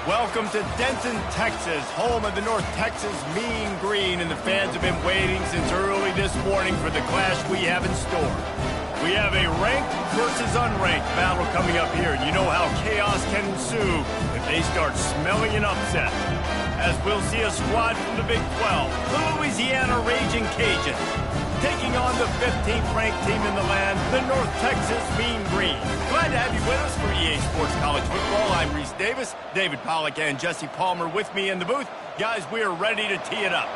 Welcome to Denton, Texas, home of the North Texas Mean Green, and the fans have been waiting since early this morning for the clash we have in store. We have a ranked versus unranked battle coming up here. You know how chaos can ensue if they start smelling an upset. As we'll see a squad from the Big 12, the Louisiana Raging Cajuns, taking on the 15th ranked team in the land, the North Texas Mean Green. Glad to have you with us for EA Sports College Football. I'm Reese Davis, David Pollack, and Jesse Palmer with me in the booth. Guys, we are ready to tee it up.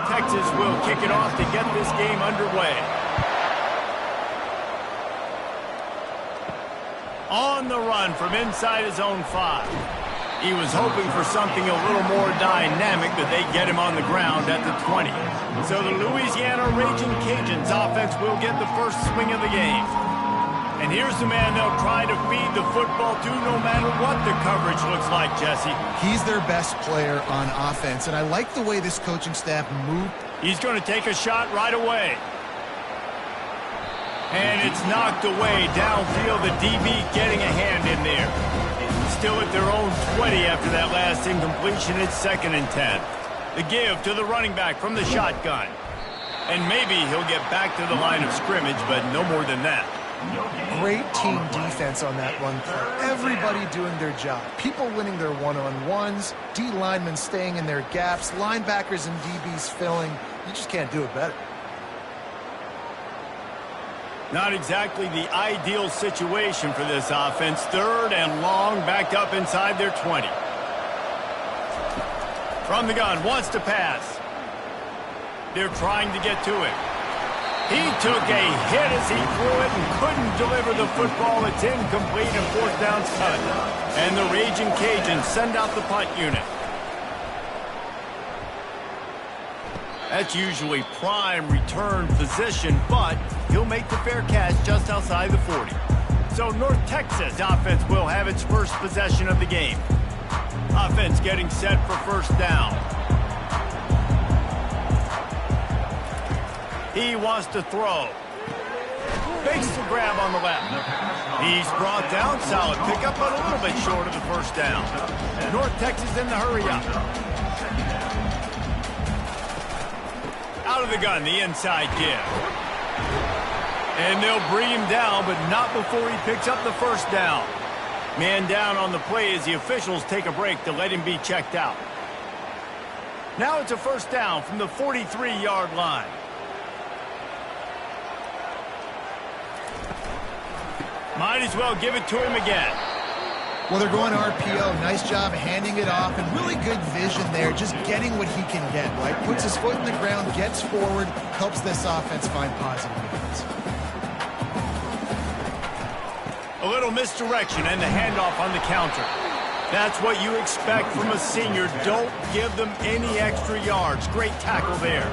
Texas will kick it off to get this game underway. On the run from inside his own 5. He was hoping for something a little more dynamic, but they get him on the ground at the 20. So the Louisiana Raging Cajuns offense will get the first swing of the game. And here's the man they'll try to feed the football to no matter what the coverage looks like, Jesse. He's their best player on offense, and I like the way this coaching staff moved. He's going to take a shot right away. And it's knocked away downfield, the DB getting a hand in there. Still at their own 20 after that last incompletion. It's 2nd and 10. The give to the running back from the shotgun. And maybe he'll get back to the line of scrimmage, but no more than that. Great team defense on that run play. Everybody doing their job. People winning their one-on-ones, D linemen staying in their gaps, linebackers and DBs filling. You just can't do it better. Not exactly the ideal situation for this offense. 3rd and long, backed up inside their 20. From the gun, wants to pass. They're trying to get to it. He took a hit as he threw it and couldn't deliver the football. It's incomplete and 4th down cut. And the Raging Cajuns send out the punt unit. That's usually prime return position, but he'll make the fair catch just outside the 40. So North Texas offense will have its first possession of the game. Offense getting set for 1st down. He wants to throw. Fakes the grab on the left. He's brought down. Solid pickup, but a little bit short of the 1st down. North Texas in the hurry up. Out of the gun, the inside give. And they'll bring him down, but not before he picks up the 1st down. Man down on the play as the officials take a break to let him be checked out. Now it's a 1st down from the 43-yard line. Might as well give it to him again. Well, they're going RPO. Nice job handing it off, and really good vision there, just getting what he can get, right? Puts his foot in the ground, gets forward, helps this offense find positive units. A little misdirection and the handoff on the counter. That's what you expect from a senior. Don't give them any extra yards. Great tackle there.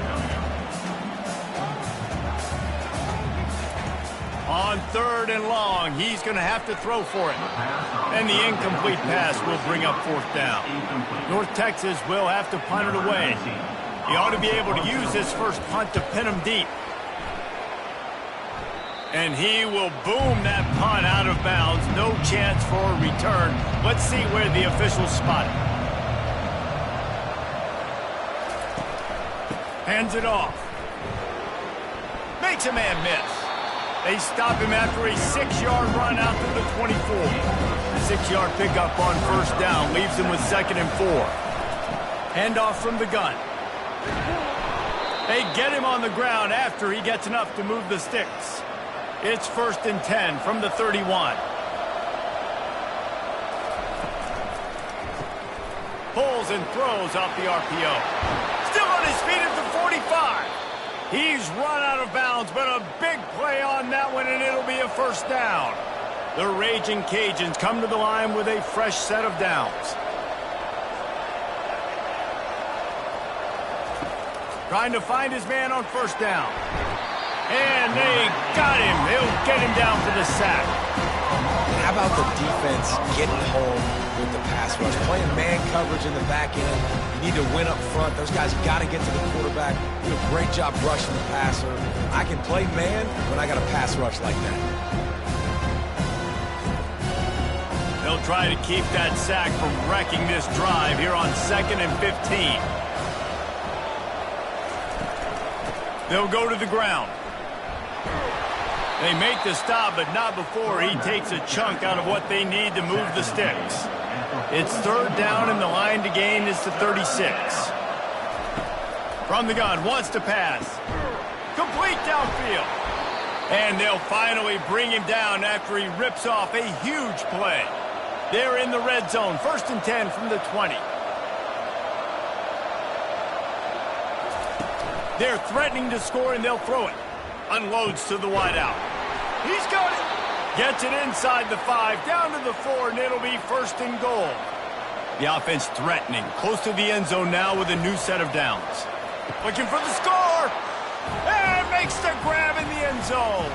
On 3rd and long, he's going to have to throw for it. And the incomplete pass will bring up 4th down. North Texas will have to punt it away. He ought to be able to use this first punt to pin him deep. And he will boom that punt out of bounds. No chance for a return. Let's see where the officials spot it. Hands it off. Makes a man miss. They stop him after a 6-yard run out to the 24. The 6-yard pickup on 1st down leaves him with 2nd and 4. Handoff from the gun. They get him on the ground after he gets enough to move the sticks. It's 1st and 10 from the 31. Pulls and throws off the RPO. Still on his feet at the 45. He's run out of bounds, but a big play on that one, and it'll be a 1st down. The Raging Cajuns come to the line with a fresh set of downs. Trying to find his man on 1st down. And they got him. They'll get him down for the sack. How about the defense getting home with the pass rush? Playing man coverage in the back end. You need to win up front. Those guys got to get to the quarterback. Do a great job rushing the passer. I can play man when I got a pass rush like that. They'll try to keep that sack from wrecking this drive here on 2nd and 15. They'll go to the ground. They make the stop, but not before he takes a chunk out of what they need to move the sticks. It's 3rd down, and the line to gain is the 36. From the gun, wants to pass. Complete downfield. And they'll finally bring him down after he rips off a huge play. They're in the red zone, 1st and 10 from the 20. They're threatening to score, and they'll throw it. Unloads to the wideout. He's got it. Gets it inside the 5, down to the 4, and it'll be 1st and goal. The offense threatening, close to the end zone now with a new set of downs. Looking for the score. And makes the grab in the end zone.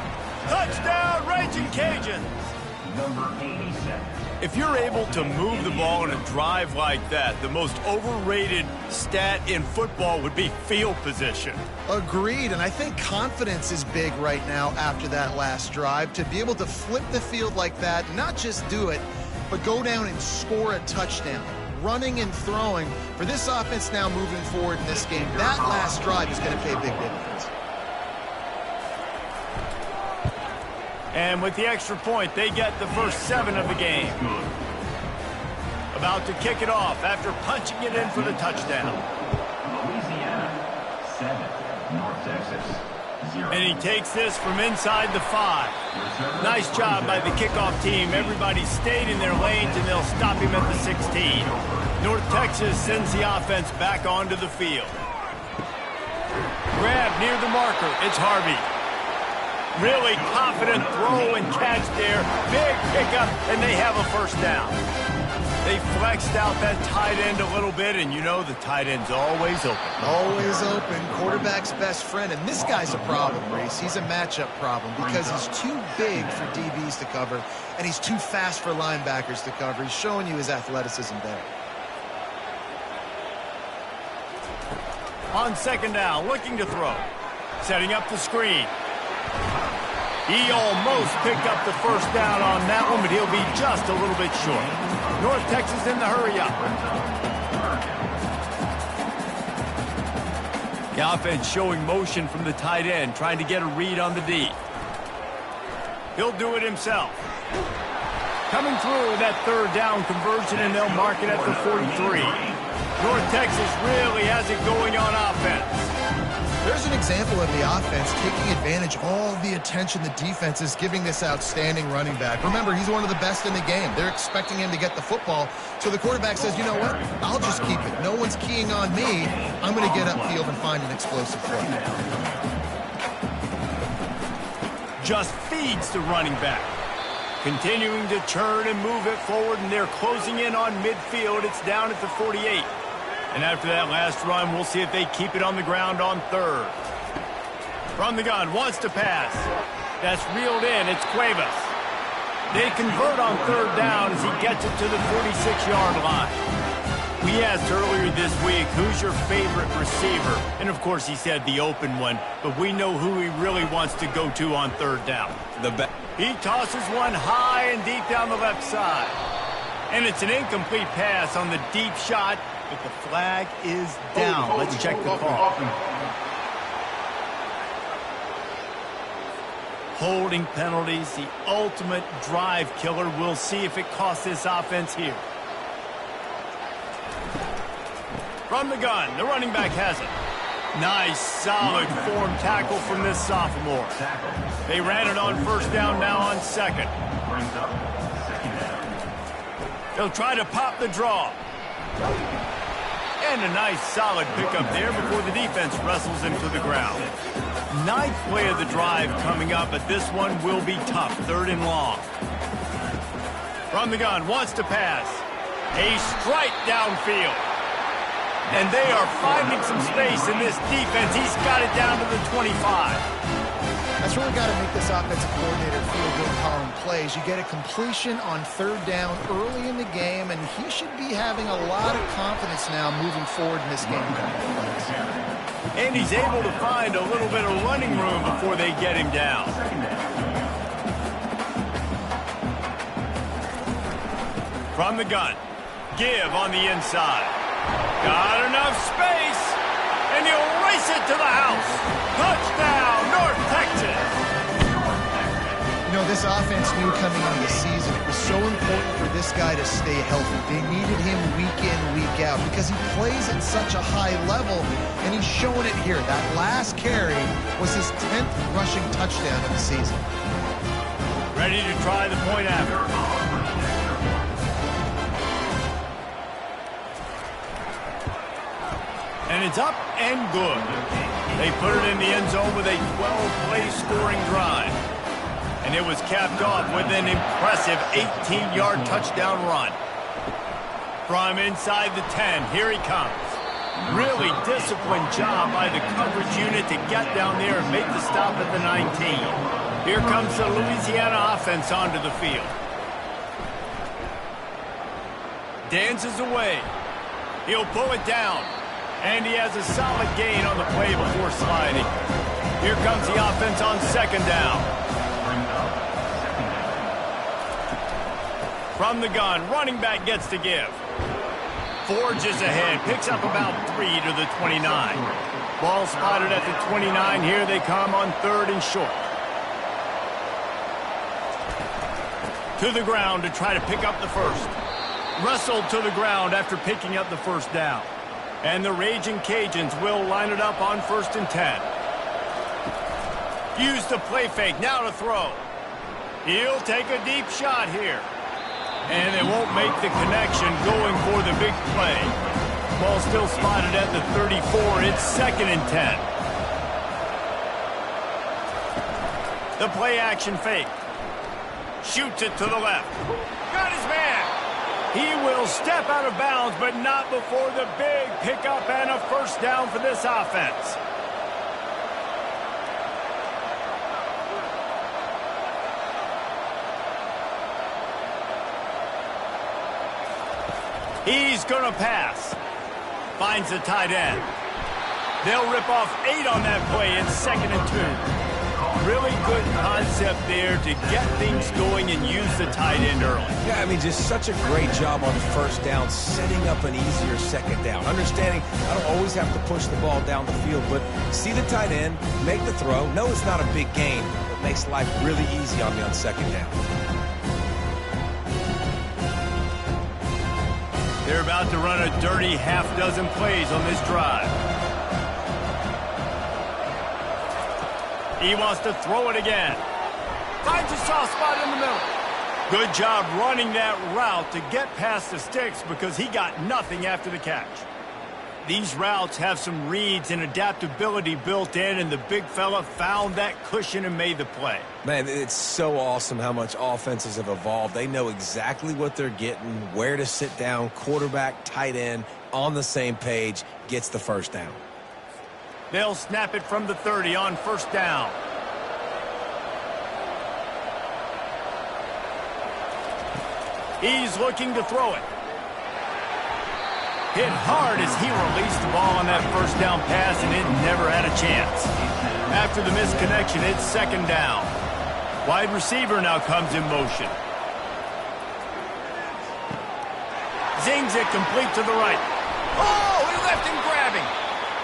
Touchdown, Raging Cajuns. Number 87. If you're able to move the ball in a drive like that, the most overrated stat in football would be field position. Agreed, and I think confidence is big right now after that last drive. To be able to flip the field like that, not just do it, but go down and score a touchdown. Running and throwing, for this offense now moving forward in this game, that last drive is going to pay big dividends. And with the extra point, they get the first 7 of the game. About to kick it off after punching it in for the touchdown. Louisiana, 7, North Texas, 0. And he takes this from inside the 5. Nice job by the kickoff team. Everybody stayed in their lanes, and they'll stop him at the 16. North Texas sends the offense back onto the field. Grab near the marker. It's Harvey. Really confident throw and catch there. Big pickup, and they have a 1st down. They flexed out that tight end a little bit, and you know the tight end's always open. Always open. Quarterback's best friend. And this guy's a problem, Reese. He's a matchup problem because he's too big for DBs to cover, and he's too fast for linebackers to cover. He's showing you his athleticism there. On 2nd down, looking to throw. Setting up the screen. He almost picked up the 1st down on that one, but he'll be just a little bit short. North Texas in the hurry-up. The offense showing motion from the tight end, trying to get a read on the D. He'll do it himself. Coming through with that 3rd down conversion, and they'll mark it at the 43. North Texas really has it going on offense. There's an example of the offense taking advantage of all the attention the defense is giving this outstanding running back. Remember, he's one of the best in the game. They're expecting him to get the football. So the quarterback says, you know what? I'll just keep it. No one's keying on me. I'm going to get upfield and find an explosive play. Just feeds the running back. Continuing to turn and move it forward, and they're closing in on midfield. It's down at the 48. And after that last run, we'll see if they keep it on the ground on 3rd. From the gun, wants to pass. That's reeled in. It's Cuevas. They convert on 3rd down as he gets it to the 46-yard line. We asked earlier this week, who's your favorite receiver? And, of course, he said the open one, but we know who he really wants to go to on 3rd down. He tosses one high and deep down the left side. And it's an incomplete pass on the deep shot, but the flag is down. Let's check the call. Holding penalties, the ultimate drive killer. We'll see if it costs this offense here. From the gun, the running back has it. Nice, solid form tackle from this sophomore. They ran it on 1st down, now on 2nd. They'll try to pop the draw. And a nice, solid pickup there before the defense wrestles him to the ground. 9th play of the drive coming up, but this one will be tough. 3rd and long. From the gun, wants to pass. A strike downfield. And they are finding some space in this defense. He's got it down to the 25. That's really got to make this offensive coordinator feel good calling plays. You get a completion on third down early in the game, and he should be having a lot of confidence now moving forward in this game. And he's able to find a little bit of running room before they get him down. From the gun, give on the inside. Got enough space, and he'll race it to the house. Touchdown, North Texas. You know, this offense knew coming into the season it was so important for this guy to stay healthy. They needed him week in, week out because he plays at such a high level, and he's showing it here. That last carry was his 10th rushing touchdown of the season. Ready to try the point after. And it's up and good. They put it in the end zone with a 12-play scoring drive. And it was capped off with an impressive 18-yard touchdown run. From inside the 10, here he comes. Really disciplined job by the coverage unit to get down there and make the stop at the 19. Here comes the Louisiana offense onto the field. Dances away. He'll pull it down. And he has a solid gain on the play before sliding. Here comes the offense on second down. From the gun, running back gets to give. Forges ahead, picks up about 3 to the 29. Ball spotted at the 29. Here they come on third and short. To the ground to try to pick up the first. Wrestled to the ground after picking up the first down. And the Raging Cajuns will line it up on 1st and 10. Use the play fake, now to throw. He'll take a deep shot here. And they won't make the connection going for the big play. Ball still spotted at the 34. It's 2nd and 10. The play action fake. Shoots it to the left. Got his man. He will step out of bounds, but not before the big pickup and a first down for this offense. He's going to pass. Finds the tight end. They'll rip off 8 on that play. It's 2nd and 2. Really good concept there to get things going and use the tight end early. Yeah, I mean, just such a great job on first down, setting up an easier second down. Understanding I don't always have to push the ball down the field, but see the tight end, make the throw. No, it's not a big gain, but makes life really easy on me on second down. They're about to run a dirty half-dozen plays on this drive. He wants to throw it again. Finds a soft spot in the middle. Good job running that route to get past the sticks because he got nothing after the catch. These routes have some reads and adaptability built in, and the big fella found that cushion and made the play. Man, it's so awesome how much offenses have evolved. They know exactly what they're getting, where to sit down, quarterback, tight end, on the same page, gets the first down. They'll snap it from the 30 on first down. He's looking to throw it. Hit hard as he released the ball on that first down pass, and it never had a chance. After the misconnection, it's 2nd down. Wide receiver now comes in motion. Zings it complete to the right. Oh, he left him grabbing.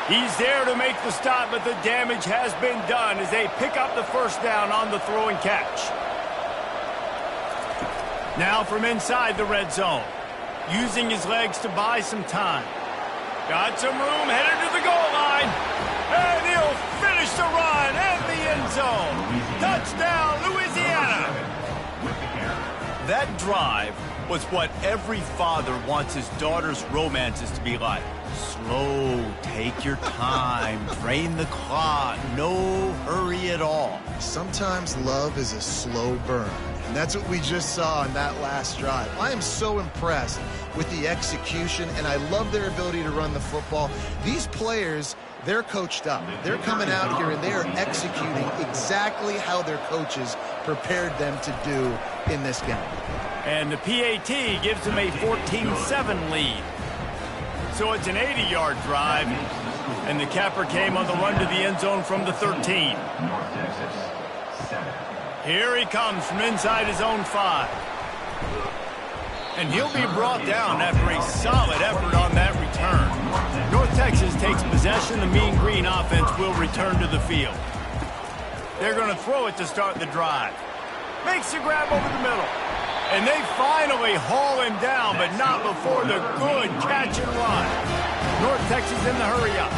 He's there to make the stop, but the damage has been done as they pick up the first down on the throw and catch. Now from inside the red zone. Using his legs to buy some time. Got some room, headed to the goal line. And he'll finish the run and the end zone. Touchdown, Louisiana. That drive was what every father wants his daughter's romances to be like. Slow, take your time, drain the clock, no hurry at all. Sometimes love is a slow burn. And that's what we just saw on that last drive. I am so impressed with the execution, and I love their ability to run the football. These players, they're coached up. They're coming out here, and they are executing exactly how their coaches prepared them to do in this game. And the PAT gives them a 14-7 lead. So it's an 80-yard drive, and the capper came on the run to the end zone from the 13. North Texas, 7. Here he comes from inside his own 5. And he'll be brought down after a solid effort on that return. North Texas takes possession. The Mean Green offense will return to the field. They're going to throw it to start the drive. Makes the grab over the middle. And they finally haul him down, but not before the good catch and run. North Texas in the hurry-up.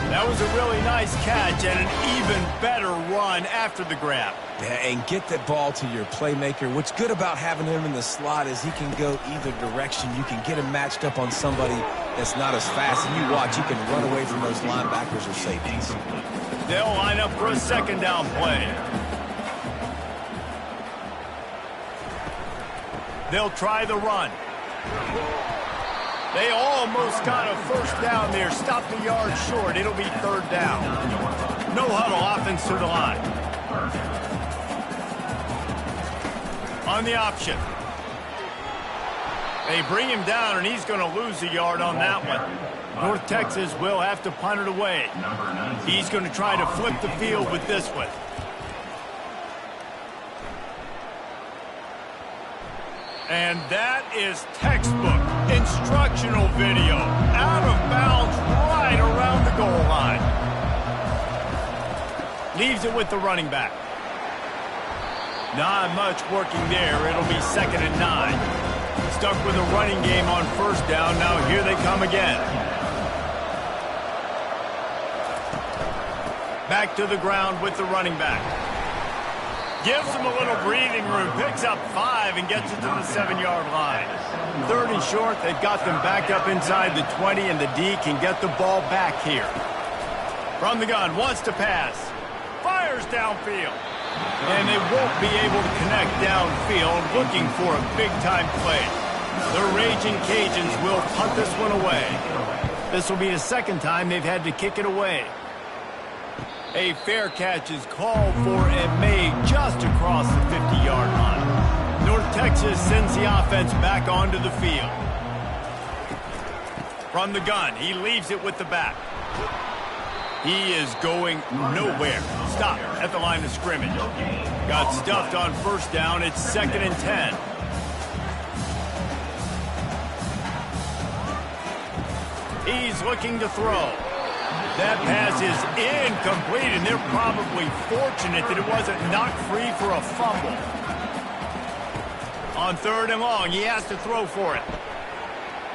That was a really nice catch and an even better run after the grab. Yeah, and get that ball to your playmaker. What's good about having him in the slot is he can go either direction. You can get him matched up on somebody that's not as fast, and you watch, he can run away from those linebackers or safeties. They'll line up for a second down play. They'll try the run. They almost got a first down there. Stopped a yard short. It'll be third down. No huddle offense to the line. On the option. They bring him down, and he's going to lose a yard on that one. North Texas will have to punt it away. He's going to try to flip the field with this one. And that is textbook instructional video. Out of bounds right around the goal line. Leaves it with the running back. Not much working there. It'll be 2nd and 9. Stuck with a running game on first down. Now here they come again. Back to the ground with the running back. Gives him a little breathing room. Picks up 5 and gets it to the 7-yard line. 3rd and short. They've got them back up inside the 20, and the D can get the ball back here. From the gun. Wants to pass. Fires downfield. And they won't be able to connect downfield, looking for a big-time play. The Raging Cajuns will punt this one away. This will be the second time they've had to kick it away. A fair catch is called for and made just across the 50-yard line. North Texas sends the offense back onto the field. From the gun, he leaves it with the back. He is going nowhere. Stop at the line of scrimmage. Got stuffed on first down. It's 2nd and 10. He's looking to throw. That pass is incomplete, and they're probably fortunate that it wasn't knocked free for a fumble. On 3rd and long, he has to throw for it.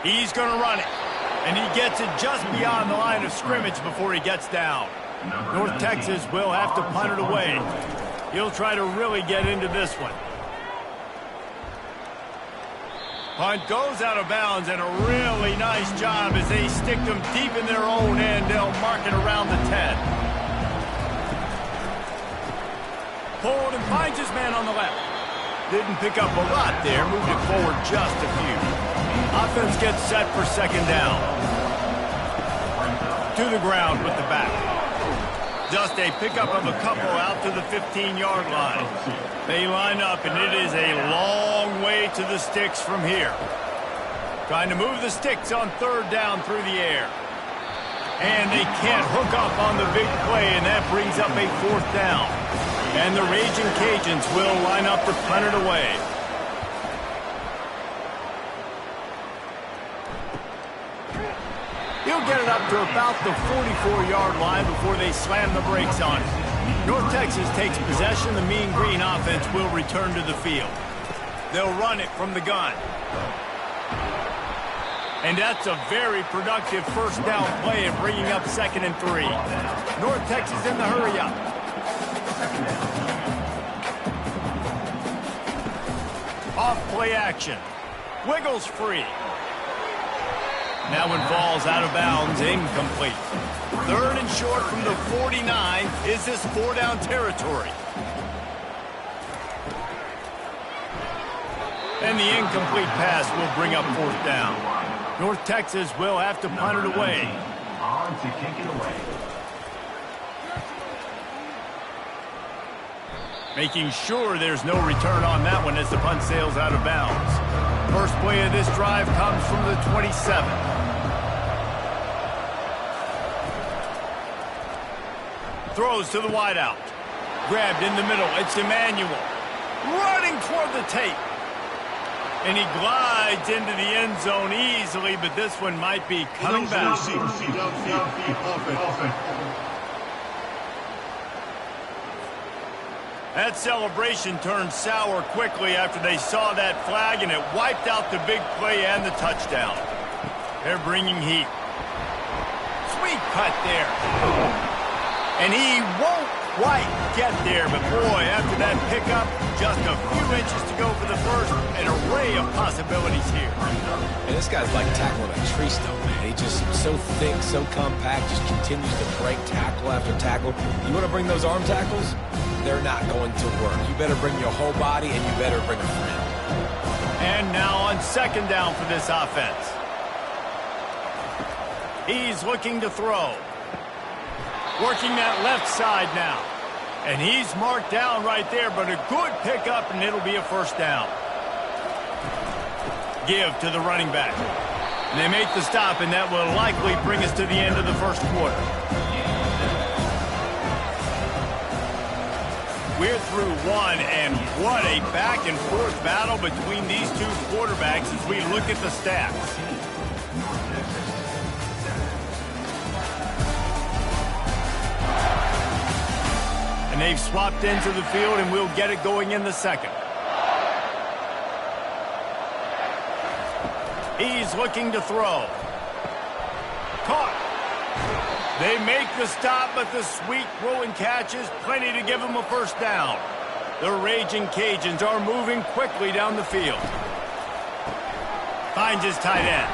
He's going to run it. And he gets it just beyond the line of scrimmage before he gets down. North Texas will have to punt it away. He'll try to really get into this one. Punt goes out of bounds, and a really nice job as they stick them deep in their own end. They'll mark it around the 10. Pulled and finds his man on the left. Didn't pick up a lot there. Moved it forward just a few. Offense gets set for 2nd down. To the ground with the back. Just a pickup of a couple out to the 15-yard line. They line up, and it is a long way to the sticks from here. Trying to move the sticks on 3rd down through the air. And they can't hook up on the big play, and that brings up a 4th down. And the Raging Cajuns will line up to punt it away. He'll get it up to about the 44-yard line before they slam the brakes on it. North Texas takes possession. The Mean Green offense will return to the field. They'll run it from the gun. And that's a very productive first down play and bringing up 2nd and 3. North Texas in the hurry-up. Off play action. Wiggles free. That one falls out of bounds, incomplete. 3rd and short from the 49. Is this 4-down territory? And the incomplete pass will bring up 4th down. North Texas will have to punt it away. On to kick it away. Making sure there's no return on that one as the punt sails out of bounds. First play of this drive comes from the 27. Throws to the wideout. Grabbed in the middle. It's Emmanuel. Running toward the tape. And he glides into the end zone easily, but this one might be coming back. That celebration turned sour quickly after they saw that flag, and it wiped out the big play and the touchdown. They're bringing heat. Sweet cut there. And he won't quite get there, but boy, after that pickup, just a few inches to go for the first. An array of possibilities here. And this guy's like tackling a tree stump, man. He's just so thick, so compact, just continues to break tackle after tackle. You want to bring those arm tackles? They're not going to work. You better bring your whole body, and you better bring a friend. And now on 2nd down for this offense. He's looking to throw. Working that left side now. And he's marked down right there, but a good pickup, and it'll be a 1st down. Give to the running back. And they make the stop, and that will likely bring us to the end of the 1st quarter. We're through one, and what a back-and-forth battle between these two quarterbacks as we look at the stats. And they've swapped into the field, and we'll get it going in the 2nd. He's looking to throw. Caught. They make the stop, but the sweet throw and catch is plenty to give them a 1st down. The Raging Cajuns are moving quickly down the field. Finds his tight end.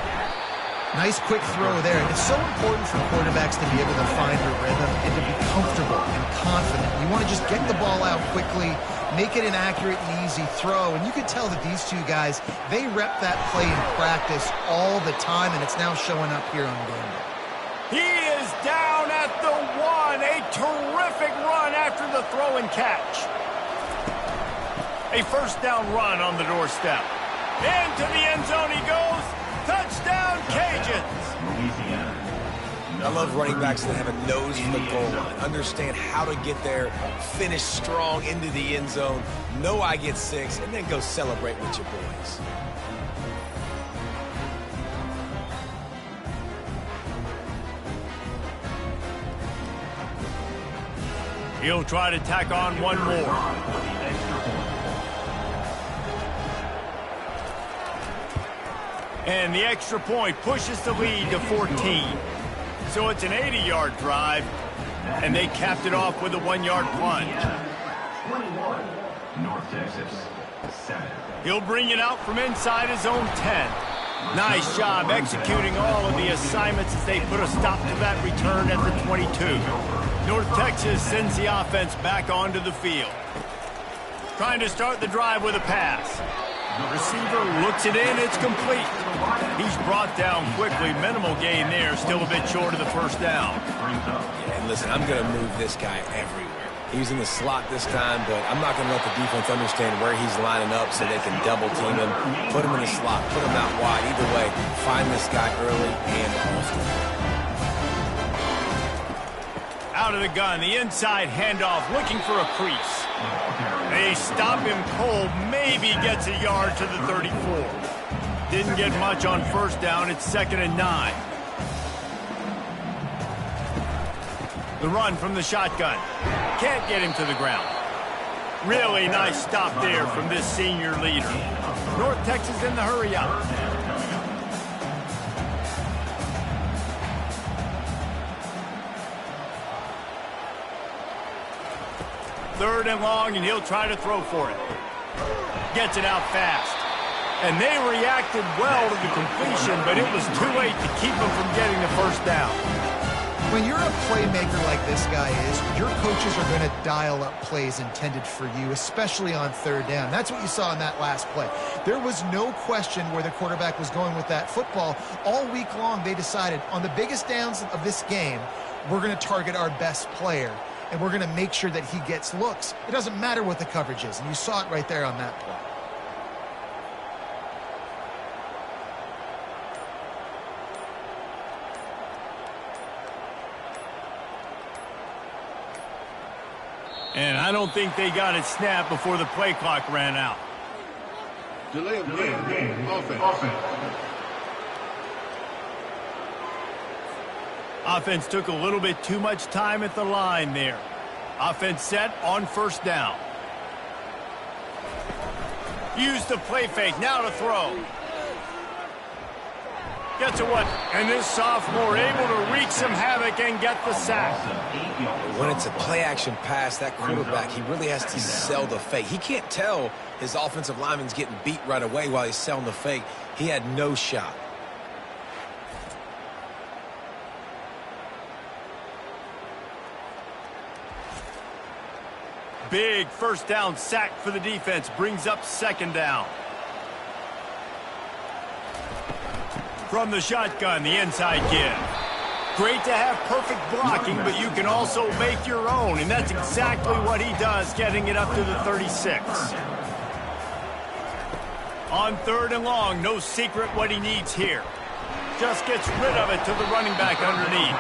Nice quick throw there. It's so important for quarterbacks to be able to find a rhythm and to be comfortable and confident. You want to just get the ball out quickly, make it an accurate and easy throw. And you can tell that these two guys, they rep that play in practice all the time, and it's now showing up here on game day. He is down at the 1. A terrific run after the throw and catch. A 1st down run on the doorstep. Into the end zone he goes. Touchdown, Cajuns! I love running backs that have a nose for the goal line, understand how to get there, finish strong into the end zone, know I get 6, and then go celebrate with your boys. He'll try to tack on one more. And the extra point pushes the lead to 14. So it's an 80-yard drive, and they capped it off with a 1-yard plunge. 21, North Texas, 7. He'll bring it out from inside his own 10. Nice job executing all of the assignments as they put a stop to that return at the 22. North Texas sends the offense back onto the field. Trying to start the drive with a pass. The receiver looks it in, it's complete. He's brought down quickly, minimal gain there, still a bit short of the 1st down. Yeah, and listen, I'm going to move this guy everywhere. He was in the slot this time, but I'm not going to let the defense understand where he's lining up so they can double team him, put him in the slot, put him out wide. Either way, find this guy early and often. Out of the gun, the inside handoff, looking for a crease. They stop him cold, maybe gets a yard to the 34. Didn't get much on 1st down, it's 2nd and 9. The run from the shotgun. Can't get him to the ground. Really nice stop there from this senior leader. North Texas in the hurry up. Third and long, and he'll try to throw for it. Gets it out fast. And they reacted well to the completion, but it was too late to keep him from getting the 1st down. When you're a playmaker like this guy is, your coaches are going to dial up plays intended for you, especially on third down. That's what you saw in that last play. There was no question where the quarterback was going with that football. All week long, they decided on the biggest downs of this game, we're going to target our best player, and we're going to make sure that he gets looks. It doesn't matter what the coverage is, and you saw it right there on that play. And I don't think they got it snapped before the play clock ran out. Delay of game. Offense. Offense took a little bit too much time at the line there. Offense set on first down. Use the play fake. Now to throw. Gets it what? And this sophomore able to wreak some havoc and get the sack. When it's a play-action pass, that quarterback, he really has to sell the fake. He can't tell his offensive lineman's getting beat right away while he's selling the fake. He had no shot. Big first down sack for the defense. Brings up second down. From the shotgun, the inside give. Great to have perfect blocking, but you can also make your own, and that's exactly what he does, getting it up to the 36. On third and long, no secret what he needs here. Just gets rid of it to the running back underneath.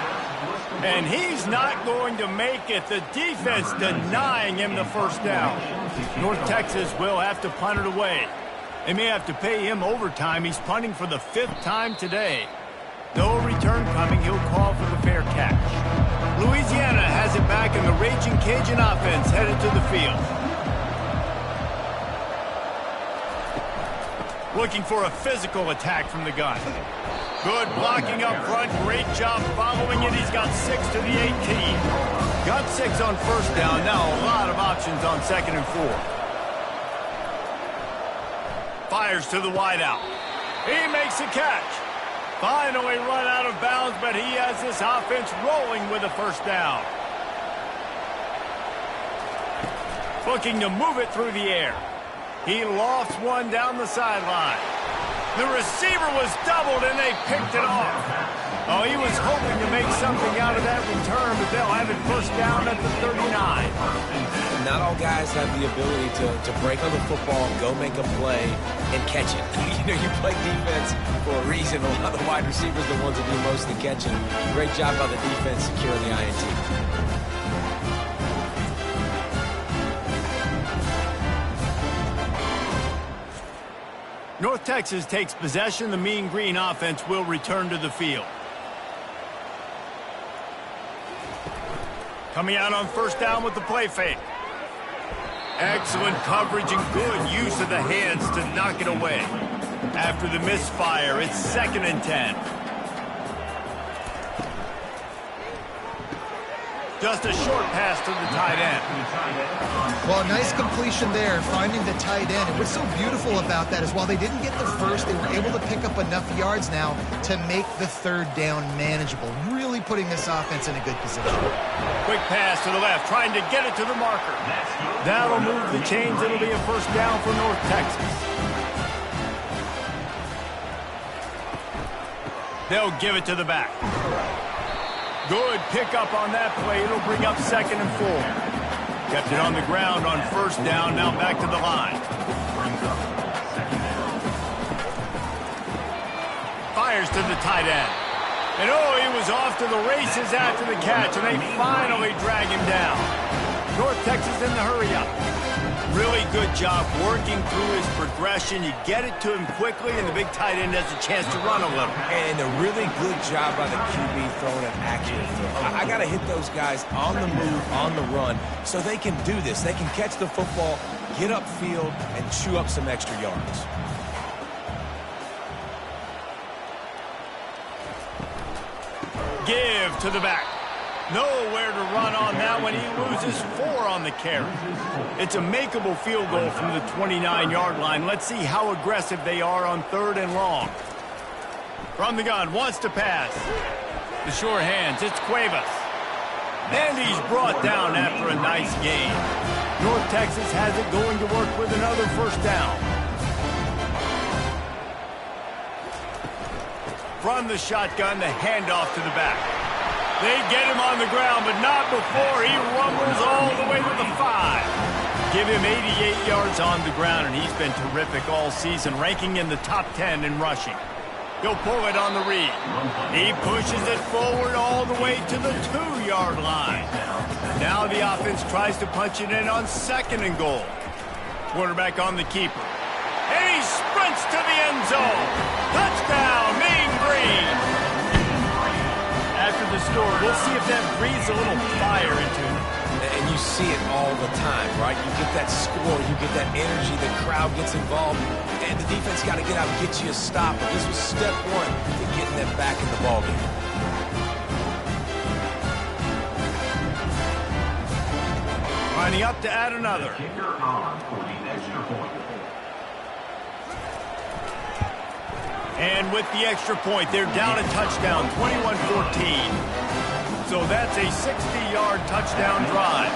And he's not going to make it. The defense denying him the first down. North Texas will have to punt it away. They may have to pay him overtime. He's punting for the 5th time today. No return coming. He'll call for the fair catch. Louisiana has it back, and the Raging Cajun offense headed to the field. Looking for a physical attack from the gun. Good blocking up front. Great job following it. He's got 6 to the 18. Got 6 on first down. Now a lot of options on 2nd and 4. Fires to the wideout. He makes the catch. Finally run out of bounds, but he has this offense rolling with a first down. Looking to move it through the air. He lofts one down the sideline. The receiver was doubled, and they picked it off. Oh, he was hoping to make something out of that return, but they'll have it first down at the 39. Not all guys have the ability to break on the football, go make a play, and catch it. You play defense for a reason. A lot of the wide receivers are the ones that do most of the catching. Great job by the defense securing the INT. North Texas takes possession. The Mean Green offense will return to the field. Coming out on first down with the play fake. Excellent coverage and good use of the hands to knock it away. After the misfire, it's 2nd and 10. Just a short pass to the tight end. Well, nice completion there, finding the tight end. And what's so beautiful about that is while they didn't get the first, they were able to pick up enough yards now to make the 3rd down manageable. Really putting this offense in a good position. Quick pass to the left, trying to get it to the marker. That'll move the chains. It'll be a first down for North Texas. They'll give it to the back. Good pickup on that play. It'll bring up 2nd and 4. Kept it on the ground on first down. Now back to the line. Fires to the tight end. And oh, he was off to the races after the catch, and they finally drag him down. North Texas in the hurry-up. Really good job working through his progression. You get it to him quickly, and the big tight end has a chance to run a little. And a really good job by the QB throwing an accurate throw. I got to hit those guys on the move, on the run, so they can do this. They can catch the football, get upfield, and chew up some extra yards. Give to the back. Nowhere to run on that one. He loses 4 on the carry. It's a makeable field goal from the 29-yard line. Let's see how aggressive they are on 3rd and long. From the gun, wants to pass. The sure hands, it's Cuevas. And he's brought down after a nice gain. North Texas has it going to work with another first down. From the shotgun, the handoff to the back. They get him on the ground, but not before he rumbles all the way to the 5. Give him 88 yards on the ground, and he's been terrific all season, ranking in the top 10 in rushing. He'll pull it on the read. He pushes it forward all the way to the 2-yard line. Now the offense tries to punch it in on 2nd and goal. Quarterback on the keeper. And he sprints to the end zone. Touchdown, Mean Green. After the score, we'll see if that breathes a little fire into them. And you see it all the time, right? You get that score, you get that energy, the crowd gets involved, and the defense got to get out and get you a stop. But this was step 1 to getting them back in the ballgame. Lining up to add another. Kicker on for the extra point. And with the extra point, they're down a touchdown, 21-14. So that's a 60-yard touchdown drive.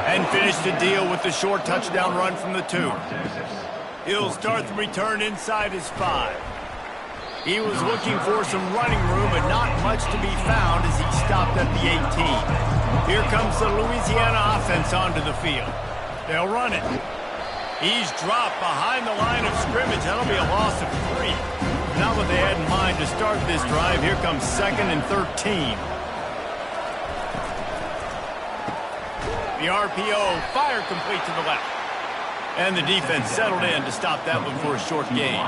And finish the deal with the short touchdown run from the 2. He'll start the return inside his 5. He was looking for some running room, but not much to be found as he stopped at the 18. Here comes the Louisiana offense onto the field. They'll run it. He's dropped behind the line of scrimmage. That'll be a loss of 3. Not what they had in mind to start this drive. Here comes 2nd and 13. The RPO, fire complete to the left. And the defense settled in to stop that one for a short gain.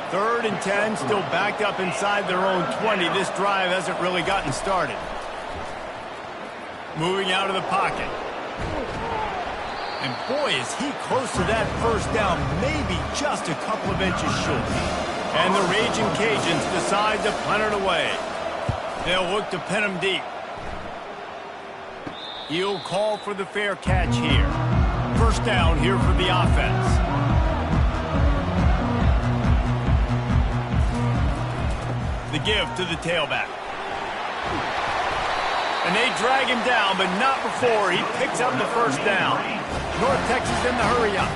3rd and 10, still backed up inside their own 20. This drive hasn't really gotten started. Moving out of the pocket. And boy, is he close to that first down, maybe just a couple of inches short. And the Raging Cajuns decide to punt it away. They'll look to pin him deep. He'll call for the fair catch here. First down here for the offense. The give to the tailback. And they drag him down, but not before he picks up the first down. North Texas in the hurry-up.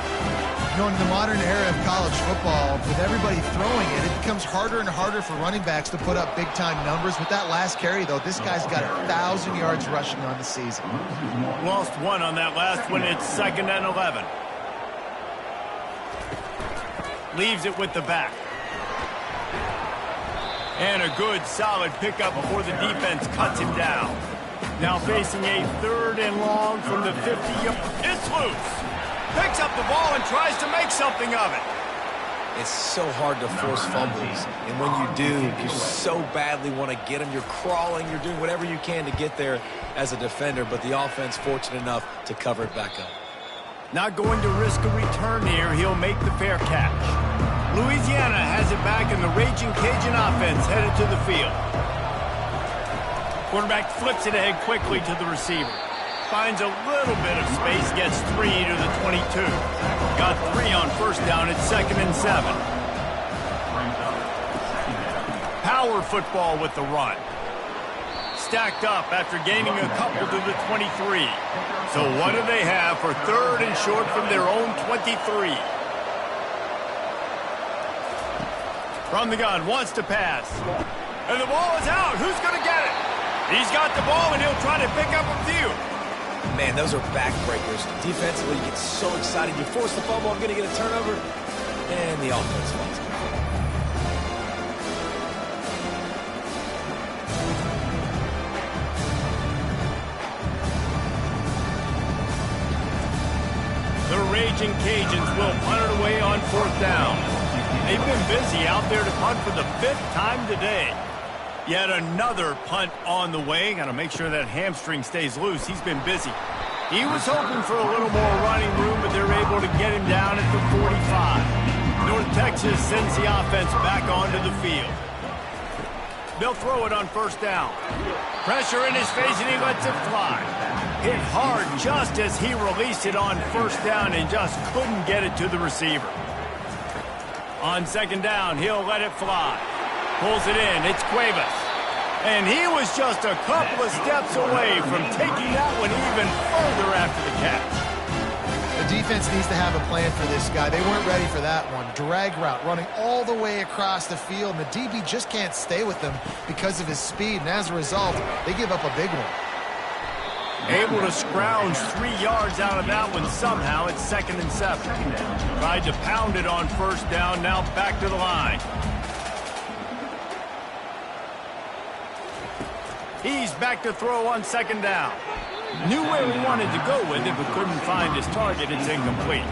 You know, in the modern era of college football, with everybody throwing it, it becomes harder and harder for running backs to put up big-time numbers. With that last carry, though, this guy's got 1,000 yards rushing on the season. Lost 1 on that last one. It's 2nd and 11. Leaves it with the back. And a good, solid pickup before the defense cuts him down. Now facing a 3rd and long from the 50. It's loose. Picks up the ball and tries to make something of it. It's so hard to force fumbles. And when you do, you so badly want to get them. You're crawling. You're doing whatever you can to get there as a defender. But the offense fortunate enough to cover it back up. Not going to risk a return here. He'll make the fair catch. Louisiana has it back, and the Raging Cajun offense headed to the field. Quarterback flips it ahead quickly to the receiver. Finds a little bit of space, gets 3 to the 22. Got 3 on first down at 2nd and 7. Power football with the run. Stacked up after gaining a couple to the 23. So what do they have for 3rd and short from their own 23? From the gun, wants to pass. And the ball is out. Who's going to get it? He's got the ball, and he'll try to pick up a few. Man, those are backbreakers. Defensively, you get so excited. You force the fumble, I'm going to get a turnover. And the offense falls. The Raging Cajuns will punt it away on 4th down. They've been busy out there to punt for the 5th time today. Yet another punt on the way. Got to make sure that hamstring stays loose. He's been busy. He was hoping for a little more running room, but they're able to get him down at the 45. North Texas sends the offense back onto the field. They'll throw it on first down. Pressure in his face, and he lets it fly. Hit hard just as he released it on first down and just couldn't get it to the receiver. On second down, he'll let it fly. Pulls it in. It's Cuevas. And he was just a couple of steps away from taking that one even further after the catch. The defense needs to have a plan for this guy. They weren't ready for that one. Drag route, running all the way across the field, and the DB just can't stay with them because of his speed, and as a result, they give up a big one. Able to scrounge 3 yards out of that one somehow. It's 2nd and 7. Tried to pound it on first down, now back to the line. He's back to throw on 2nd down. Knew where he wanted to go with it, but couldn't find his target. It's incomplete.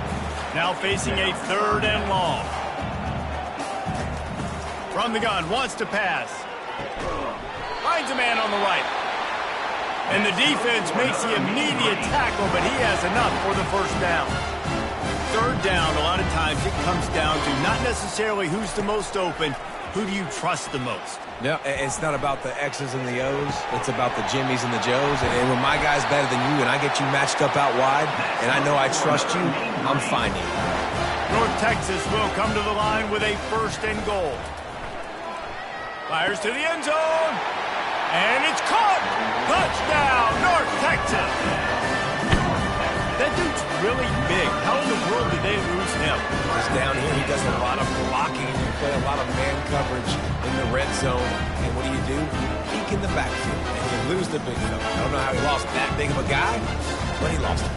Now facing a 3rd and long. From the gun, wants to pass. Finds a man on the right. And the defense makes the immediate tackle, but he has enough for the first down. 3rd down, a lot of times it comes down to not necessarily who's the most open, who do you trust the most? Yeah, it's not about the X's and the O's. It's about the Jimmies and the Joes. And when my guy's better than you and I get you matched up out wide and I know I trust you, I'm finding you. North Texas will come to the line with a 1st and goal. Fires to the end zone. And it's caught. Touchdown, North Texas. That dude's really big. How in the world did they lose him? He's down here. He does a lot of blocking. You play a lot of man coverage in the red zone. And what do? Peek in the backfield. And you lose the big fella. I don't know how he lost that big of a guy, but he lost him.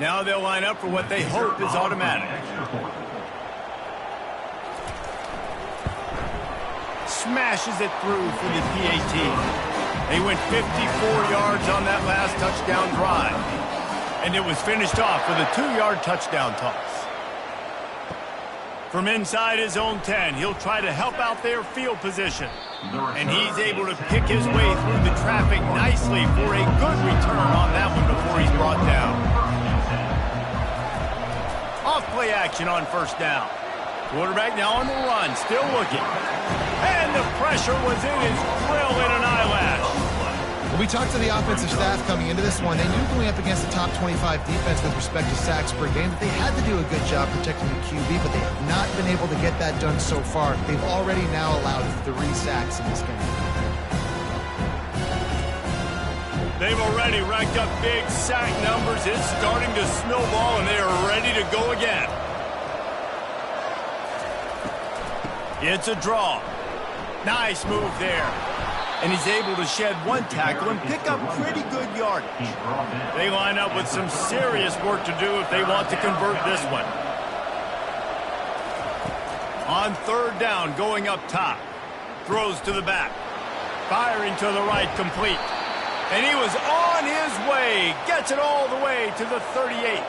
Now they'll line up for what they hope is automatic. Smashes it through for the PAT. They went 54 yards on that last touchdown drive. And it was finished off with a 2-yard touchdown toss. From inside his own 10, he'll try to help out their field position. And he's able to pick his way through the traffic nicely for a good return on that one before he's brought down. Off play action on 1st down. Quarterback now on the run, still looking. And the pressure was in his grill in an eyelash. When we talked to the offensive staff coming into this one, they knew going up against the top 25 defense with respect to sacks per game that they had to do a good job protecting the QB, but they have not been able to get that done so far. They've already now allowed 3 sacks in this game. They've already racked up big sack numbers. It's starting to snowball, and they are ready to go again. It's a draw. Nice move there. And he's able to shed 1 tackle and pick up pretty good yardage. They line up with some serious work to do if they want to convert this one. On 3rd down, going up top. Throws to the back. Firing to the right, complete. And he was on his way. Gets it all the way to the 38.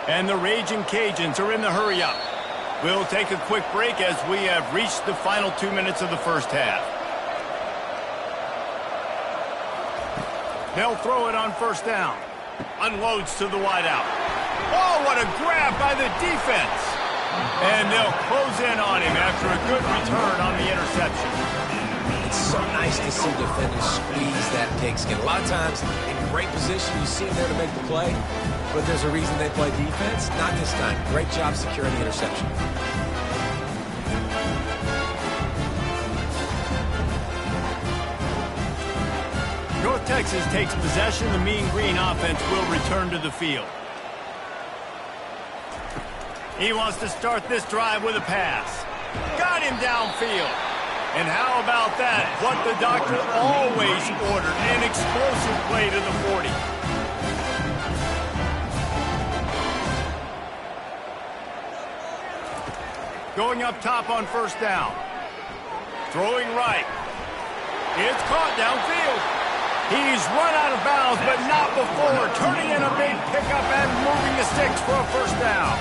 And the Raging Cajuns are in the hurry-up. We'll take a quick break as we have reached the final 2 minutes of the first half. They'll throw it on 1st down. Unloads to the wideout. Oh, what a grab by the defense. And they'll close in on him after a good return on the interception. It's so nice to see defenders squeeze that pigskin. A lot of times, in great position, you see him there to make the play, but there's a reason they play defense. Not this time. Great job securing the interception. North Texas takes possession. The Mean Green offense will return to the field. He wants to start this drive with a pass. Got him downfield. And how about that? What the doctor always ordered, an explosive play to the 40. Going up top on 1st down. Throwing right. It's caught downfield. He's run out of bounds, but not before. Turning in a big pickup and moving the sticks for a 1st down.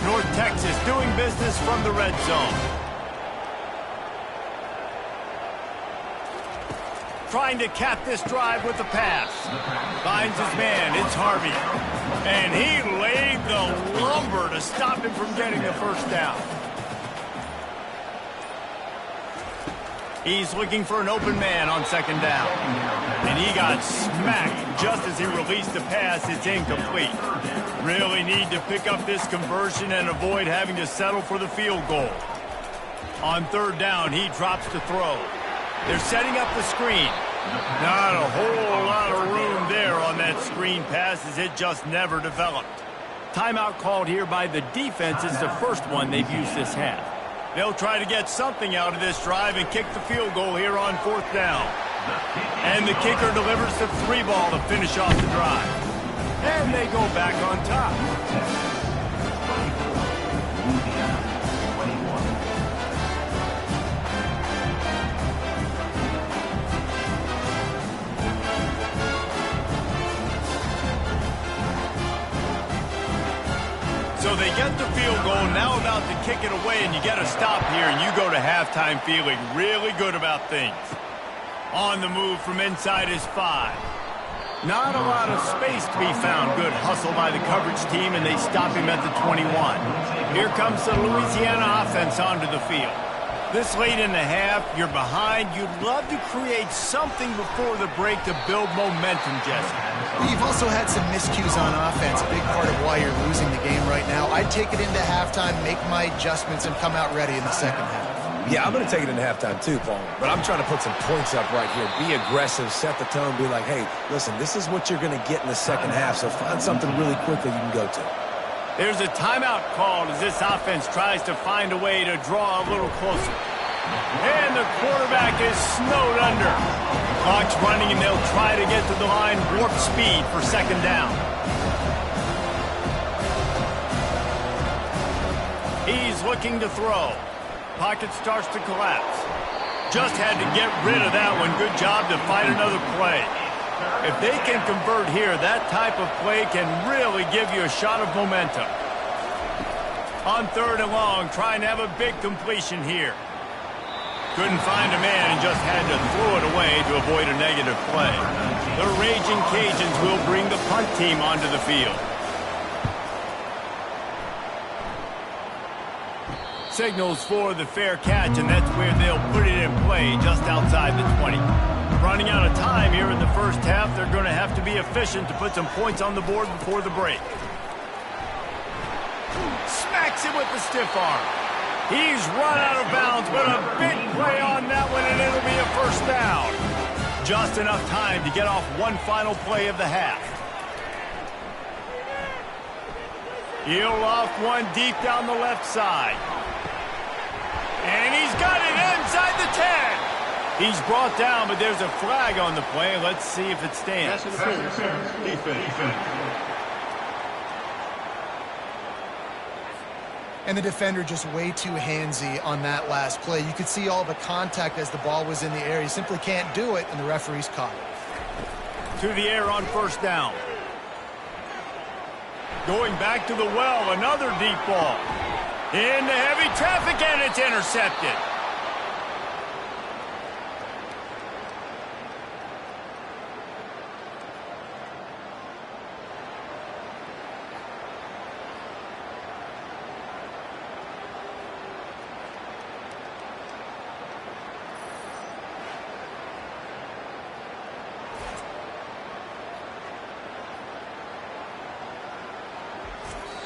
North Texas doing business from the red zone. Trying to cap this drive with the pass. Finds his man. It's Harvey. And he laid the lumber to stop him from getting the 1st down. He's looking for an open man on second down. And he got smacked just as he released the pass. It's incomplete. Really need to pick up this conversion and avoid having to settle for the field goal. On third down, he drops to throw. They're setting up the screen. Not a whole lot of room there on that screen pass as it just never developed. Timeout called here by the defense. It's the first one they've used this half. They'll try to get something out of this drive and kick the field goal here on fourth down. And the kicker delivers the 3-ball to finish off the drive. And they go back on top. So they get the field goal, now about to kick it away, and you get a stop here, and you go to halftime feeling really good about things. On the move from inside his 5. Not a lot of space to be found. Good hustle by the coverage team, and they stop him at the 21. Here comes the Louisiana offense onto the field. This late in the half, you're behind. You'd love to create something before the break to build momentum, Jesse. You've also had some miscues on offense, a big part of why you're losing the game right now. I'd take it into halftime, make my adjustments, and come out ready in the second half. Yeah, I'm going to take it into halftime too, Paul. But I'm trying to put some points up right here. Be aggressive, set the tone, be like, hey, listen, this is what you're going to get in the second half, so find something really quickly you can go to. There's a timeout called as this offense tries to find a way to draw a little closer. And the quarterback is snowed under. Clock's running, and they'll try to get to the line warp speed for second down. He's looking to throw. Pocket starts to collapse. Just had to get rid of that one. Good job to fight another play. If they can convert here, that type of play can really give you a shot of momentum. On third and long, trying to have a big completion here. Couldn't find a man and just had to throw it away to avoid a negative play. The Raging Cajuns will bring the punt team onto the field. Signals for the fair catch, and that's where they'll put it in play, just outside the 20. Running out of time here in the first half, they're going to have to be efficient to put some points on the board before the break. Smacks him with the stiff arm. He's run out of bounds, but a big play on that one, and it'll be a first down. Just enough time to get off one final play of the half. He'll off one deep down the left side. And he's got it inside the 10. He's brought down, but there's a flag on the play. Let's see if it stands. Defense. And the defender just way too handsy on that last play. You could see all the contact as the ball was in the air. He simply can't do it, and the referee's caught it. To the air on first down. Going back to the well, another deep ball. Into heavy traffic, and it's intercepted.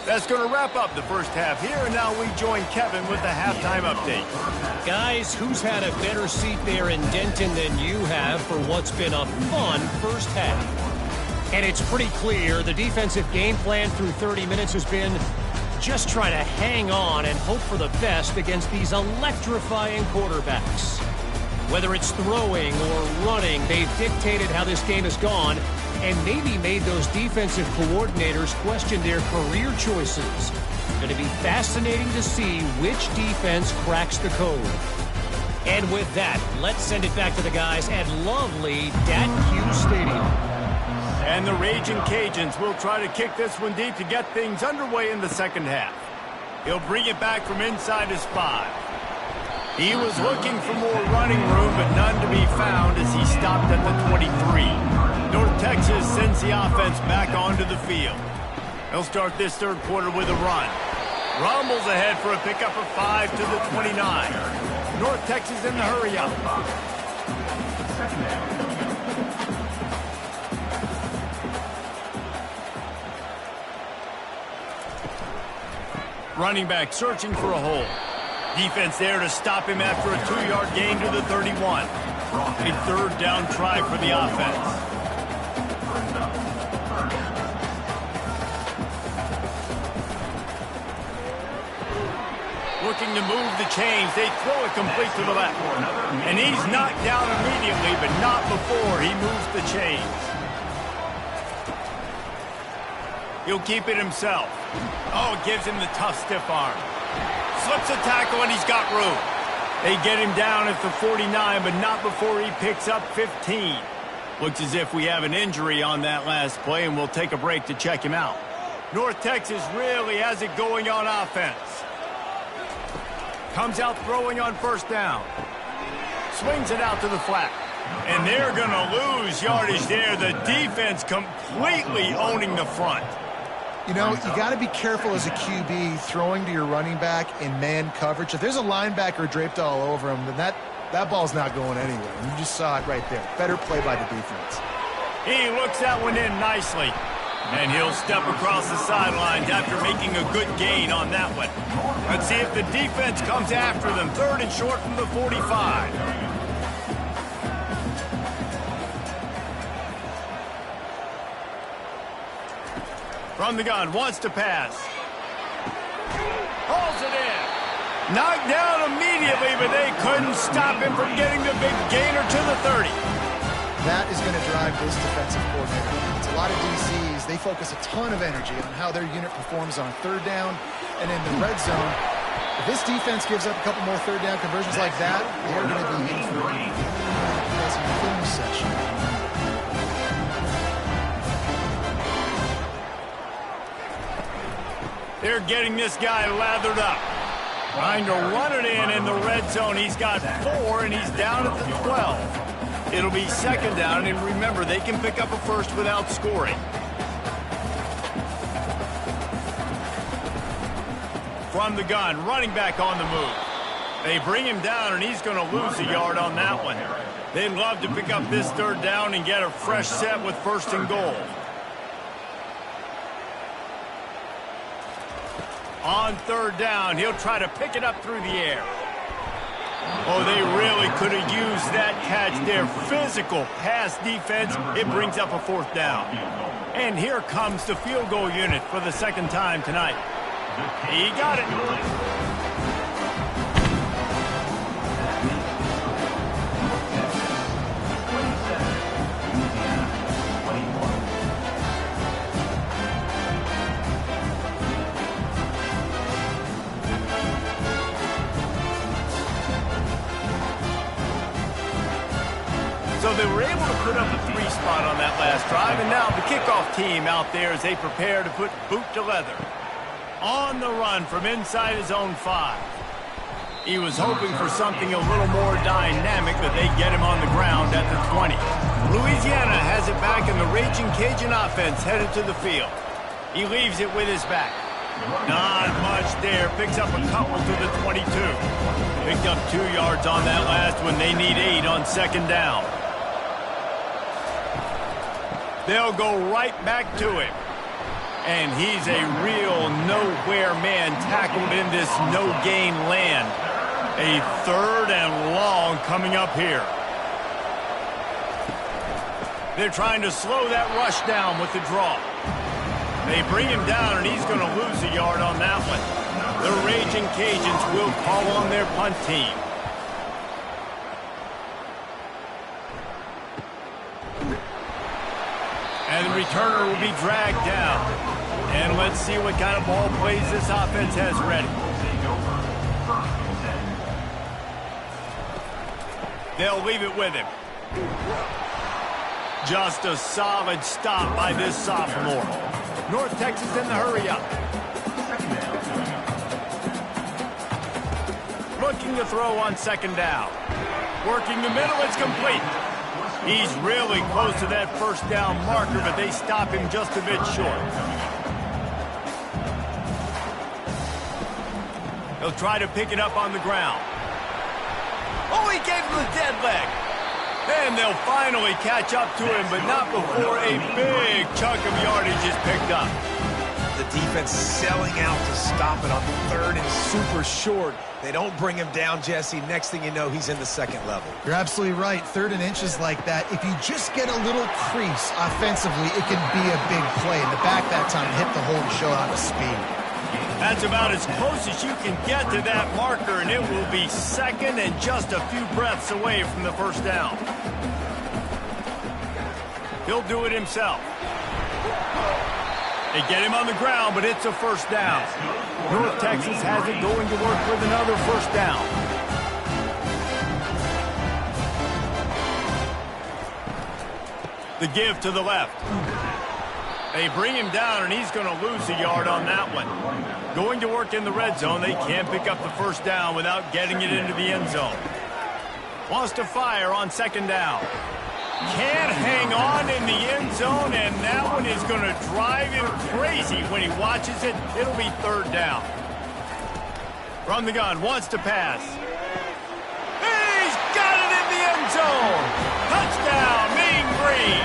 That's going to wrap up the first half here, and now we join Kevin with the halftime update. Guys, who's had a better seat there in Denton than you have for what's been a fun first half? And it's pretty clear the defensive game plan through 30 minutes has been just try to hang on and hope for the best against these electrifying quarterbacks. Whether it's throwing or running, they've dictated how this game has gone and maybe made those defensive coordinators question their career choices. Going to be fascinating to see which defense cracks the code. And with that, let's send it back to the guys at lovely Dat-Q Stadium. And the Raging Cajuns will try to kick this one deep to get things underway in the second half. He'll bring it back from inside his 5. He was looking for more running room, but none to be found as he stopped at the 23. North Texas sends the offense back onto the field. They'll start this third quarter with a run. Rumbles ahead for a pickup of 5 to the 29. North Texas in the hurry up. Running back searching for a hole. Defense there to stop him after a 2-yard gain to the 31. A third down try for the offense. Looking to move the chains. They throw it complete to the left. And he's knocked down immediately, but not before he moves the chains. He'll keep it himself. Oh, it gives him the tough stiff arm. Slips a tackle, and he's got room. They get him down at the 49, but not before he picks up 15. Looks as if we have an injury on that last play, and we'll take a break to check him out. North Texas really has it going on offense. Comes out throwing on first down. Swings it out to the flat. And they're going to lose yardage there. The defense completely owning the front. You know, you got to be careful as a QB throwing to your running back in man coverage. If there's a linebacker draped all over him, then that ball's not going anywhere. And you just saw it right there. Better play by the defense. He looks that one in nicely. And he'll step across the sidelines after making a good gain on that one. Let's see if the defense comes after them. 3rd and short from the 45. From the gun, wants to pass. Hauls it in. Knocked down immediately, but they couldn't stop him from getting the big gainer to the 30. That is going to drive this defensive coordinator. It's a lot of DCs. They focus a ton of energy on how their unit performs on 3rd down and in the red zone. If this defense gives up a couple more 3rd down conversions like that, they're going to be in for a film session. They're getting this guy lathered up. Trying to run it in the red zone. He's got 4, and he's down at the 12. It'll be 2nd down, and remember, they can pick up a first without scoring. From the gun, running back on the move. They bring him down, and he's going to lose a yard on that one. They'd love to pick up this 3rd down and get a fresh set with 1st and goal. On 3rd down, he'll try to pick it up through the air. Oh, they really could have used that catch there. Physical pass defense. It brings up a 4th down. And here comes the field goal unit for the 2nd time tonight. He got it. So they were able to put up a 3 spot on that last drive, and now the kickoff team out there as they prepare to put boot to leather. On the run from inside his own 5. He was hoping for something a little more dynamic, but they get him on the ground at the 20. Louisiana has it back, and the Raging Cajun offense headed to the field. He leaves it with his back. Not much there. Picks up a couple to the 22. Picked up 2 yards on that last one. They need 8 on 2nd down. They'll go right back to him. And he's a real nowhere man tackled in this no-gain land. A 3rd and long coming up here. They're trying to slow that rush down with the draw. They bring him down, and he's going to lose a yard on that one. The Raging Cajuns will call on their punt team. And the returner will be dragged down. And let's see what kind of ball plays this offense has ready. They'll leave it with him. Just a solid stop by this sophomore. North Texas in the hurry-up. Looking to throw on 2nd down. Working the middle, it's complete. He's really close to that 1st down marker, but they stop him just a bit short. He'll try to pick it up on the ground. Oh, he gave him the dead leg. And they'll finally catch up to him, but not before a big chunk of yardage is picked up. The defense selling out to stop it on 3rd and super short. They don't bring him down, Jesse. Next thing you know, he's in the second level. You're absolutely right. 3rd and inches like that, if you just get a little crease offensively, it can be a big play. In the back that time, hit the hole and show out of speed. That's about as close as you can get to that marker, and it will be second and just a few breaths away from the first down. He'll do it himself. They get him on the ground, but it's a first down. North Texas has it going to work with another first down. The give to the left. They bring him down, and he's going to lose a yard on that one. Going to work in the red zone. They can't pick up the first down without getting it into the end zone. Wants to fire on second down. Can't hang on in the end zone, and that one is going to drive him crazy when he watches it. It'll be 3rd down. From the gun, wants to pass. He's got it in the end zone. Touchdown, Mean Green.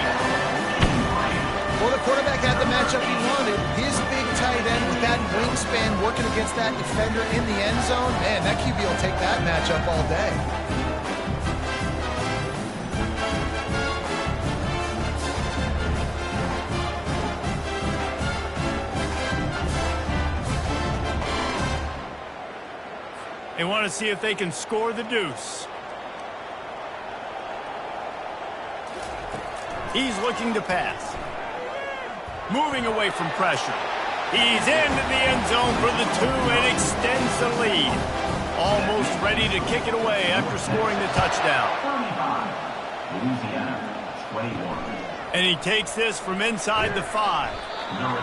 Well, the quarterback had the matchup he wanted. His big tight end with that wingspan working against that defender in the end zone. Man, that QB will take that matchup all day. They want to see if they can score the deuce. He's looking to pass. Moving away from pressure. He's into the end zone for the 2 and extends the lead. Almost ready to kick it away after scoring the touchdown. Louisiana, 21. And he takes this from inside the 5.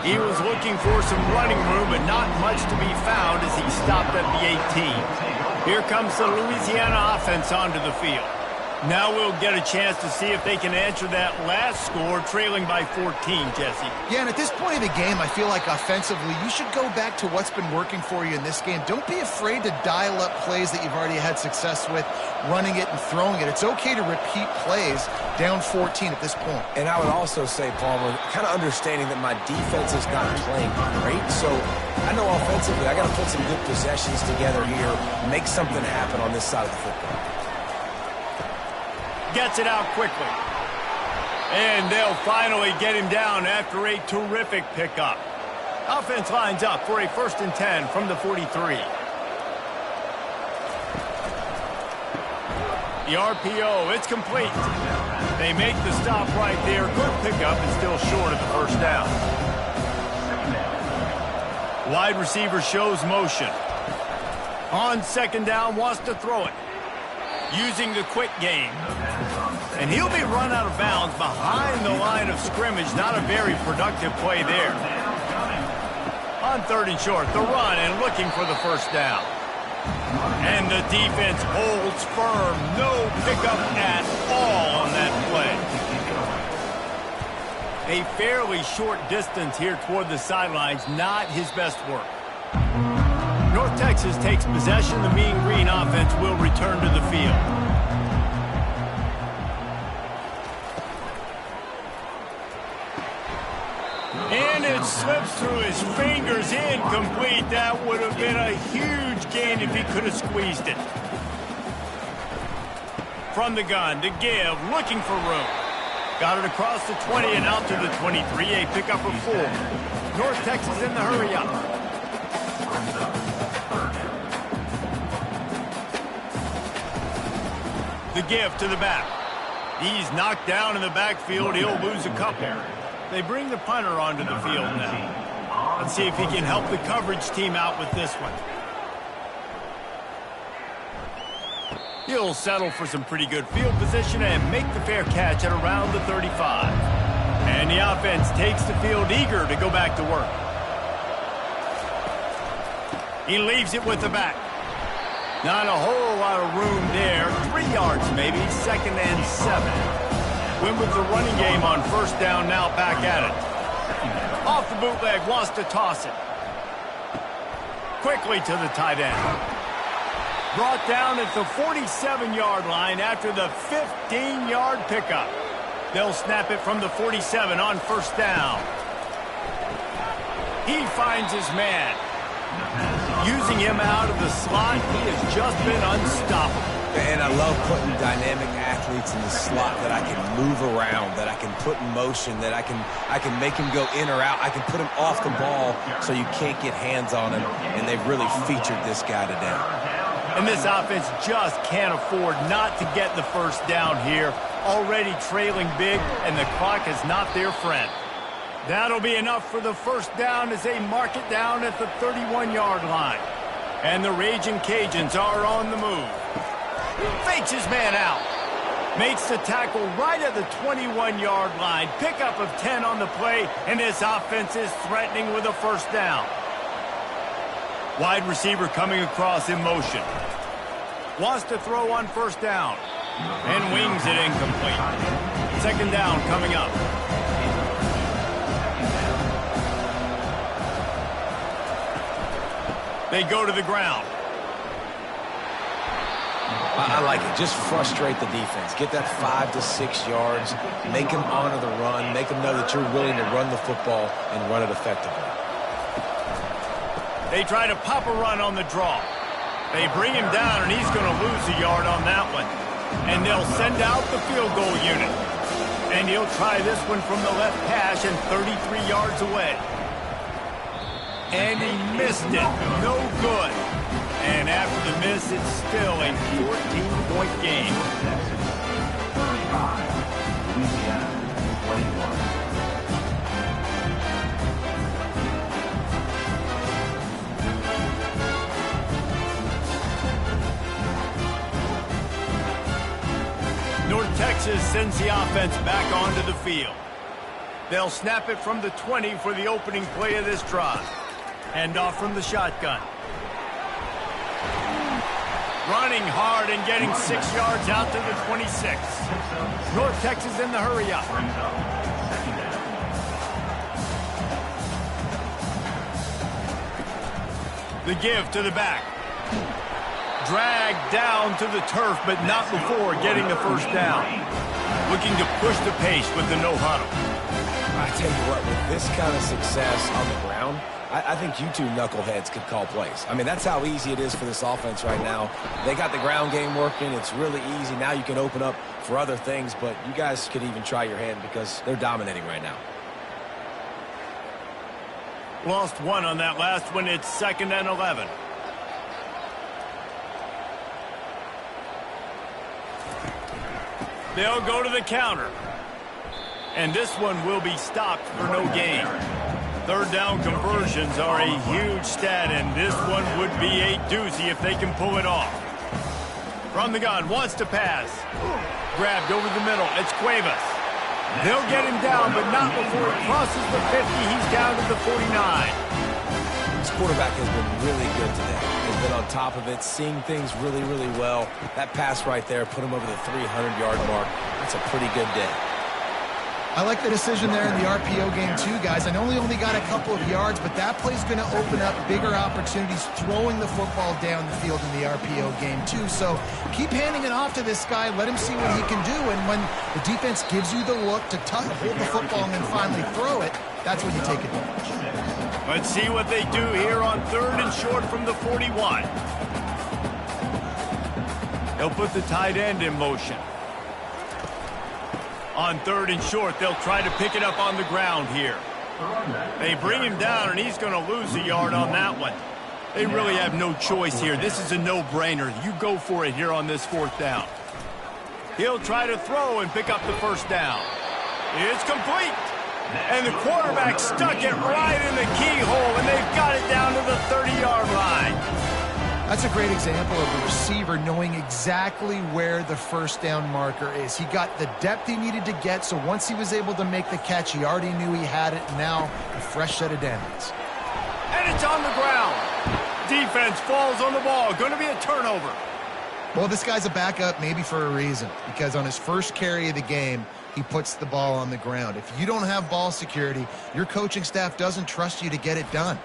He was looking for some running room, but not much to be found as he stopped at the 18. Here comes the Louisiana offense onto the field. Now we'll get a chance to see if they can answer that last score, trailing by 14, Jesse. Yeah, and at this point of the game, I feel like offensively, you should go back to what's been working for you in this game. Don't be afraid to dial up plays that you've already had success with, running it and throwing it. It's okay to repeat plays down 14 at this point. And I would also say, Palmer, kind of understanding that my defense is not playing great, so I know offensively I got to put some good possessions together here, make something happen on this side of the football. Gets it out quickly. And they'll finally get him down after a terrific pickup. Offense lines up for a 1st and 10 from the 43. The RPO, it's complete. They make the stop right there. Good pickup and still short of the first down. Wide receiver shows motion. On second down, wants to throw it. Using the quick game. And he'll be run out of bounds behind the line of scrimmage. Not a very productive play there. On 3rd and short, the run and looking for the first down. And the defense holds firm. No pickup at all on that play. A fairly short distance here toward the sidelines. Not his best work. North Texas takes possession. The Mean Green offense will return to the field. And it slips through his fingers, incomplete. That would have been a huge gain if he could have squeezed it. From the gun to give, looking for room. Got it across the 20 and out to the 23, a pickup of 4. North Texas in the hurry up. The give to the back. He's knocked down in the backfield. He'll lose a couple. They bring the punter onto the field now. Let's see if he can help the coverage team out with this one. He'll settle for some pretty good field position and make the fair catch at around the 35. And the offense takes the field eager to go back to work. He leaves it with the back. Not a whole lot of room there. 3 yards maybe, 2nd and 7. Win with the running game on first down, now back at it. Off the bootleg, wants to toss it. Quickly to the tight end. Brought down at the 47-yard line after the 15-yard pickup. They'll snap it from the 47 on first down. He finds his man. Using him out of the slot, he has just been unstoppable. And I love putting dynamic athletes in the slot that I can move around, that I can put in motion, that I can make him go in or out. I can put him off the ball so you can't get hands on him, and they've really featured this guy today. And this offense just can't afford not to get the first down here. Already trailing big, and the clock is not their friend. That'll be enough for the first down as they mark it down at the 31-yard line. And the Raging Cajuns are on the move. Fakes his man out. Makes the tackle right at the 21-yard line. Pickup of 10 on the play, and this offense is threatening with a first down. Wide receiver coming across in motion. Wants to throw on first down. And wings it incomplete. Second down coming up. They go to the ground. I like it. Just frustrate the defense. Get that 5 to 6 yards. Make them honor the run. Make them know that you're willing to run the football and run it effectively. They try to pop a run on the draw. They bring him down, and he's going to lose a yard on that one. And they'll send out the field goal unit. And he'll try this one from the left hash and 33 yards away. And he missed it. No good. And after the miss, it's still a 14-point game. North Texas sends the offense back onto the field. They'll snap it from the 20 for the opening play of this drive. Hand off from the shotgun. Running hard and getting 6 yards out to the 26. North Texas in the hurry up. The give to the back. Dragged down to the turf, but not before getting the first down. Looking to push the pace with the no huddle. I tell you what, with this kind of success on the ground, I think you two knuckleheads could call plays. I mean, that's how easy it is for this offense right now. They got the ground game working. It's really easy. Now you can open up for other things, but you guys could even try your hand because they're dominating right now. Lost one on that last one. It's 2nd and 11. They'll go to the counter. And this one will be stopped for no gain. Third down conversions are a huge stat, and this one would be a doozy if they can pull it off. From the gun, wants to pass. Grabbed over the middle. It's Cuevas. They'll get him down, but not before he crosses the 50. He's down to the 49. This quarterback has been really good today. He's been on top of it, seeing things really, really well. That pass right there put him over the 300-yard mark. That's a pretty good day. I like the decision there in the RPO game too, guys. I know he only got a couple of yards, but that play's going to open up bigger opportunities throwing the football down the field in the RPO game too. So keep handing it off to this guy. Let him see what he can do. And when the defense gives you the look to hold the football and then finally throw it, that's when you take advantage. Let's see what they do here on 3rd and short from the 41. They'll put the tight end in motion. On 3rd and short, they'll try to pick it up on the ground here. They bring him down, and he's going to lose a yard on that one. They really have no choice here. This is a no-brainer. You go for it here on this 4th down. He'll try to throw and pick up the first down. It's complete. And the quarterback stuck it right in the keyhole, and they've got it down to the 30-yard line. That's a great example of a receiver knowing exactly where the first down marker is. He got the depth he needed to get, so once he was able to make the catch, he already knew he had it. Now, a fresh set of downs. And it's on the ground. Defense falls on the ball. Going to be a turnover. Well, this guy's a backup maybe for a reason, because on his first carry of the game, he puts the ball on the ground. If you don't have ball security, your coaching staff doesn't trust you to get it done.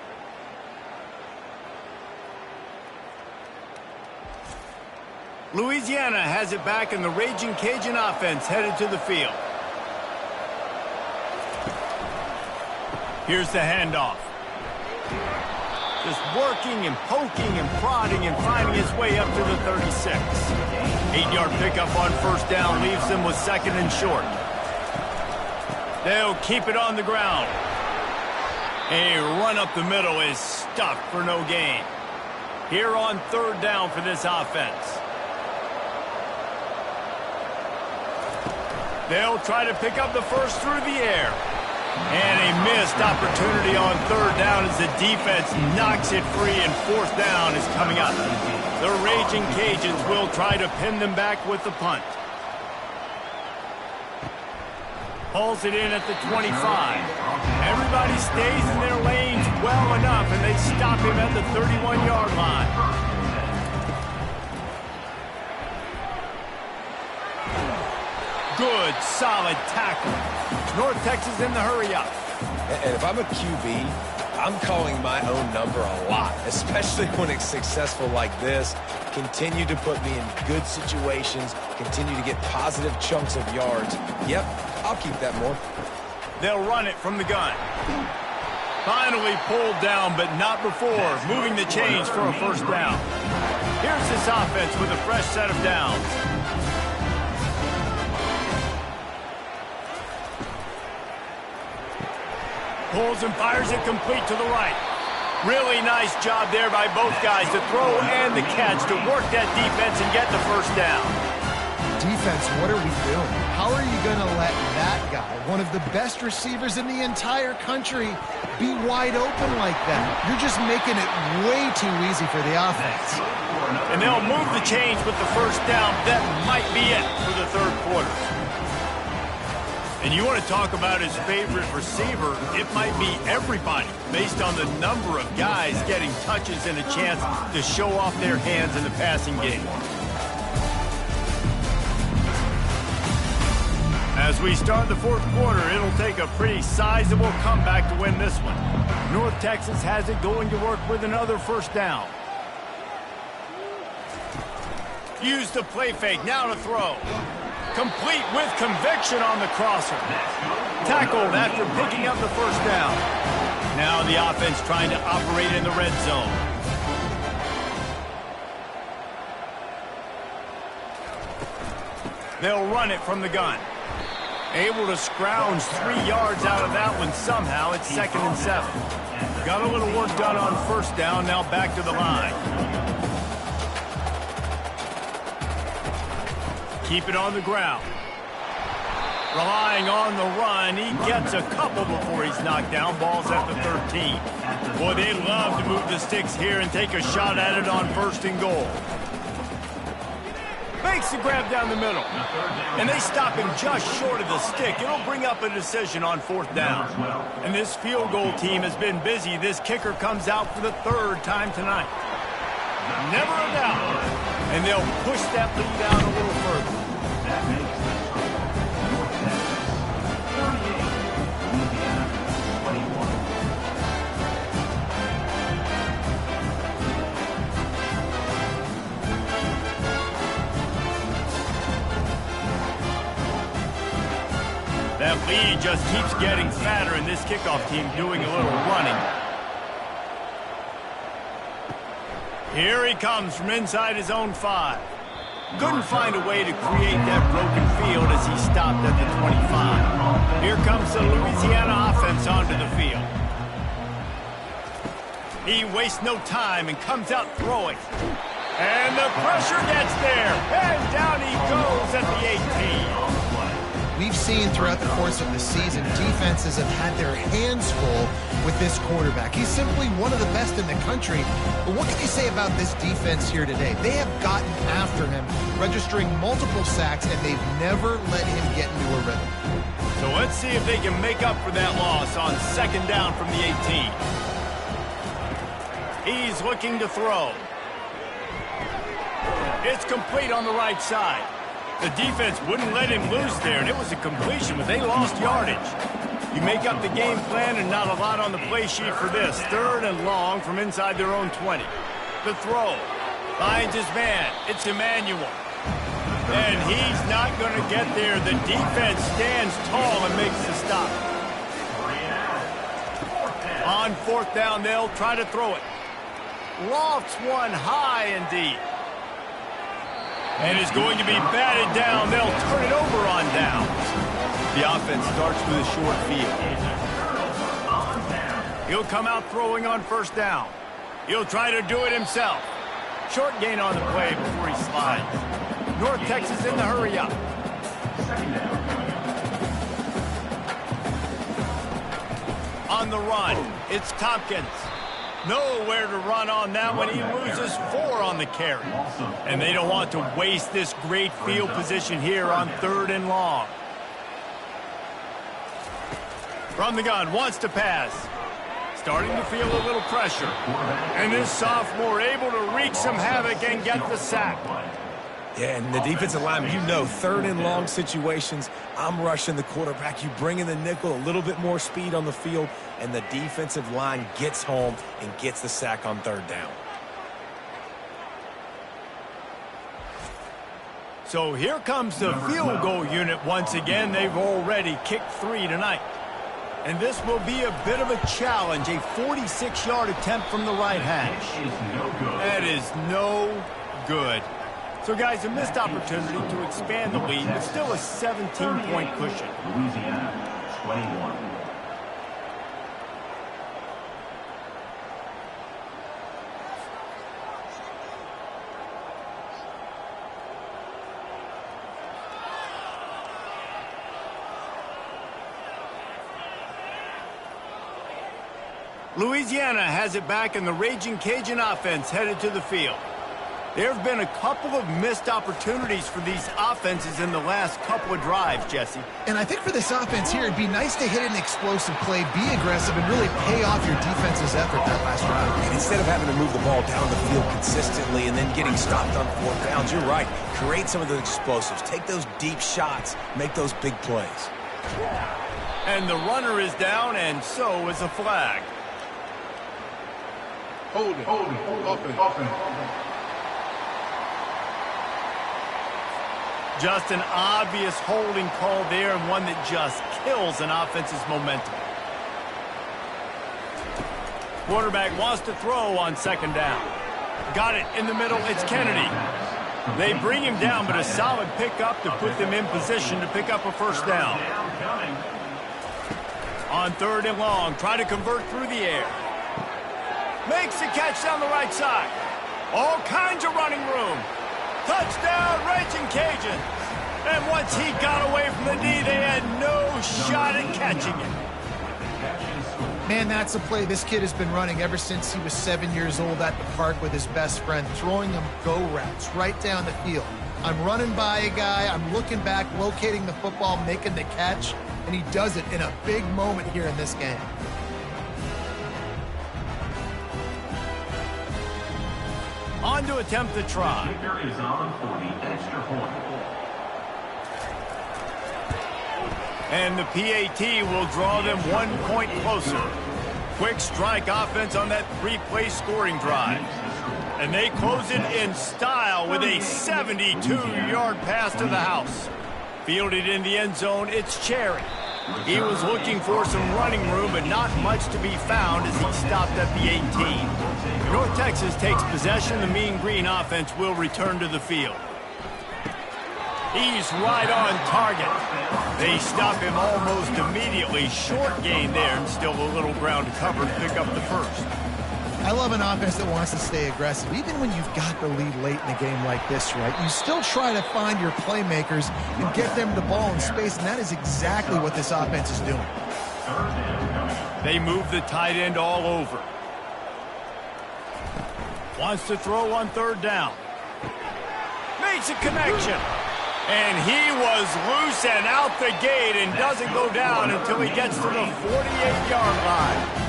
Louisiana has it back, and the Raging Cajun offense headed to the field. Here's the handoff. Just working and poking and prodding and finding his way up to the 36. 8-yard pickup on first down leaves them with 2nd and short. They'll keep it on the ground. A run up the middle is stuffed for no gain. Here on 3rd down for this offense. They'll try to pick up the first through the air. And a missed opportunity on 3rd down as the defense knocks it free, and 4th down is coming up. The Raging Cajuns will try to pin them back with the punt. Pulls it in at the 25. Everybody stays in their lanes well enough, and they stop him at the 31-yard line. Good, solid tackle. North Texas in the hurry-up. And if I'm a QB, I'm calling my own number a lot, especially when it's successful like this. Continue to put me in good situations, continue to get positive chunks of yards. Yep, I'll keep that more. They'll run it from the gun. Finally pulled down, but not before moving the chains for a first down. Here's this offense with a fresh set of downs. Pulls and fires it complete to the right. Really nice job there by both guys to throw and the catch to work that defense and get the first down. Defense, what are we doing? How are you going to let that guy, one of the best receivers in the entire country, be wide open like that? You're just making it way too easy for the offense. And they'll move the chains with the first down. That might be it for the 3rd quarter. And you want to talk about his favorite receiver, it might be everybody, based on the number of guys getting touches and a chance to show off their hands in the passing game. As we start the 4th quarter, it'll take a pretty sizable comeback to win this one. North Texas has it going to work with another first down. Use the play fake, now to throw. Complete with conviction on the crosser. Tackled after picking up the first down. Now the offense trying to operate in the red zone. They'll run it from the gun. Able to scrounge 3 yards out of that one somehow. It's 2nd and 7. Got a little work done on first down, now back to the line. Keep it on the ground. Relying on the run, he gets a couple before he's knocked down. Ball's at the 13. Boy, they love to move the sticks here and take a shot at it on 1st and goal. Makes the grab down the middle. And they stop him just short of the stick. It'll bring up a decision on 4th down. And this field goal team has been busy. This kicker comes out for the 3rd time tonight. Never a doubt. And they'll push that lead out a little further. That makes the North Texas 38, Louisiana 21. That lead just keeps getting fatter, and this kickoff team doing a little running. Here he comes from inside his own 5. Couldn't find a way to create that broken field as he stopped at the 25. Here comes the Louisiana offense onto the field. He wastes no time and comes out throwing. And the pressure gets there. And down he goes at the 18. We've seen throughout the course of the season, defenses have had their hands full with this quarterback. He's simply one of the best in the country. But what can you say about this defense here today? They have gotten after him, registering multiple sacks, and they've never let him get into a rhythm. So let's see if they can make up for that loss on 2nd down from the 18. He's looking to throw. It's complete on the right side. The defense wouldn't let him loose there, and it was a completion, but they lost yardage. You make up the game plan and not a lot on the play sheet for this. 3rd and long from inside their own 20. The throw. Finds his man. It's Emmanuel. And he's not going to get there. The defense stands tall and makes the stop. On fourth down, they'll try to throw it. Lofts one high and deep. And is going to be batted down. They'll turn it over on downs. The offense starts with a short field. He'll come out throwing on first down. He'll try to do it himself. Short gain on the play before he slides. North Texas in the hurry up. On the run, it's Tompkins. Nowhere to run on that one. He loses 4 on the carry. And they don't want to waste this great field position here on 3rd and long. From the gun, wants to pass. Starting to feel a little pressure. And this sophomore able to wreak some havoc and get the sack. Yeah, and the defensive lineman, you know, 3rd and long situations, I'm rushing the quarterback. You bring in the nickel, a little bit more speed on the field, and the defensive line gets home and gets the sack on 3rd down. So here comes the field goal unit once again. They've already kicked 3 tonight. And this will be a bit of a challenge, a 46-yard attempt from the right hash. That is no good. So, guys, a missed opportunity to expand the lead, but still a 17-point cushion. Louisiana, 21. Louisiana has it back, and the Raging Cajun offense headed to the field. There have been a couple of missed opportunities for these offenses in the last couple of drives, Jesse. And I think for this offense here, it'd be nice to hit an explosive play, be aggressive, and really pay off your defense's effort that last drive. And instead of having to move the ball down the field consistently and then getting stopped on 4th downs, you're right. Create some of those explosives. Take those deep shots. Make those big plays. And the runner is down, and so is a flag. Holding. Offense. Just an obvious holding call there, and one that just kills an offense's momentum. Quarterback wants to throw on 2nd down. Got it in the middle. It's Kennedy. They bring him down, but a solid pickup to put them in position to pick up a 1st down. On 3rd and long, try to convert through the air. Makes the catch down the right side. All kinds of running room. Touchdown, Raging Cajuns. And once he got away from the knee, they had no shot at catching it. Man, that's a play this kid has been running ever since he was 7 years old at the park with his best friend, throwing him go routes right down the field. I'm running by a guy, I'm looking back, locating the football, making the catch, and he does it in a big moment here in this game. On to attempt the try. Kicker is on for the extra point. And the PAT will draw them 1 point closer. Quick strike offense on that 3-play scoring drive. And they close it in style with a 72-yard pass to the house. Fielded in the end zone, it's Cherry. He was looking for some running room, but not much to be found as he stopped at the 18. North Texas takes possession. The Mean Green offense will return to the field. He's right on target. They stop him almost immediately. Short gain there, and still a little ground to cover to pick up the 1st. I love an offense that wants to stay aggressive. Even when you've got the lead late in a game like this, right, you still try to find your playmakers and get them the ball in space, and that is exactly what this offense is doing. They move the tight end all over. Wants to throw on 3rd down. Makes a connection. And he was loose and out the gate and doesn't go down until he gets to the 48-yard line.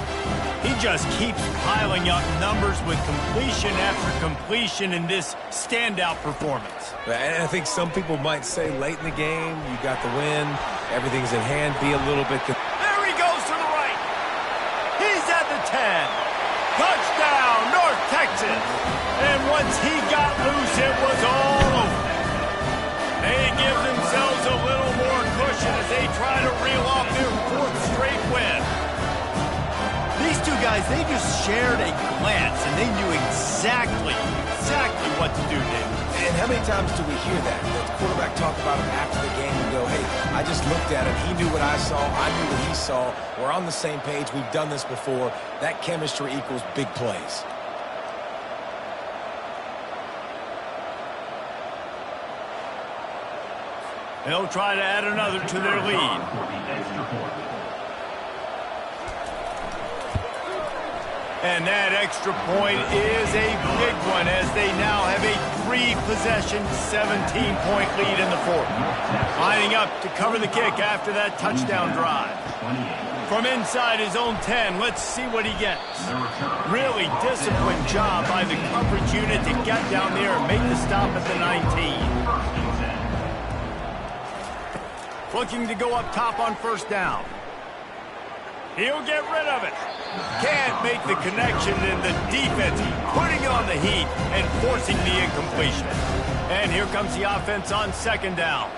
He just keeps piling up numbers with completion after completion in this standout performance. And I think some people might say late in the game, you got the win, everything's in hand, be a little bit... There he goes to the right. He's at the 10. Touchdown, North Texas. And Once he got loose, it was all over. They give themselves a little more cushion as they try to reel off their 4th straight win. These two guys, they just shared a glance, and they knew exactly what to do, David. And how many times do we hear that? The quarterback talk about him after the game and go, hey, I just looked at him. He knew what I saw. I knew what he saw. We're on the same page. We've done this before. That chemistry equals big plays. They'll try to add another to their lead. And that extra point is a big one as they now have a 3-possession, 17-point lead in the 4th. Lining up to cover the kick after that touchdown drive. From inside his own 10, let's see what he gets. Really disciplined job by the coverage unit to get down there and make the stop at the 19. Looking to go up top on 1st down. He'll get rid of it. Can't make the connection, and the defense putting on the heat and forcing the incompletion. And here comes the offense on 2nd down.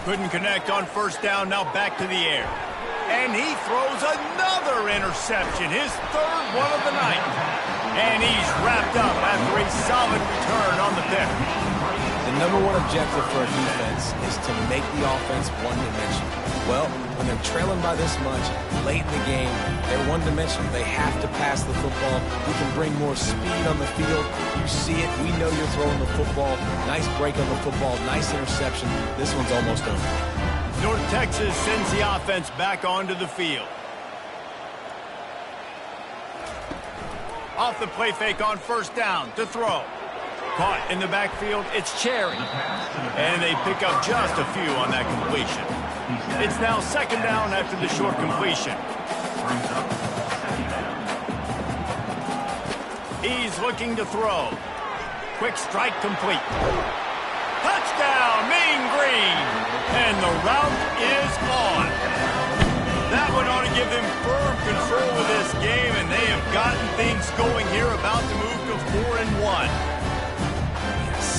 Couldn't connect on 1st down, now back to the air. And he throws another interception, his 3rd one of the night. And he's wrapped up after a solid return on the pick. The number one objective for a defense is to make the offense one-dimensional. Well, when they're trailing by this much, late in the game, they're one-dimensional. They have to pass the football. We can bring more speed on the field. You see it. We know you're throwing the football. Nice break on the football. Nice interception. This one's almost over. North Texas sends the offense back onto the field. Off the play fake on 1st down to throw. Caught in the backfield, it's Cherry. And they pick up just a few on that completion. It's now 2nd down after the short completion. He's looking to throw. Quick strike complete. Touchdown, Mean Green! And the route is on. That one ought to give them firm control of this game, and they have gotten things going here, about to move to 4-1.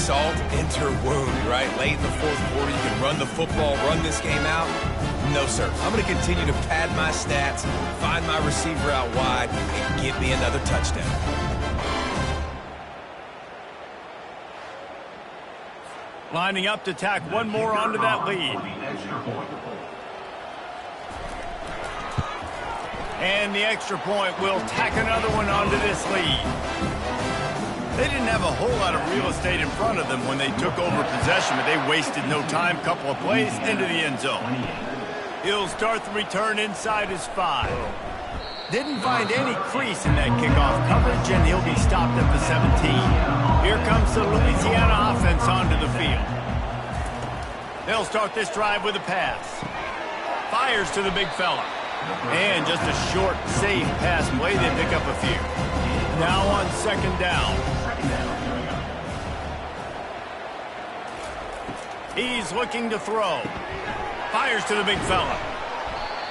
Salt enter wound, right? Late in the 4th quarter, you can run the football, run this game out. No, sir. I'm going to continue to pad my stats, find my receiver out wide, and get me another touchdown. Lining up to tack one more onto that lead. And the extra point will tack another one onto this lead. They didn't have a whole lot of real estate in front of them when they took over possession, but they wasted no time. Couple of plays into the end zone. He'll start the return inside his 5. Didn't find any crease in that kickoff coverage, and he'll be stopped at the 17. Here comes the Louisiana offense onto the field. They'll start this drive with a pass. Fires to the big fella. And just a short, safe pass play. They pick up a few. Now on 2nd down. He's looking to throw. Fires to the big fella.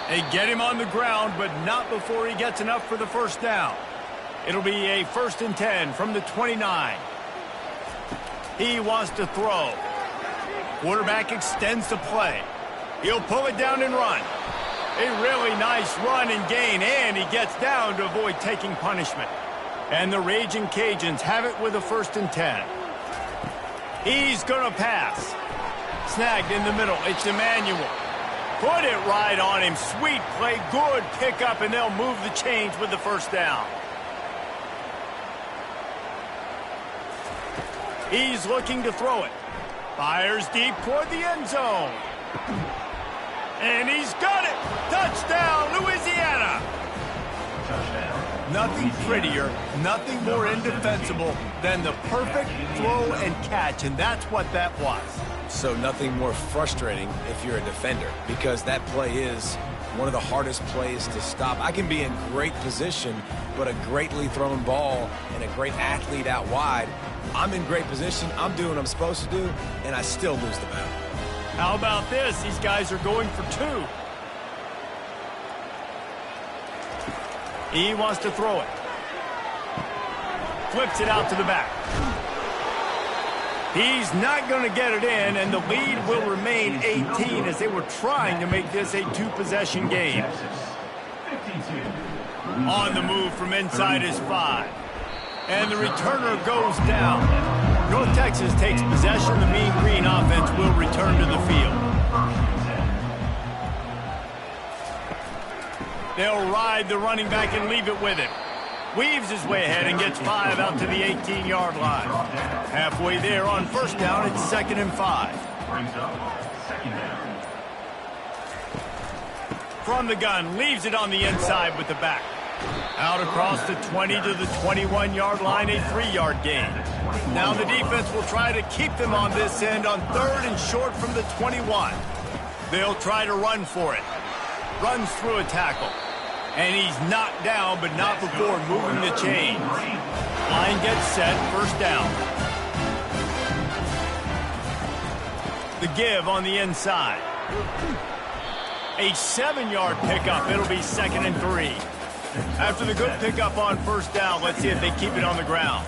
They get him on the ground, but not before he gets enough for the 1st down. It'll be a 1st and 10 from the 29. He wants to throw. Quarterback extends the play. He'll pull it down and run. A really nice run and gain, and he gets down to avoid taking punishment. And the Raging Cajuns have it with a 1st and 10. He's going to pass. Snagged in the middle. It's Emmanuel. Put it right on him. Sweet play. Good pickup, and they'll move the chains with the 1st down. He's looking to throw it. Fires deep toward the end zone. And he's got it. Touchdown, Louisiana. Nothing prettier, nothing more indefensible than the perfect throw and catch, and that's what that was. So nothing more frustrating if you're a defender, because that play is one of the hardest plays to stop. I can be in great position, but a greatly thrown ball and a great athlete out wide, I'm in great position, I'm doing what I'm supposed to do, and I still lose the battle. How about this? These guys are going for 2. He wants to throw it. Flips it out to the back. He's not going to get it in, and the lead will remain 18 as they were trying to make this a two-possession game. On the move from inside his 5. And the returner goes down. North Texas takes possession. The Mean Green offense will return to the field. They'll ride the running back and leave it with him. Weaves his way ahead and gets 5 out to the 18-yard line. Halfway there on first down, it's 2nd and 5. Brings up second down. From the gun, leaves it on the inside with the back. Out across the 20 to the 21-yard line, a 3-yard gain. Now the defense will try to keep them on this end on 3rd and short from the 21. They'll try to run for it. Runs through a tackle. And he's knocked down, but not before moving the chains. Line gets set, first down. The give on the inside. A 7-yard pickup. It'll be 2nd and 3. After the good pickup on first down, let's see if they keep it on the ground.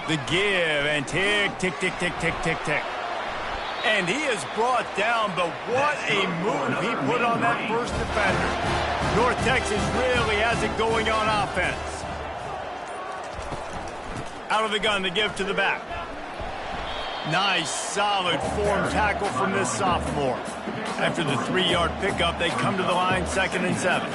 The give, and tick, tick, tick, tick, tick, tick, tick. And he is brought down, but what a move he put on that first defender. North Texas really has it going on offense. Out of the gun, the give to the back. Nice, solid form tackle from this sophomore. After the 3-yard pickup, they come to the line, 2nd and 7.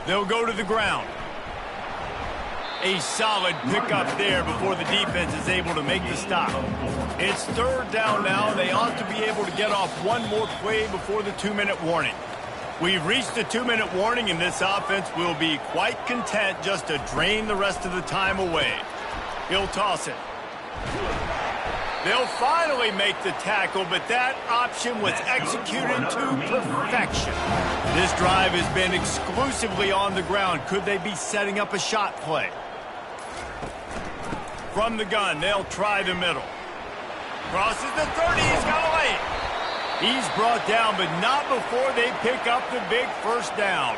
They'll go to the ground. A solid pickup there before the defense is able to make the stop. It's 3rd down now. They ought to be able to get off one more play before the 2-minute warning. We've reached the 2-minute warning, and this offense will be quite content just to drain the rest of the time away. He'll toss it. They'll finally make the tackle, but that option was executed to perfection. This drive has been exclusively on the ground. Could they be setting up a shot play? From the gun, they'll try the middle. Crosses the 30, he's got a lane. He's brought down, but not before they pick up the big first down.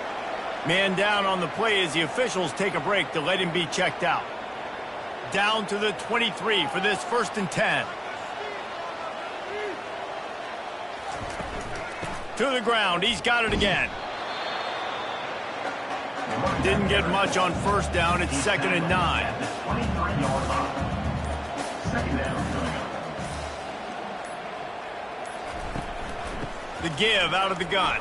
Man down on the play as the officials take a break to let him be checked out. Down to the 23 for this 1st and 10. To the ground, he's got it again. Didn't get much on first down, it's 2nd and 9. 23-yard line. Second down coming up. The give out of the gun.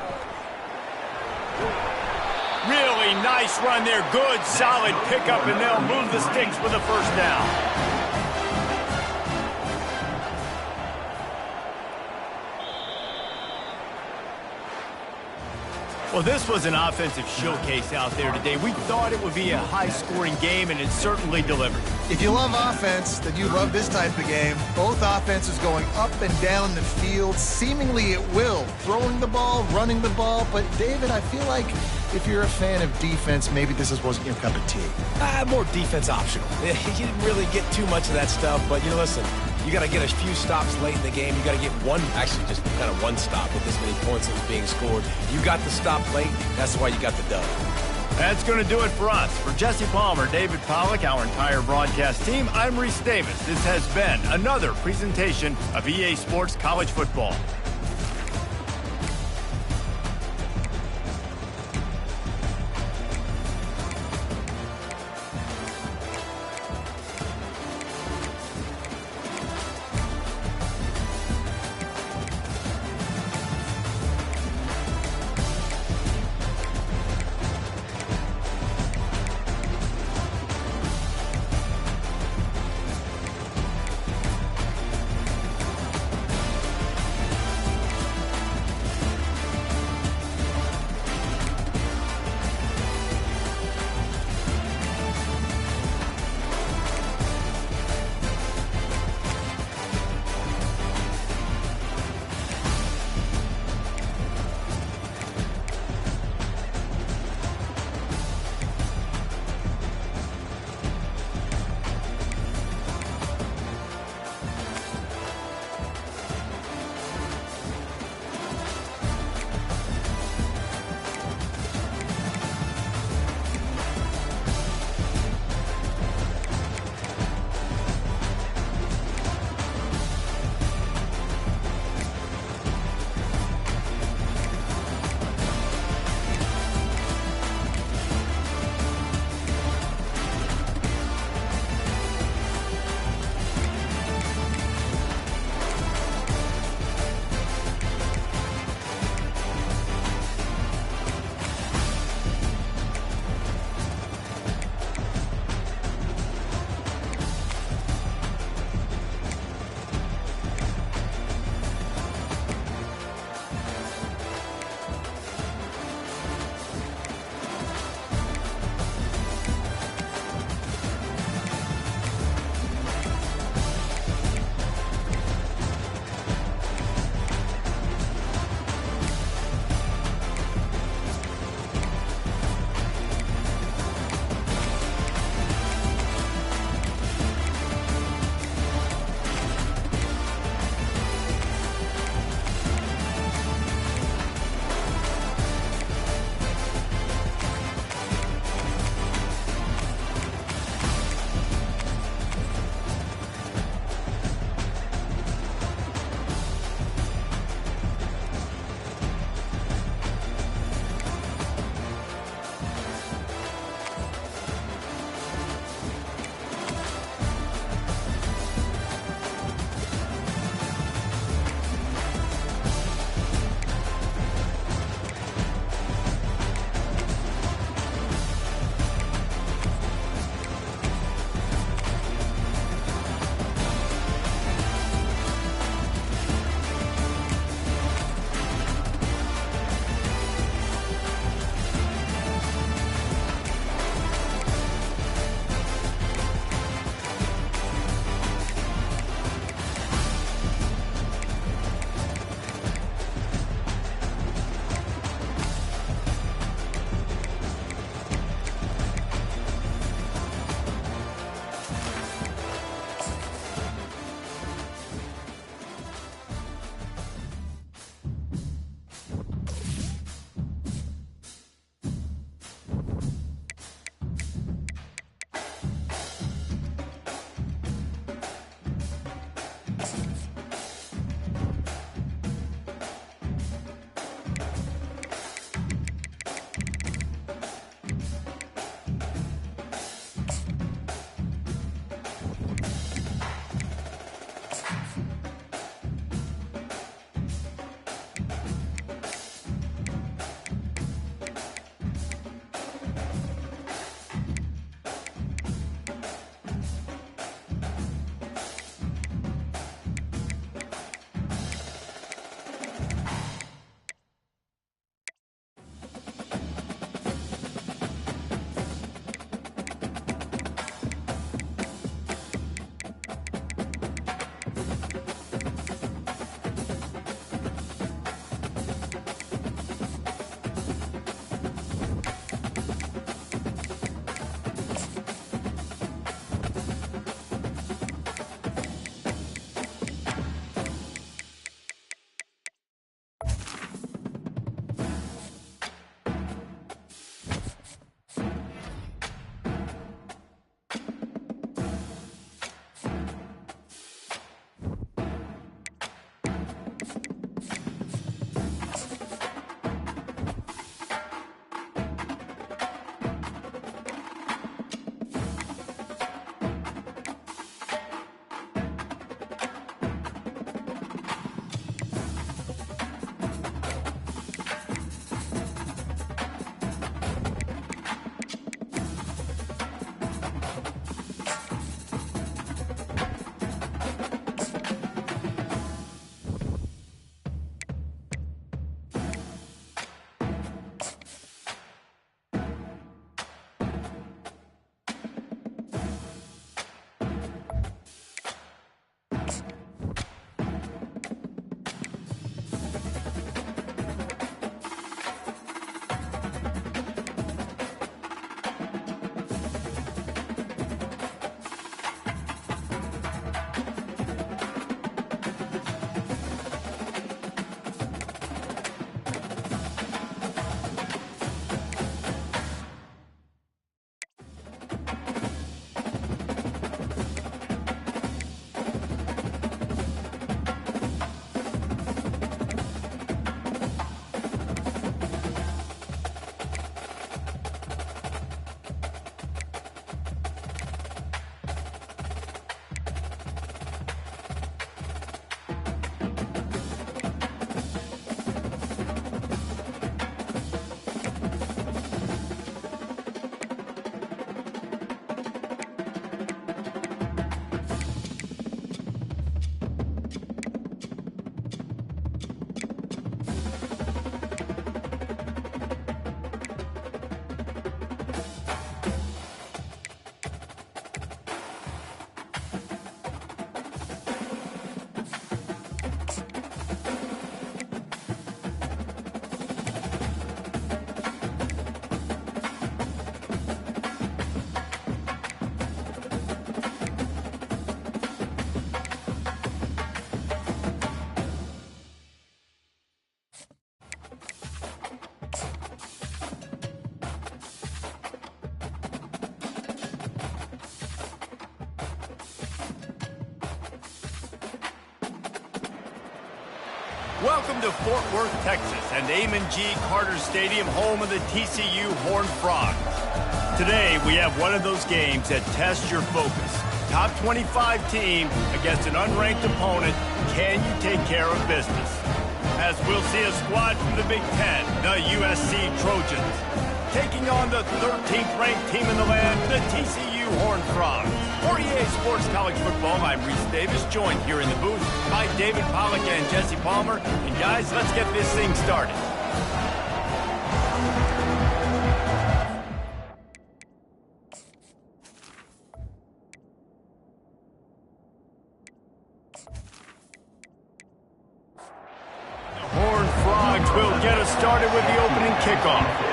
Really nice run there. Good, solid pickup, and they'll move the sticks with a first down. Well, this was an offensive showcase out there today. We thought it would be a high-scoring game, and it certainly delivered. If you love offense, then you love this type of game. Both offenses going up and down the field, seemingly at will. Throwing the ball, running the ball. But, David, I feel like if you're a fan of defense, maybe this wasn't your cup of tea. More defense optional. You didn't really get too much of that stuff, but, listen, you got to get a few stops late in the game. You got to get actually just kind of one stop with this many points that was being scored. You got the stop late. That's why you got the dub. That's going to do it for us. For Jesse Palmer, David Pollack, our entire broadcast team, I'm Reese Davis. This has been another presentation of EA Sports College Football. Welcome to Fort Worth, Texas, and Amon G. Carter Stadium, home of the TCU Horned Frogs. Today, we have one of those games that tests your focus. Top 25 team against an unranked opponent. Can you take care of business? As we'll see a squad from the Big Ten, the USC Trojans, taking on the 13th ranked team in the land, the TCU Horned Frogs. For EA Sports College Football, I'm Reese Davis, joined here in the booth by David Pollack and Jesse Palmer. And guys, let's get this thing started. The Horned Frogs will get us started with the opening kickoff.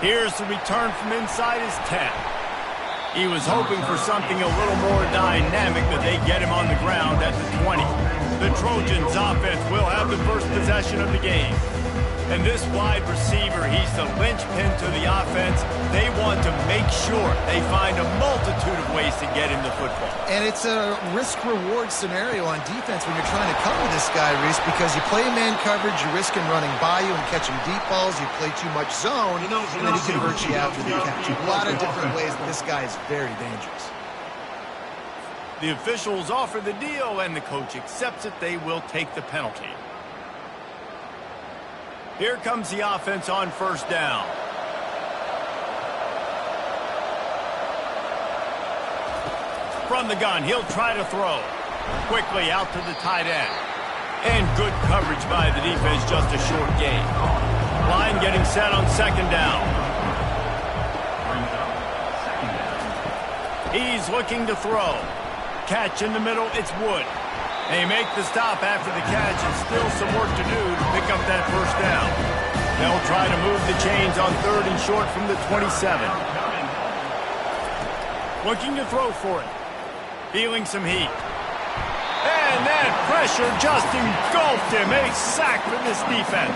Here's the return from inside his 10. He was hoping for something a little more dynamic, but they get him on the ground at the 20. The Trojans offense will have the first possession of the game. And this wide receiver, he's the linchpin to the offense. They want to make sure they find a multitude of ways to get him the football. And it's a risk-reward scenario on defense when you're trying to cover this guy, Reese, because you play man coverage, you risk him running by you and catching deep balls. You play too much zone, and then he converts you out to the catch. A lot of different ways, but this guy is very dangerous. The officials offer the deal, and the coach accepts it. They will take the penalty. Here comes the offense on first down. From the gun, he'll try to throw. Quickly out to the tight end. And good coverage by the defense, just a short gain. Line getting set on second down. He's looking to throw. Catch in the middle, it's Wood. They make the stop after the catch, and still some work to do to pick up that first down. They'll try to move the chains on third and short from the 27. Looking to throw for it. Feeling some heat. And that pressure just engulfed him. A sack for this defense.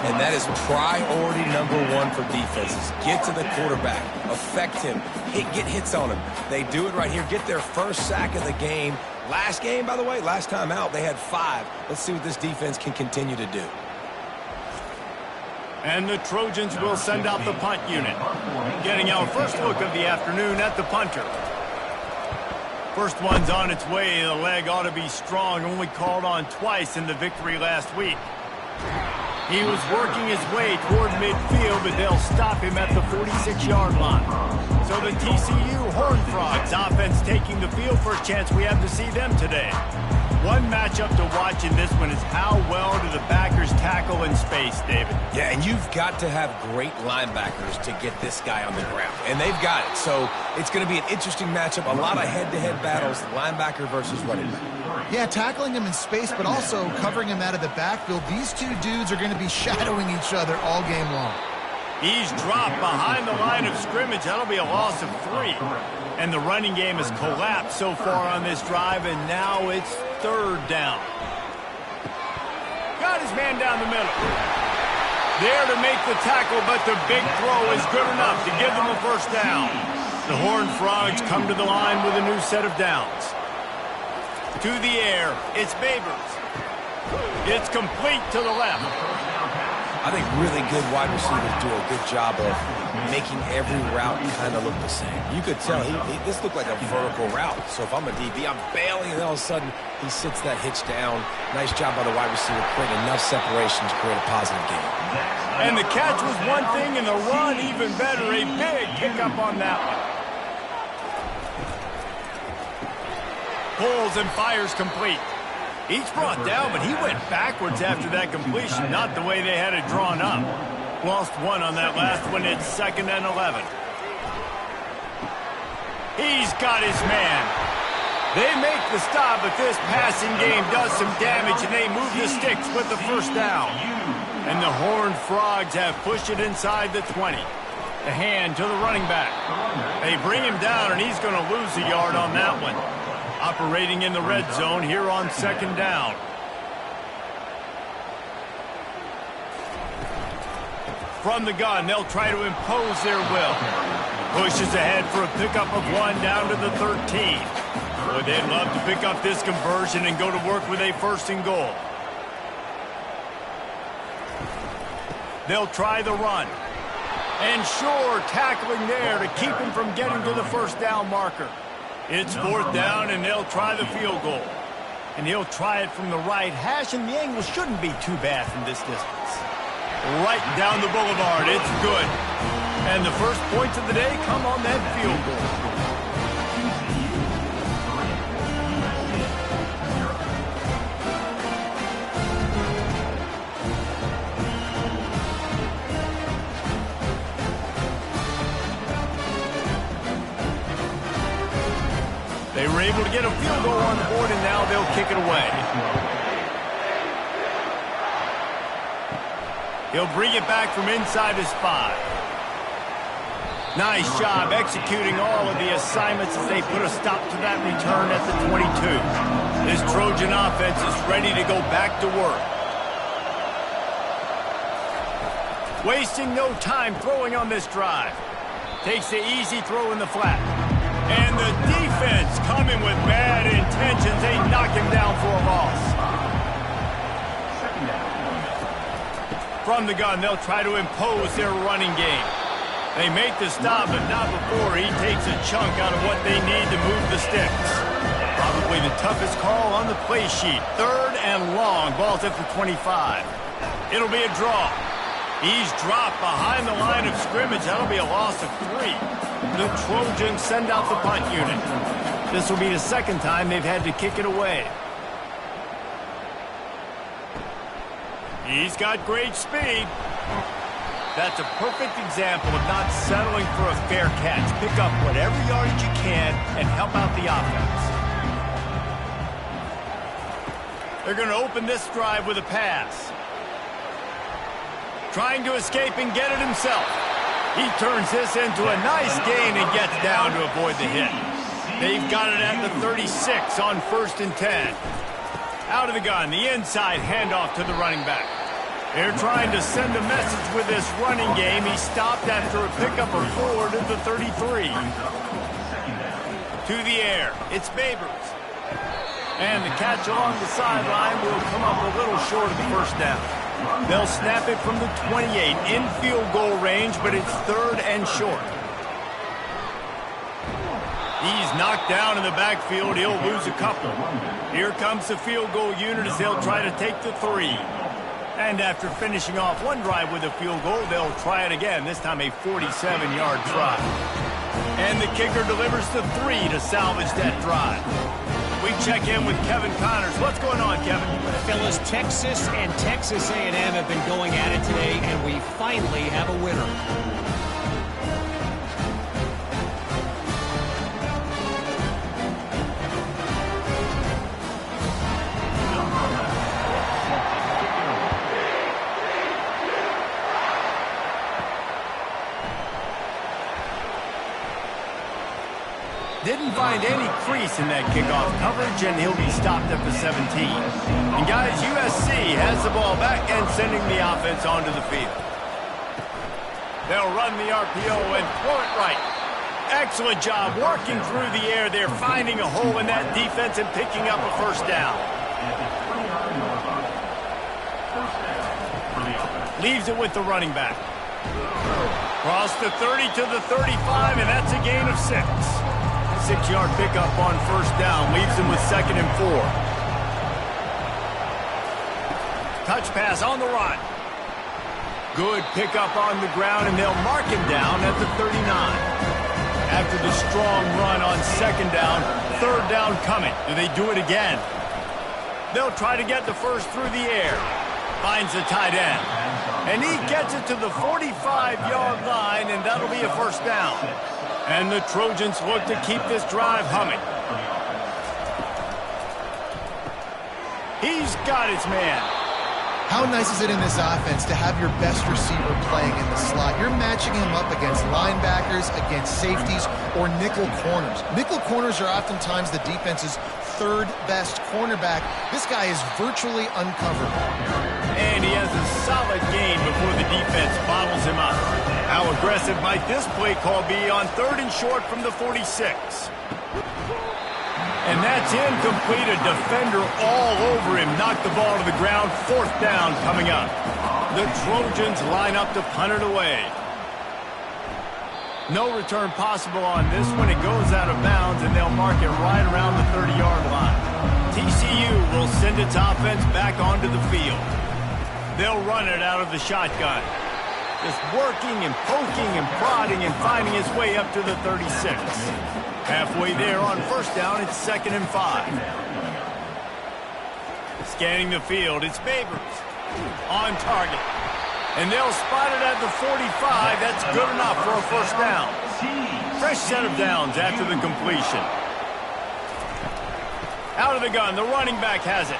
And that is priority number one for defenses. Get to the quarterback. Affect him. Get hits on him. They do it right here. Get their first sack of the game. Last game, by the way, last time out, they had 5. Let's see what this defense can continue to do. And the Trojans will send out the punt unit. Getting our first look of the afternoon at the punter. First one's on its way. The leg ought to be strong. Only called on twice in the victory last week. He was working his way toward midfield, but they'll stop him at the 46-yard line. So the TCU Horned Frogs offense taking the field. First chance we have to see them today. One matchup to watch in this one is how well do the backers tackle in space, David? Yeah, and you've got to have great linebackers to get this guy on the ground. And they've got it. So it's going to be an interesting matchup. A lot of head-to-head battles, linebacker versus running back. Yeah, tackling him in space, but also covering him out of the backfield. These two dudes are going to be shadowing each other all game long. He's dropped behind the line of scrimmage. That'll be a loss of 3. And the running game has collapsed so far on this drive, and now it's third down. Got his man down the middle. There to make the tackle, but the big throw is good enough to give them a first down. The Horned Frogs come to the line with a new set of downs. To the air, it's Babers. It's complete to the left. I think really good wide receivers do a good job of making every route kind of look the same. You could tell this looked like a vertical route. So if I'm a DB, I'm bailing, and all of a sudden he sits that hitch down. Nice job by the wide receiver, creating enough separation to create a positive game. And the catch was one thing, and the run even better. A big pickup on that one. Pulls and fires complete. Each brought down, but he went backwards after that completion, not the way they had it drawn up. Lost one on that last one. It's 2nd and 11. He's got his man. They make the stop, but this passing game does some damage, and they move the sticks with the first down. And the Horned Frogs have pushed it inside the 20. The hand to the running back. They bring him down, and he's going to lose a yard on that one. Operating in the red zone here on 2nd down. From the gun, they'll try to impose their will. Pushes ahead for a pickup of 1 down to the 13. Boy, they'd love to pick up this conversion and go to work with a 1st and goal. They'll try the run. And sure, tackling there to keep him from getting to the 1st down marker. It's 4th down, and they'll try the field goal. And he'll try it from the right hash, and the angle shouldn't be too bad from this distance. Right down the boulevard. It's good. And the first points of the day come on that field goal. They were able to get a field goal on the board, and now they'll kick it away. He'll bring it back from inside his 5. Nice job executing all of the assignments as they put a stop to that return at the 22. This Trojan offense is ready to go back to work. Wasting no time throwing on this drive. Takes the easy throw in the flat. And the defense coming with bad intentions. They knock him down for a loss. From the gun, they'll try to impose their running game. They make the stop, but not before he takes a chunk out of what they need to move the sticks. Probably the toughest call on the play sheet. 3rd and long. Ball's at the 25. It'll be a draw. He's dropped behind the line of scrimmage. That'll be a loss of 3. The Trojans send out the punt unit. This will be the 2nd time they've had to kick it away. He's got great speed. That's a perfect example of not settling for a fair catch. Pick up whatever yardage you can and help out the offense. They're going to open this drive with a pass. Trying to escape and get it himself. He turns this into a nice gain and gets down to avoid the hit. They've got it at the 36 on 1st and 10. Out of the gun, the inside handoff to the running back. They're trying to send a message with this running game. He stopped after a pickup of 4 to the 33. To the air, it's Babers. And the catch along the sideline will come up a little short of the 1st down. They'll snap it from the 28 in field goal range, but it's 3rd and short. He's knocked down in the backfield. He'll lose a couple. Here comes the field goal unit as they'll try to take the 3. And after finishing off one drive with a field goal, they'll try it again, this time a 47-yard try. And the kicker delivers the 3 to salvage that drive. We check in with Kevin Connors. What's going on, Kevin? Fellas, Texas and Texas A&M have been going at it today, and we finally have a winner. Didn't find any crease in that kickoff coverage, and he'll be stopped at the 17. And guys, USC has the ball back and sending the offense onto the field. They'll run the RPO and throw it right. Excellent job working through the air there, finding a hole in that defense and picking up a 1st down. Leaves it with the running back. Cross the 30 to the 35, and that's a gain of 6. 6-yard pickup on 1st down, leaves him with 2nd and 4. Touch pass on the run. Good pickup on the ground, and they'll mark him down at the 39. After the strong run on 2nd down, 3rd down coming. Do they do it again? They'll try to get the 1st through the air. Finds the tight end. And he gets it to the 45-yard line, and that'll be a 1st down. And the Trojans look to keep this drive humming. He's got his man. How nice is it in this offense to have your best receiver playing in the slot? You're matching him up against linebackers, against safeties, or nickel corners. Nickel corners are oftentimes the defense's 3rd best cornerback. This guy is virtually uncoverable. And he has a solid gain before the defense bottles him up. How aggressive might this play call be on 3rd and short from the 46? And that's incomplete. A defender all over him. Knocked the ball to the ground. 4th down coming up. The Trojans line up to punt it away. No return possible on this one. It goes out of bounds, and they'll mark it right around the 30-yard line. TCU will send its offense back onto the field. They'll run it out of the shotgun. Just working and poking and prodding and finding his way up to the 36. Halfway there on 1st down, it's 2nd and 5. Scanning the field, it's Babers. On target. And they'll spot it at the 45. That's good enough for a 1st down. Fresh set of downs after the completion. Out of the gun, the running back has it.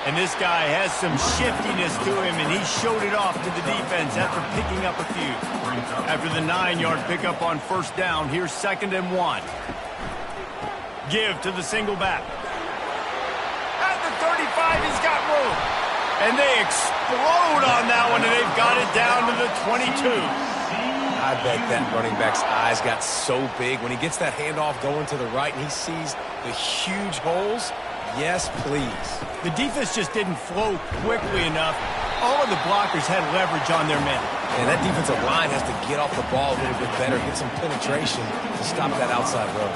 And this guy has some shiftiness to him, and he showed it off to the defense after picking up a few. After the 9-yard pickup on 1st down, here's 2nd and 1. Give to the single back. At the 35, he's got room. And they explode on that one, and they've got it down to the 22. I bet that running back's eyes got so big when he gets that handoff going to the right and he sees the huge holes. Yes, please. The defense just didn't flow quickly enough. All of the blockers had leverage on their men. And that defensive line has to get off the ball a little bit better, get some penetration to stop that outside run.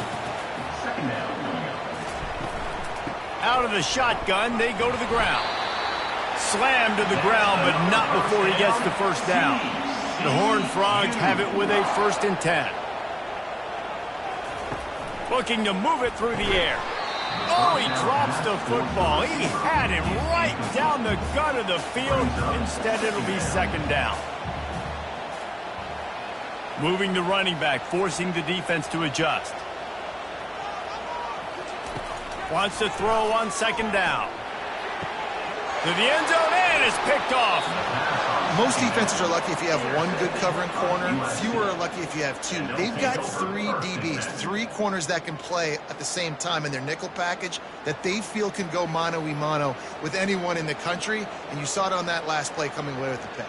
Out of the shotgun, they go to the ground. Slammed to the ground, but not before he gets to 1st down. The Horned Frogs have it with a 1st and 10. Looking to move it through the air. Oh, he drops the football. He had him right down the gut of the field. Instead, it'll be 2nd down. Moving the running back, forcing the defense to adjust. Wants to throw on 2nd down. To the end zone, and it's picked off. Most defenses are lucky if you have one good covering corner. Fewer are lucky if you have 2. They've got 3 DBs, 3 corners that can play at the same time in their nickel package that they feel can go mano-a-mano with anyone in the country, and you saw it on that last play coming away with the pick.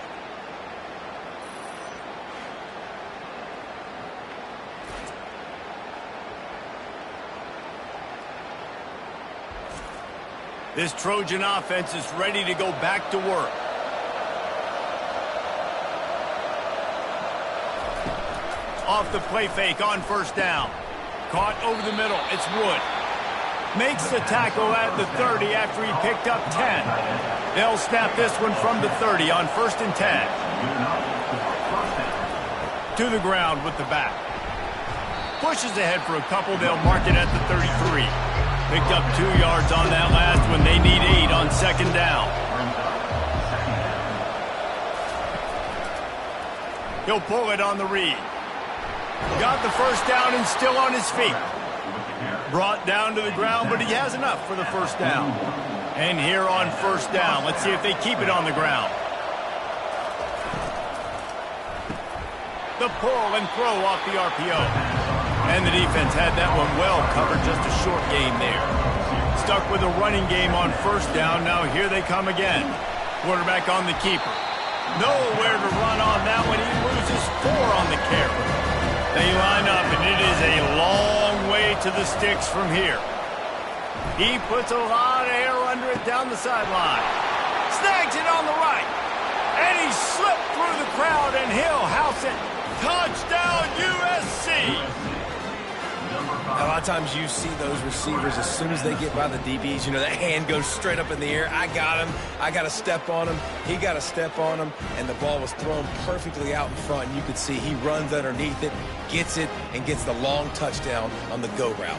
This Trojan offense is ready to go back to work. Off the play fake on 1st down. Caught over the middle. It's Wood. Makes the tackle at the 30 after he picked up 10. They'll snap this one from the 30 on 1st and 10. To the ground with the back. Pushes ahead for a couple. They'll mark it at the 33. Picked up 2 yards on that last one. They need 8 on 2nd down. He'll pull it on the read. Got the 1st down and still on his feet. Brought down to the ground, but he has enough for the 1st down. And here on 1st down, let's see if they keep it on the ground. The pull and throw off the RPO. And the defense had that one well covered, just a short game there. Stuck with a running game on 1st down. Now here they come again. Quarterback on the keeper. Nowhere to run on that one. He loses 4 on the carry. They line up, and it is a long way to the sticks from here. He puts a lot of air under it down the sideline. Snags it on the right. And he slipped through the crowd, and he'll house it. Touchdown, USC! A lot of times you see those receivers, as soon as they get by the DBs, you know, that hand goes straight up in the air. I got him. I got to step on him. He got to step on him. And the ball was thrown perfectly out in front. And you could see he runs underneath it, gets it, and gets the long touchdown on the go route.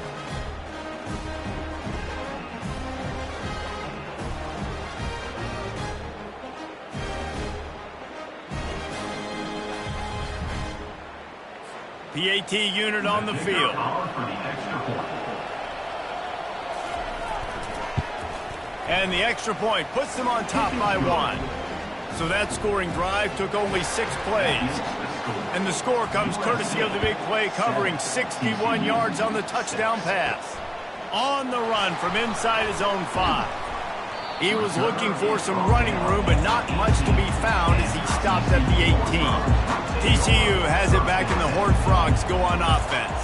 PAT unit on the field. And the extra point puts them on top by 1. So that scoring drive took only 6 plays. And the score comes courtesy of the big play, covering 61 yards on the touchdown pass. On the run from inside his own 5. He was looking for some running room, but not much to be found as he stopped at the 18. TCU has it back, and the Horned Frogs go on offense.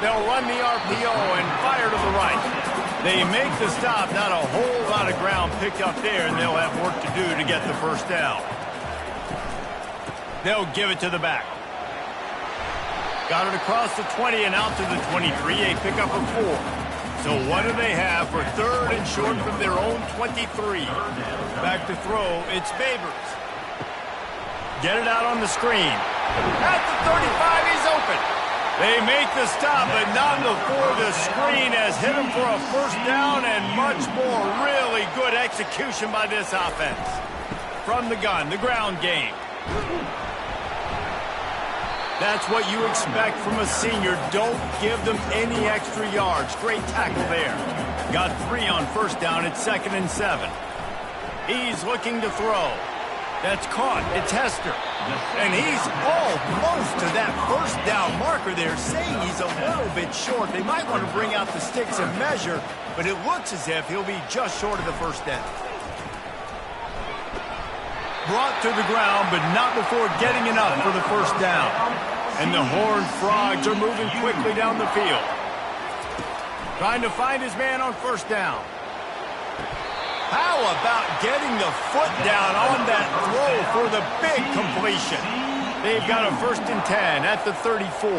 They'll run the RPO and fire to the right. They make the stop, not a whole lot of ground picked up there, and they'll have work to do to get the first down. They'll give it to the back. Got it across the 20 and out to the 23, a pickup of 4. So what do they have for third and short from their own 23? Back to throw, it's Babers. Get it out on the screen. At the 35, he's open. They make the stop, but not before the screen has hit him for a first down and much more. Really good execution by this offense. From the gun, the ground game. That's what you expect from a senior. Don't give them any extra yards. Great tackle there. Got 3 on first down. It's 2nd and 7. He's looking to throw. That's caught. It's Hester. And he's almost to that first down marker there, saying he's a little bit short. They might want to bring out the sticks and measure, but it looks as if he'll be just short of the first down. Brought to the ground, but not before getting enough for the first down. And the Horned Frogs are moving quickly down the field. Trying to find his man on first down. How about getting the foot down on that throw for the big completion? They've got a 1st and 10 at the 34.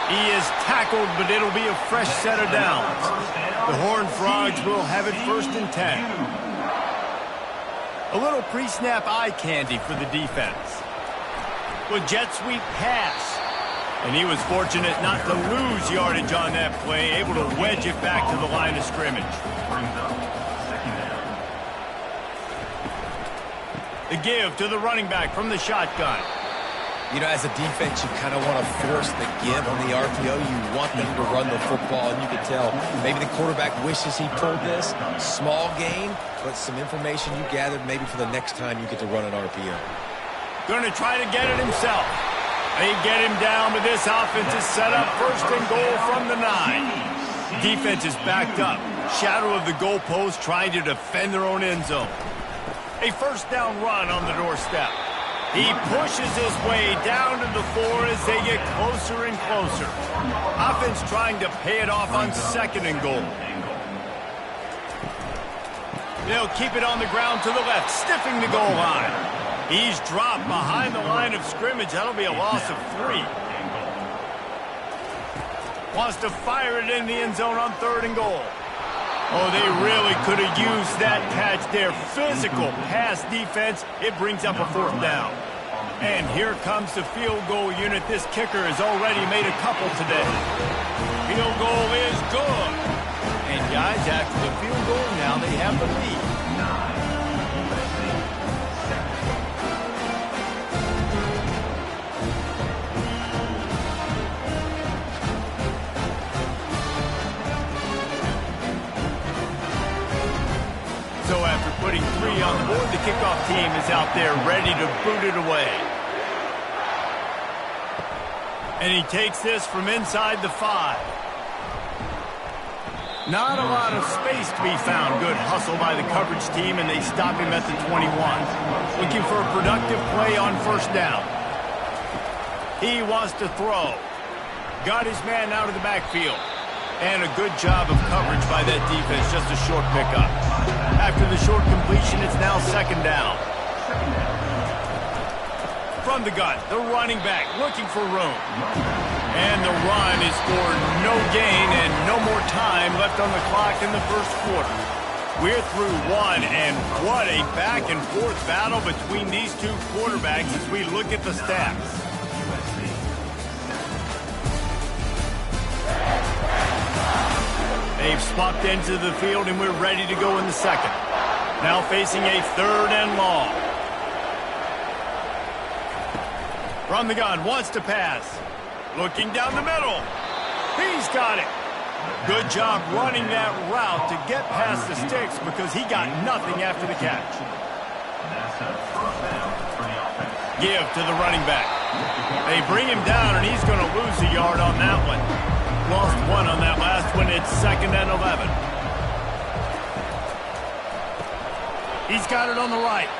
He is tackled, but it'll be a fresh set of downs. The Horned Frogs will have it 1st and 10. A little pre-snap eye candy for the defense. With jet sweep pass. And he was fortunate not to lose yardage on that play, able to wedge it back to the line of scrimmage. The give to the running back from the shotgun. You know, as a defense, you kind of want to force the give on the RPO. You want them to run the football, and you can tell maybe the quarterback wishes he pulled this. Small gain, but some information you gathered maybe for the next time you get to run an RPO. Going to try to get it himself. They get him down, but this offense is set up 1st and goal from the 9. Defense is backed up. Shadow of the goalpost trying to defend their own end zone. A first down run on the doorstep. He pushes his way down to the 4 as they get closer and closer. Offense trying to pay it off on 2nd and goal. They'll keep it on the ground to the left, stiffing the goal line. He's dropped behind the line of scrimmage. That'll be a loss of 3. Wants to fire it in the end zone on 3rd and goal. Oh, they really could have used that catch there. Physical pass defense. It brings up a 4th down. And here comes the field goal unit. This kicker has already made a couple today. Field goal is good. And guys, after the field goal, now they have the lead. So after putting 3 on the board, the kickoff team is out there ready to boot it away. And he takes this from inside the 5. Not a lot of space to be found. Good hustle by the coverage team, and they stop him at the 21. Looking for a productive play on first down. He wants to throw. Got his man out of the backfield. And a good job of coverage by that defense, just a short pickup. After the short completion, it's now 2nd down. From the gun, the running back looking for room. And the run is for no gain and no more time left on the clock in the first quarter. We're through 1, and what a back-and-forth battle between these two quarterbacks as we look at the stats. They've swapped into the field, and we're ready to go in the 2nd. Now facing a 3rd and long. From the gun, wants to pass. Looking down the middle. He's got it. Good job running that route to get past the sticks because he got nothing after the catch. Give to the running back. They bring him down, and he's going to lose a yard on that one. Lost 1 on that last one. It's 2nd and 11. He's got it on the right.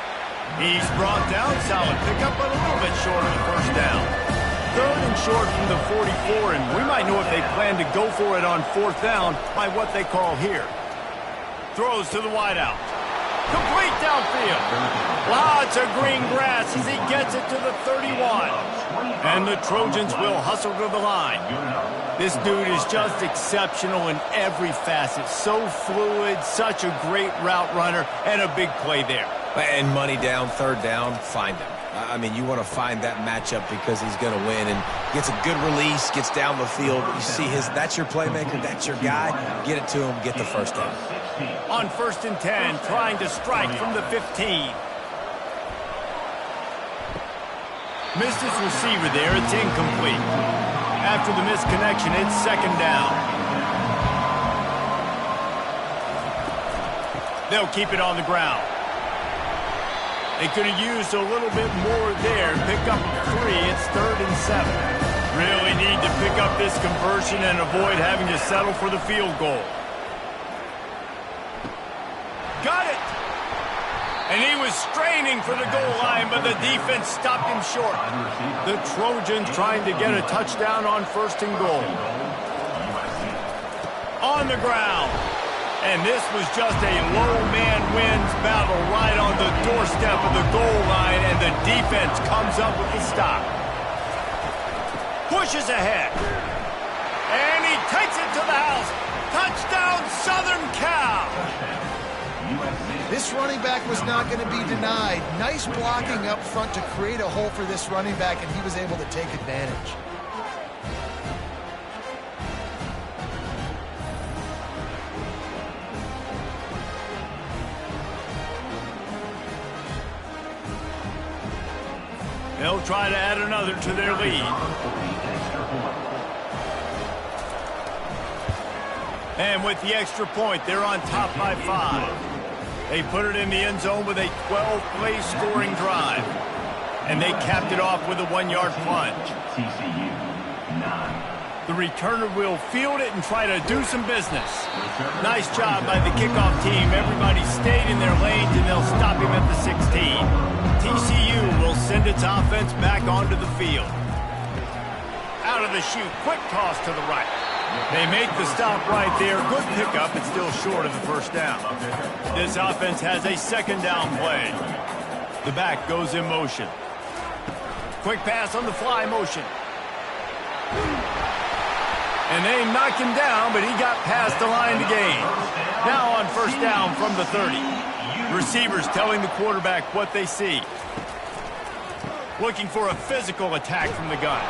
He's brought down, solid pickup, but a little bit short of the first down. Third and short from the 44, and we might know if they plan to go for it on fourth down by what they call here. Throws to the wideout. Complete downfield. Lots of green grass as he gets it to the 31. And the Trojans will hustle to the line. This dude is just exceptional in every facet. So fluid, such a great route runner, and a big play there. And money down, third down, find him. I mean, you want to find that matchup because he's going to win and gets a good release, gets down the field. You see that's your playmaker, that's your guy. Get it to him, get the first down. On 1st and 10, trying to strike from the 15. Missed his receiver there. It's incomplete. After the misconnection, it's second down. They'll keep it on the ground. They could have used a little bit more there. Pick up 3. It's 3rd and 7. Really need to pick up this conversion and avoid having to settle for the field goal. Got it! And he was straining for the goal line, but the defense stopped him short. The Trojans trying to get a touchdown on 1st and goal. On the ground. And this was just a low man wins battle right on the doorstep of the goal line, and the defense comes up with the stop. Pushes ahead. And he takes it to the house. Touchdown, Southern Cal. This running back was not going to be denied. Nice blocking up front to create a hole for this running back, and he was able to take advantage. They'll try to add another to their lead. And with the extra point, they're on top by 5. They put it in the end zone with a 12-play scoring drive. And they capped it off with a 1-yard plunge. The returner will field it and try to do some business. Nice job by the kickoff team. Everybody stayed in their lanes, and they'll stop him at the 16. TCU will send its offense back onto the field. Out of the chute, quick toss to the right. They make the stop right there. Good pickup, but still short of the first down. This offense has a second down play. The back goes in motion. Quick pass on the fly motion. And they knocked him down, but he got past the line to gain. Now on first down from the 30. Receivers telling the quarterback what they see. Looking for a physical attack from the gun.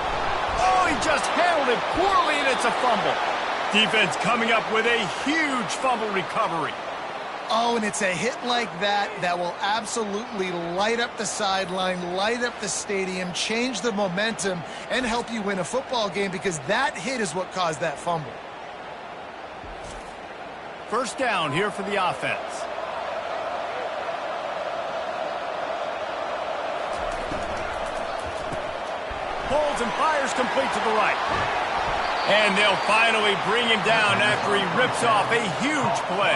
Oh, he just handled it poorly, and it's a fumble. Defense coming up with a huge fumble recovery. Oh, and it's a hit like that that will absolutely light up the sideline, light up the stadium, change the momentum, and help you win a football game, because that hit is what caused that fumble. First down here for the offense. Pulls and fires complete to the right. And they'll finally bring him down after he rips off a huge play.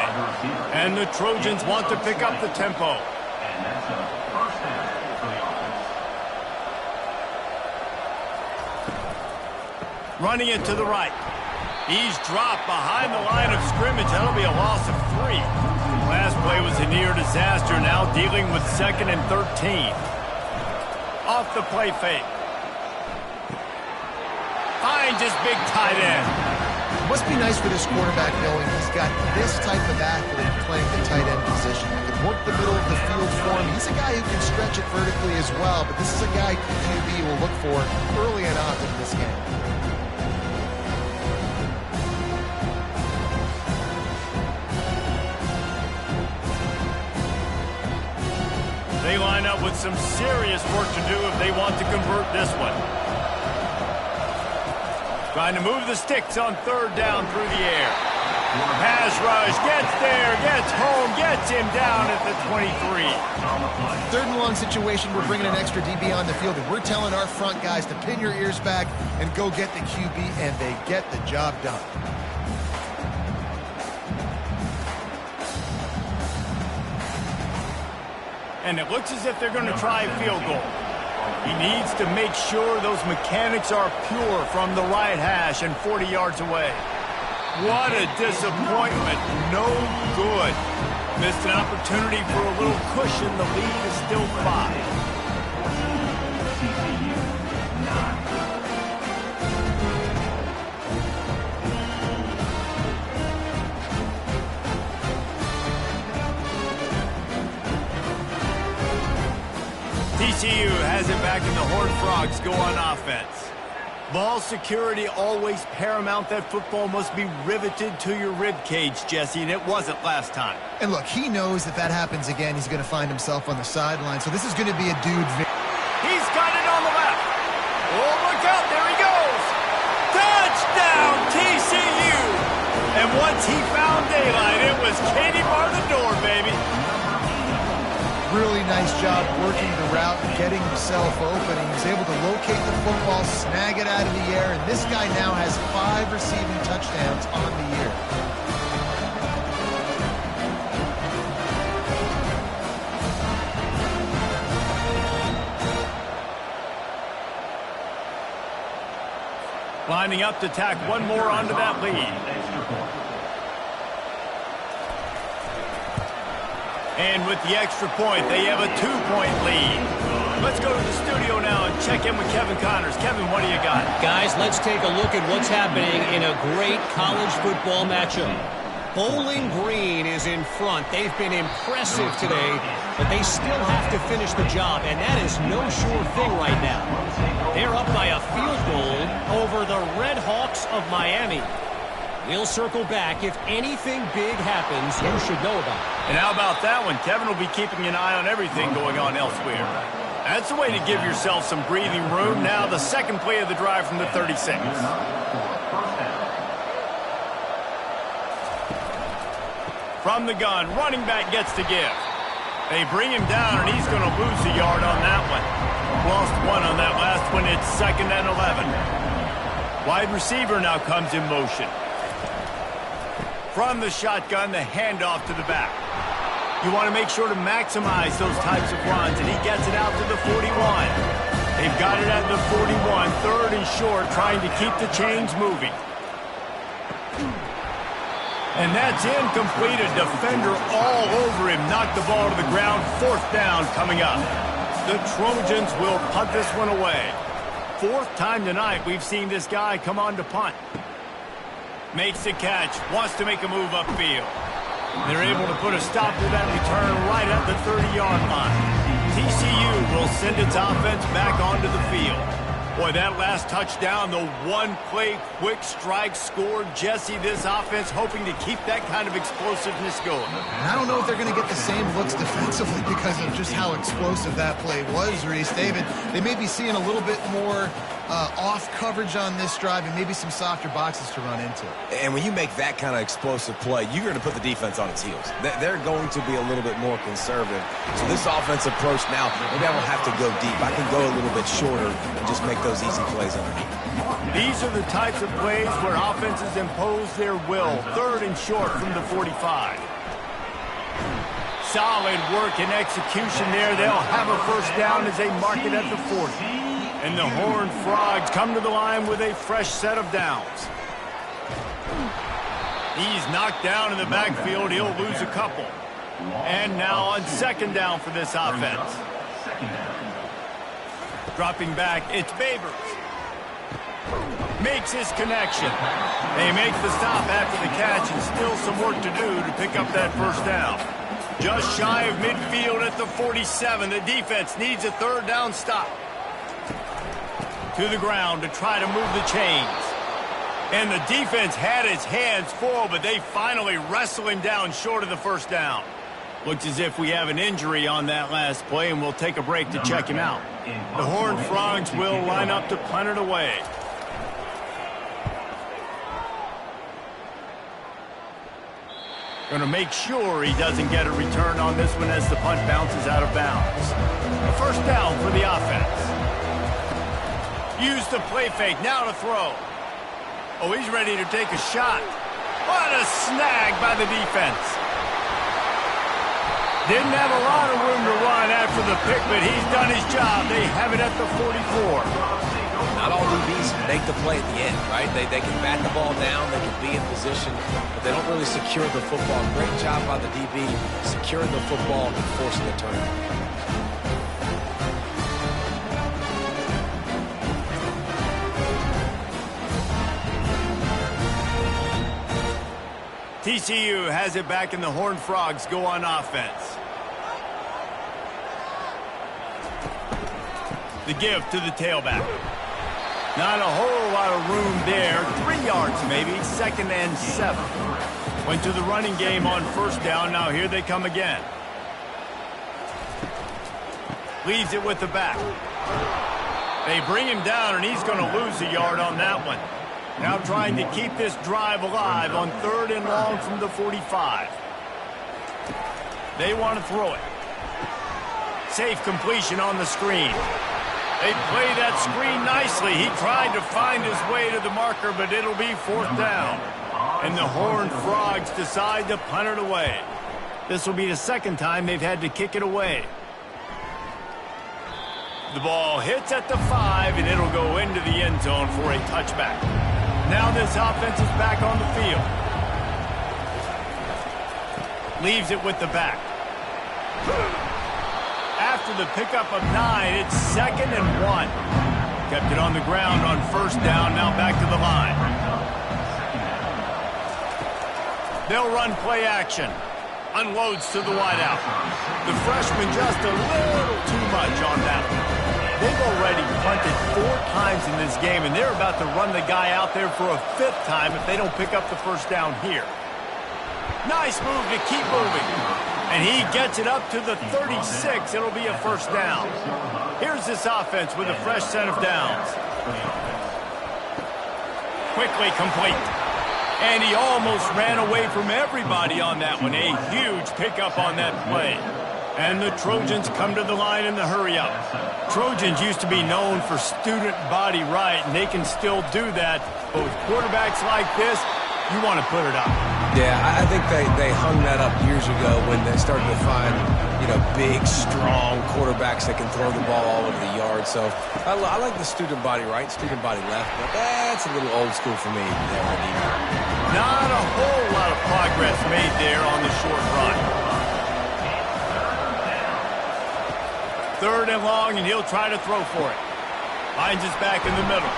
And the Trojans want to pick up the tempo. And that's a first down for the offense. Running it to the right. He's dropped behind the line of scrimmage. That'll be a loss of 3. Last play was a near disaster. Now dealing with 2nd and 13. Off the play fake. Finds his big tight end. Must be nice for this quarterback knowing he's got this type of athlete playing the tight end position. He can work the middle of the field for him. He's a guy who can stretch it vertically as well, but this is a guy QB will look for early and often in this game. They line up with some serious work to do if they want to convert this one. Trying to move the sticks on third down through the air. Pass rush, gets there, gets home, gets him down at the 23. Third and long situation, we're bringing an extra DB on the field, and we're telling our front guys to pin your ears back and go get the QB, and they get the job done. And it looks as if they're going to try a field goal. He needs to make sure those mechanics are pure from the right hash and 40 yards away. What a disappointment. No good. Missed an opportunity for a little cushion. The lead is still 5. TCU has it back and the Horned Frogs go on offense. Ball security always paramount. That football must be riveted to your rib cage, Jesse, and it wasn't last time. And look, he knows that that happens again. He's going to find himself on the sideline. So this is going to be a dude. He's got it on the left. Oh, look out. There he goes. Touchdown, TCU. And once he found daylight, it was Katie bar the door, baby. Really nice job working the route and getting himself open. He was able to locate the football, snag it out of the air, and this guy now has 5 receiving touchdowns on the year. Lining up to tack one more onto that lead. And with the extra point, they have a 2-point lead. Let's go to the studio now and check in with Kevin Connors. Kevin, what do you got? Guys, let's take a look at what's happening in a great college football matchup. Bowling Green is in front. They've been impressive today, but they still have to finish the job, and that is no sure thing right now. They're up by a field goal over the Red Hawks of Miami. We'll circle back. If anything big happens, you should know about it. And how about that one? Kevin will be keeping an eye on everything going on elsewhere. That's the way to give yourself some breathing room. Now the second play of the drive from the 36. From the gun, running back gets to give. They bring him down, and he's going to lose a yard on that one. Lost 1 on that last one. It's 2nd and 11. Wide receiver now comes in motion. From the shotgun, the handoff to the back. You want to make sure to maximize those types of runs, and he gets it out to the 41. They've got it at the 41, 3rd and short, trying to keep the chains moving. And that's incomplete. A defender all over him. Knocked the ball to the ground. 4th down coming up. The Trojans will punt this one away. 4th time tonight we've seen this guy come on to punt. Makes the catch. Wants to make a move upfield. They're able to put a stop to that return right at the 30-yard line. TCU will send its offense back onto the field. Boy, that last touchdown, the one-play quick strike scored. Jesse, this offense hoping to keep that kind of explosiveness going. And I don't know if they're going to get the same looks defensively because of just how explosive that play was, Reese. David, they may be seeing a little bit more off coverage on this drive and maybe some softer boxes to run into. And when you make that kind of explosive play, you're going to put the defense on its heels. They're going to be a little bit more conservative. So this offense approach now, maybe I don't have to go deep. I can go a little bit shorter and just make those easy plays underneath. These are the types of plays where offenses impose their will. 3rd and short from the 45. Solid work and execution there. They'll have a 1st down as they mark it at the 40. And the Horned Frogs come to the line with a fresh set of downs. He's knocked down in the backfield. He'll lose a couple. And now on 2nd down for this offense. Dropping back, it's Babers. Makes his connection. They make the stop after the catch and still some work to do to pick up that 1st down. Just shy of midfield at the 47. The defense needs a 3rd down stop. To the ground to try to move the chains. And the defense had its hands full, but they finally wrestle him down short of the 1st down. Looks as if we have an injury on that last play, and we'll take a break to check him out. The Horned Frogs will line up to punt it away. Going to make sure he doesn't get a return on this one as the punt bounces out of bounds. A 1st down for the offense. Use the play fake, now to throw. Oh, he's ready to take a shot. What a snag by the defense. Didn't have a lot of room to run after the pick, but he's done his job. They have it at the 44. Not all DBs make the play at the end, right? They can bat the ball down, they can be in position, but they don't really secure the football. Great job by the DB securing the football and forcing the turnover. TCU has it back, and the Horned Frogs go on offense. The give to the tailback. Not a whole lot of room there. 3 yards maybe, 2nd and 7. Went to the running game on first down. Now here they come again. Leaves it with the back. They bring him down, and he's going to lose a yard on that one. Now trying to keep this drive alive on 3rd and long from the 45. They want to throw it. Safe completion on the screen. They play that screen nicely. He tried to find his way to the marker, but it'll be 4th down. And the Horned Frogs decide to punt it away. This will be the 2nd time they've had to kick it away. The ball hits at the 5, and it'll go into the end zone for a touchback. Now this offense is back on the field. Leaves it with the back. After the pickup of 9, it's 2nd and 1. Kept it on the ground on first down, now back to the line. They'll run play action. Unloads to the wideout. The freshman just a little too much on that one. They've already punted 4 times in this game, and they're about to run the guy out there for a 5th time if they don't pick up the first down here. Nice move to keep moving. And he gets it up to the 36. It'll be a first down. Here's this offense with a fresh set of downs. Quickly complete. And he almost ran away from everybody on that one. A huge pickup on that play. And the Trojans come to the line in the hurry-up. Trojans used to be known for student body right, and they can still do that. But with quarterbacks like this, you want to put it up. Yeah, I think they hung that up years ago when they started to find, big, strong quarterbacks that can throw the ball all over the yard. So I like the student body right, student body left, but that's a little old school for me. Not a whole lot of progress made there on the short run. 3rd and long, and he'll try to throw for it. Finds his back in the middle.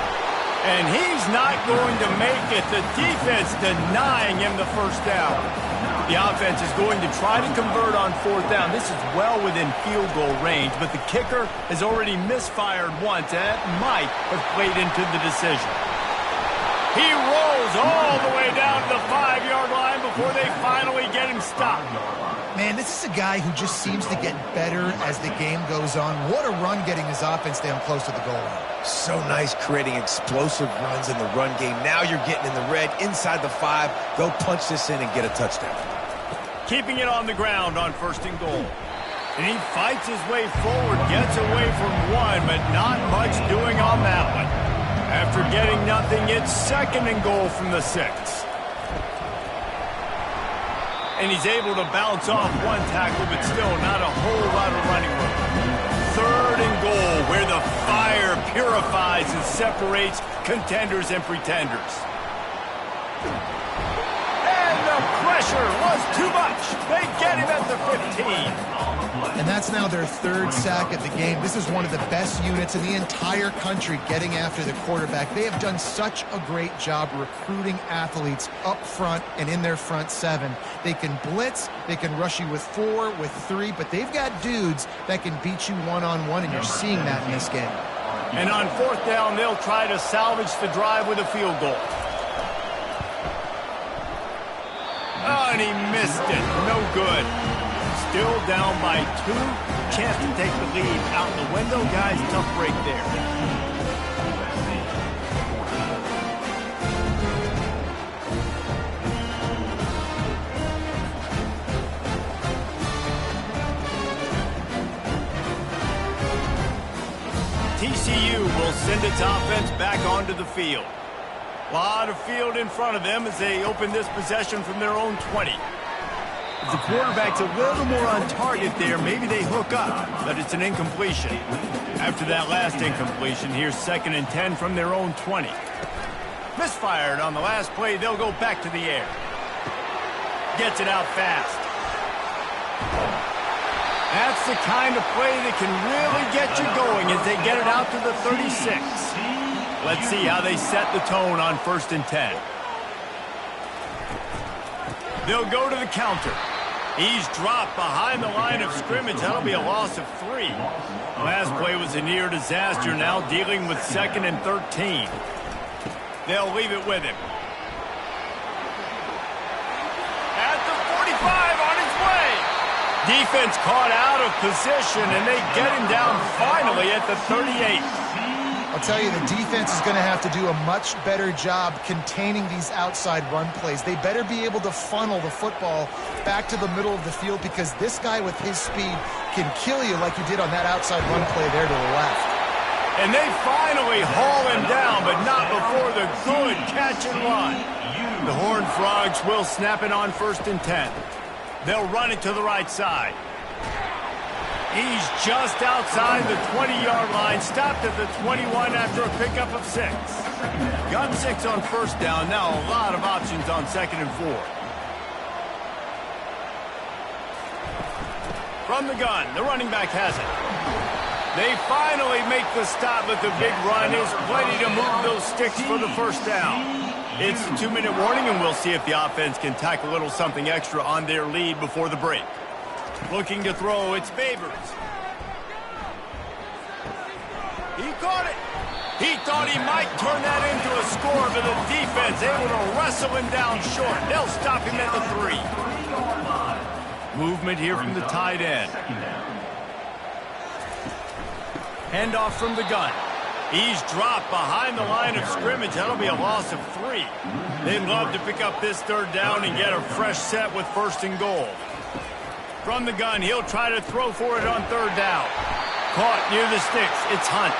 And he's not going to make it. The defense denying him the first down. The offense is going to try to convert on 4th down. This is well within field goal range, but the kicker has already misfired once, and that might have played into the decision. He rolls all the way down to the 5-yard line before they finally get him stopped. Man, this is a guy who just seems to get better as the game goes on. What a run getting his offense down close to the goal line. So nice creating explosive runs in the run game. Now you're getting in the red inside the 5. Go punch this in and get a touchdown. Keeping it on the ground on 1st and goal. And he fights his way forward, gets away from 1, but not much doing on that one. After getting nothing, it's 2nd and goal from the 6. And he's able to bounce off 1 tackle, but still not a whole lot of running room. 3rd and goal, where the fire purifies and separates contenders and pretenders. And the pressure was too much. They get him at the 15. And that's now their 3rd sack of the game. This is one of the best units in the entire country getting after the quarterback. They have done such a great job recruiting athletes up front and in their front 7. They can blitz, they can rush you with 4, with 3, but they've got dudes that can beat you one-on-one, and you're seeing that in this game. And on 4th down, they'll try to salvage the drive with a field goal. Oh, and he missed it. No good. Still down by 2. Chance to take the lead out the window. Guys, tough break there. TCU will send its offense back onto the field. A lot of field in front of them as they open this possession from their own 20. If the quarterback's a little more on target there, maybe they hook up, but it's an incompletion. After that last incompletion, here's 2nd and 10 from their own 20. Misfired on the last play, they'll go back to the air. Gets it out fast. That's the kind of play that can really get you going as they get it out to the 36. Let's see how they set the tone on 1st and 10. They'll go to the counter. He's dropped behind the line of scrimmage. That'll be a loss of 3. Last play was a near disaster, now dealing with 2nd and 13. They'll leave it with him. At the 45, on his way. Defense caught out of position, and they get him down finally at the 38. I'll tell you, the defense is going to have to do a much better job containing these outside run plays. They better be able to funnel the football back to the middle of the field, because this guy with his speed can kill you like he did on that outside run play there to the left. And they finally haul him down, but not before the good catch and run. The Horned Frogs will snap it on 1st and 10. They'll run it to the right side. He's just outside the 20-yard line, stopped at the 21 after a pickup of 6. Got 6 on 1st down, now a lot of options on 2nd and 4. From the gun, the running back has it. They finally make the stop, but the big run is plenty to move those sticks for the 1st down. It's a 2-minute warning, and we'll see if the offense can tack a little something extra on their lead before the break. Looking to throw, it's Babers. He caught it. He thought he might turn that into a score, but the defense able to wrestle him down short. They'll stop him at the 3. Movement here from the tight end. Handoff from the gun. He's dropped behind the line of scrimmage. That'll be a loss of 3. They'd love to pick up this 3rd down and get a fresh set with 1st and goal. From the gun, he'll try to throw for it on 3rd down. Caught near the sticks. It's Hunt.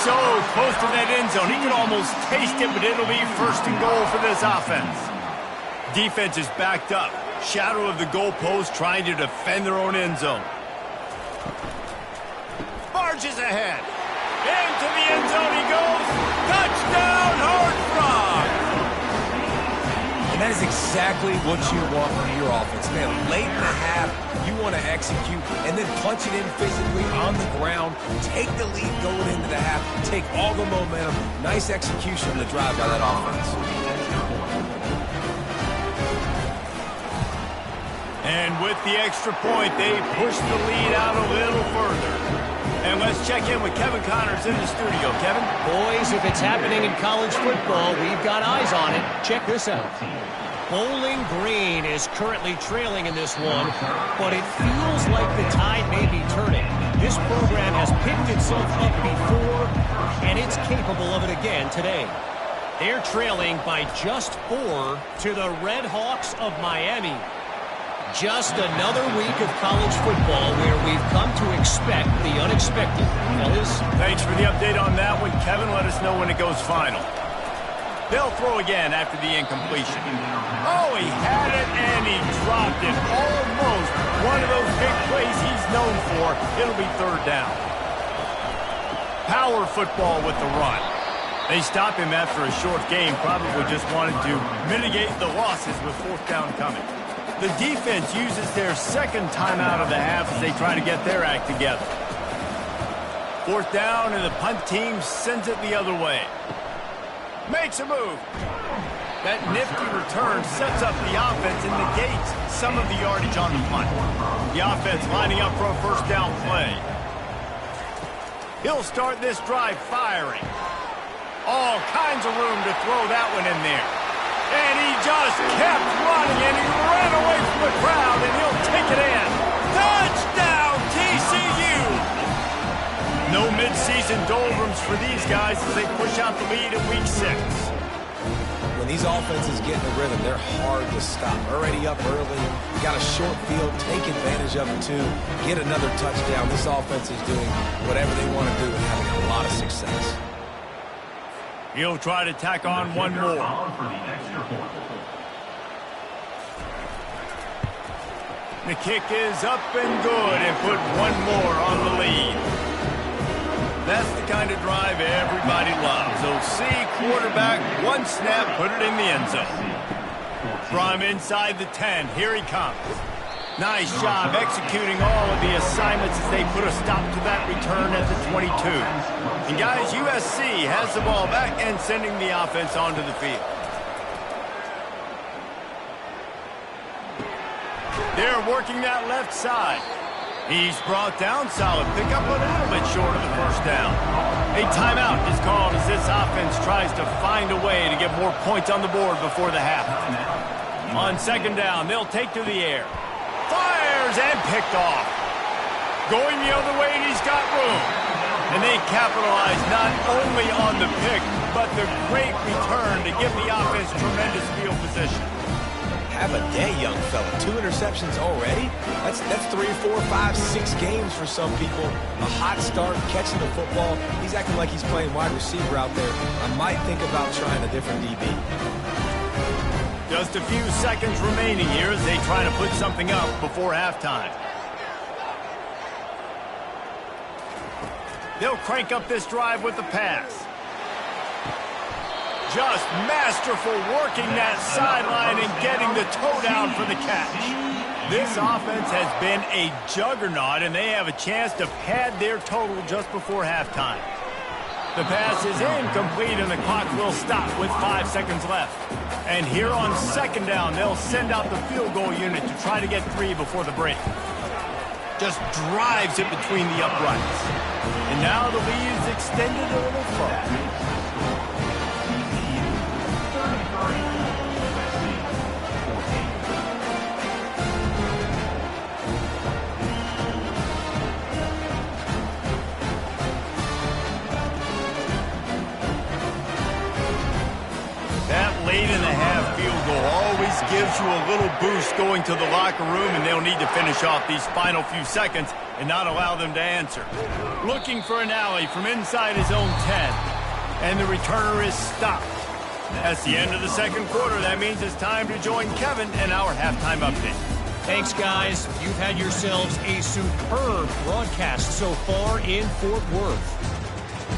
So close to that end zone. He can almost taste it, but it'll be 1st and goal for this offense. Defense is backed up. Shadow of the goalpost, trying to defend their own end zone. Barges ahead. Into the end zone he goes. Touchdown, Horned Frogs! And that is exactly what you want from your offense. Man, late in the half, you want to execute and then punch it in physically on the ground. Take the lead going into the half. Take all the momentum. Nice execution on the drive by that offense. And with the extra point, they push the lead out a little further. And let's check in with Kevin Connors in the studio. Kevin? Boys, if it's happening in college football, we've got eyes on it. Check this out. Bowling Green is currently trailing in this one, but it feels like the tide may be turning. This program has picked itself up before, and it's capable of it again today. They're trailing by just 4 to the Red Hawks of Miami. Just another week of college football where we've come to expect the unexpected. Fellas? Thanks for the update on that one, Kevin. Let us know when it goes final. They'll throw again after the incompletion. Oh, he had it and he dropped it. Almost one of those big plays he's known for. It'll be 3rd down. Power football with the run. They stop him after a short game. Probably just wanted to mitigate the losses with 4th down coming. The defense uses their 2nd timeout of the half as they try to get their act together. 4th down, and the punt team sends it the other way. Makes a move. That nifty return sets up the offense and negates some of the yardage on the punt. The offense lining up for a 1st down play. He'll start this drive firing. All kinds of room to throw that one in there. And he just kept running, and he ran away from the crowd, and he'll take it in. Touchdown, TCU! No midseason doldrums for these guys as they push out the lead in Week 6. When these offenses get in a rhythm, they're hard to stop. Already up early, got a short field, take advantage of it too, get another touchdown. This offense is doing whatever they want to do and having a lot of success. He'll try to tack on one more. The kick is up and good and put one more on the lead. That's the kind of drive everybody loves. OC quarterback, one snap, put it in the end zone. From inside the 10, here he comes. Nice job executing all of the assignments as they put a stop to that return at the 22. And guys, USC has the ball back and sending the offense onto the field. They're working that left side. He's brought down, solid pickup, a little bit short of the first down. A timeout is called as this offense tries to find a way to get more points on the board before the half. On second down, they'll take to the air. Fires and picked off. Going the other way, and he's got room. And they capitalize not only on the pick, but the great return to give the offense tremendous field position. Have a day, young fella. 2 interceptions already? That's 3, 4, 5, 6 games for some people. A hot start, catching the football. He's acting like he's playing wide receiver out there. I might think about trying a different DB. Just a few seconds remaining here as they try to put something up before halftime. They'll crank up this drive with the pass. Just masterful working that sideline and getting the toe down for the catch. This offense has been a juggernaut, and they have a chance to pad their total just before halftime. The pass is incomplete, and the clock will stop with 5 seconds left. And here on second down, they'll send out the field goal unit to try to get 3 before the break. Just drives it between the uprights. And now the lead is extended a little further. Late in the half field goal always gives you a little boost going to the locker room, and they'll need to finish off these final few seconds and not allow them to answer. Looking for an alley from inside his own 10, and the returner is stopped. That's the end of the second quarter. That means it's time to join Kevin and our halftime update. Thanks, guys. You've had yourselves a superb broadcast so far in Fort Worth.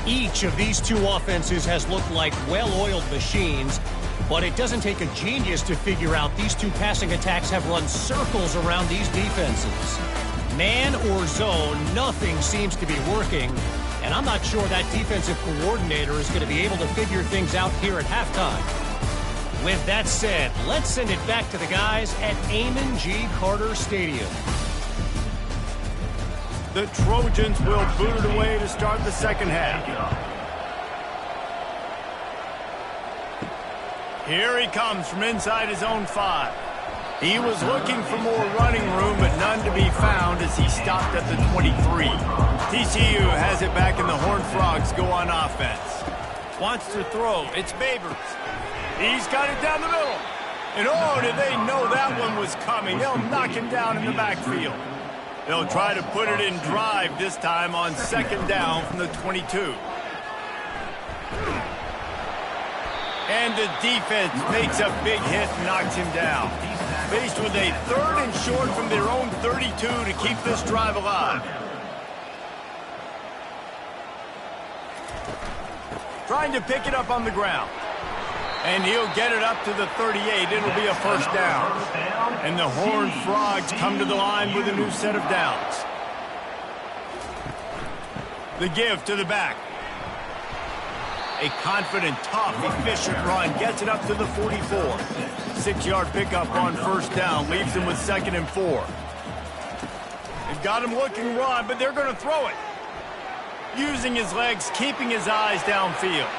Each of these two offenses has looked like well-oiled machines, but it doesn't take a genius to figure out these two passing attacks have run circles around these defenses. Man or zone, nothing seems to be working, and I'm not sure that defensive coordinator is going to be able to figure things out here at halftime. With that said, let's send it back to the guys at Amon G. Carter Stadium. The Trojans will boot it away to start the second half. Here he comes from inside his own 5. He was looking for more running room, but none to be found as he stopped at the 23. TCU has it back, and the Horned Frogs go on offense. Wants to throw. It's Babers. He's got it down the middle. And oh, did they know that one was coming. They'll knock him down in the backfield. They'll try to put it in drive this time on second down from the 22. And the defense makes a big hit and knocks him down. Faced with a 3rd and short from their own 32 to keep this drive alive. Trying to pick it up on the ground. And he'll get it up to the 38. It'll be a first down. And the Horned Frogs come to the line with a new set of downs. The give to the back. A confident, tough, efficient run gets it up to the 44. 6-yard pickup on first down leaves him with 2nd and 4. They've got him looking run, but they're going to throw it. Using his legs, keeping his eyes downfield.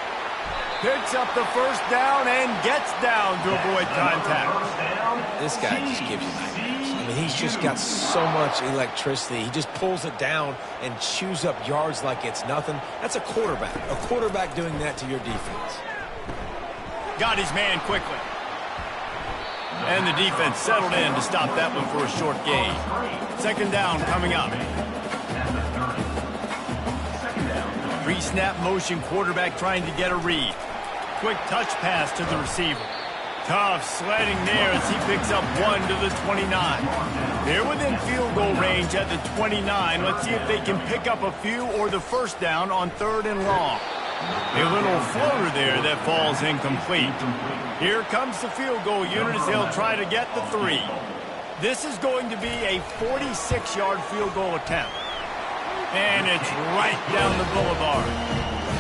Picks up the first down and gets down to avoid contact. This guy just gives you nightmares. I mean, he's just got so much electricity. He just pulls it down and chews up yards like it's nothing. That's a quarterback. A quarterback doing that to your defense. Got his man quickly. And the defense settled in to stop that one for a short gain. Second down coming up. Pre-snap motion quarterback trying to get a read. Quick touch pass to the receiver. Tough sledding there as he picks up 1 to the 29. They're within field goal range at the 29. Let's see if they can pick up a few or the first down on 3rd and long. A little floater there that falls incomplete. Here comes the field goal unit as they'll try to get the 3. This is going to be a 46-yard field goal attempt. And it's right down the boulevard.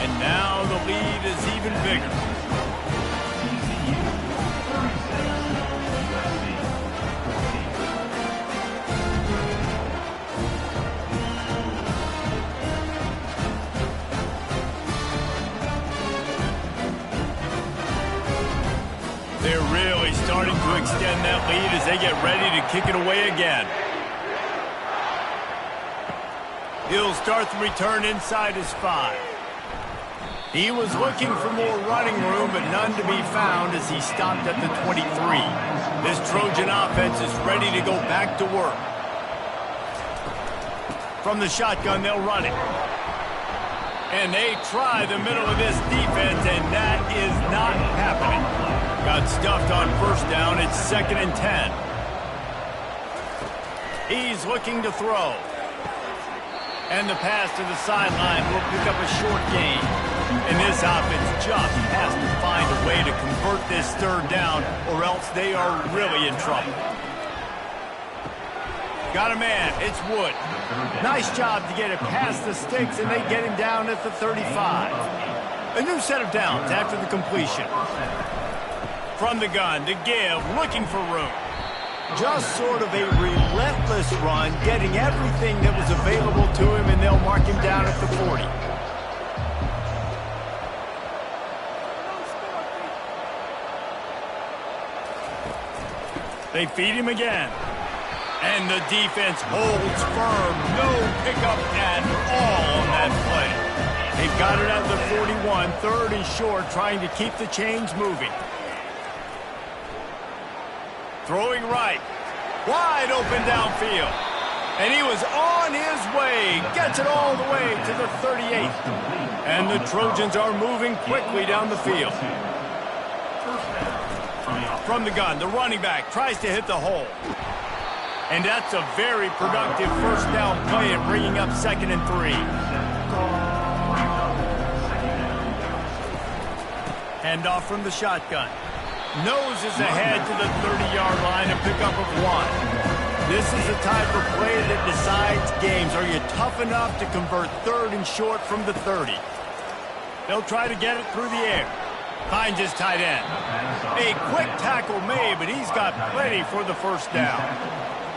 And now the lead is even bigger. They're really starting to extend that lead as they get ready to kick it away again. He'll start the return inside his 5. He was looking for more running room, but none to be found as he stopped at the 23. This Trojan offense is ready to go back to work. From the shotgun, they'll run it. And they try the middle of this defense, and that is not happening. Got stuffed on first down. It's 2nd and 10. He's looking to throw. And the pass to the sideline will pick up a short gain. And this offense just has to find a way to convert this 3rd down, or else they are really in trouble. Got a man. It's Wood. Nice job to get it past the sticks, and they get him down at the 35. A new set of downs after the completion. From the gun to give, looking for room. Just sort of a relentless run, getting everything that was available to him, and they'll mark him down at the 40. They feed him again. And the defense holds firm. No pickup at all on that play. They've got it at the 41, 3rd and short, trying to keep the chains moving. Throwing right. Wide open downfield. And he was on his way. Gets it all the way to the 38. And the Trojans are moving quickly down the field. From the gun, the running back tries to hit the hole. And that's a very productive first down play and bringing up 2nd and 3. Handoff from the shotgun. Noses ahead to the 30-yard line and pick up of 1. This is the type of play that decides games. Are you tough enough to convert 3rd and short from the 30? They'll try to get it through the air. Finds his tight end. A quick tackle made, but he's got plenty for the first down.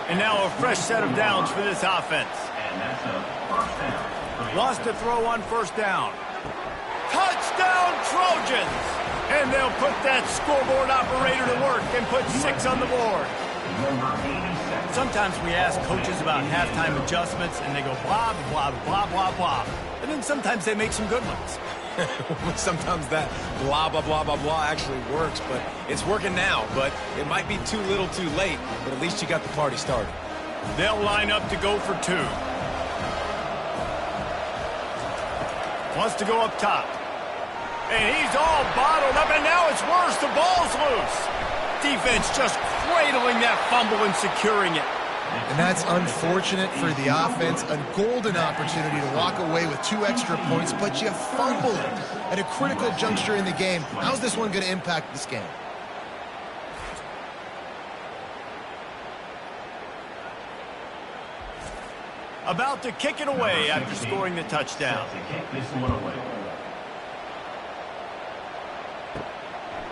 And now a fresh set of downs for this offense. Wants to throw on first down. Touchdown, Trojans! And they'll put that scoreboard operator to work and put 6 on the board. Sometimes we ask coaches about halftime adjustments, and they go blah, blah, blah, blah, blah. And then sometimes they make some good ones. Sometimes that blah, blah, blah, blah, blah actually works, but it's working now. But it might be too little too late, but at least you got the party started. They'll line up to go for 2. Wants to go up top. And he's all bottled up, and now it's worse. The ball's loose. Defense just cradling that fumble and securing it. And that's unfortunate for the offense. A golden opportunity to walk away with 2 extra points, but you fumble it at a critical juncture in the game. How's this one going to impact this game? About to kick it away after scoring the touchdown.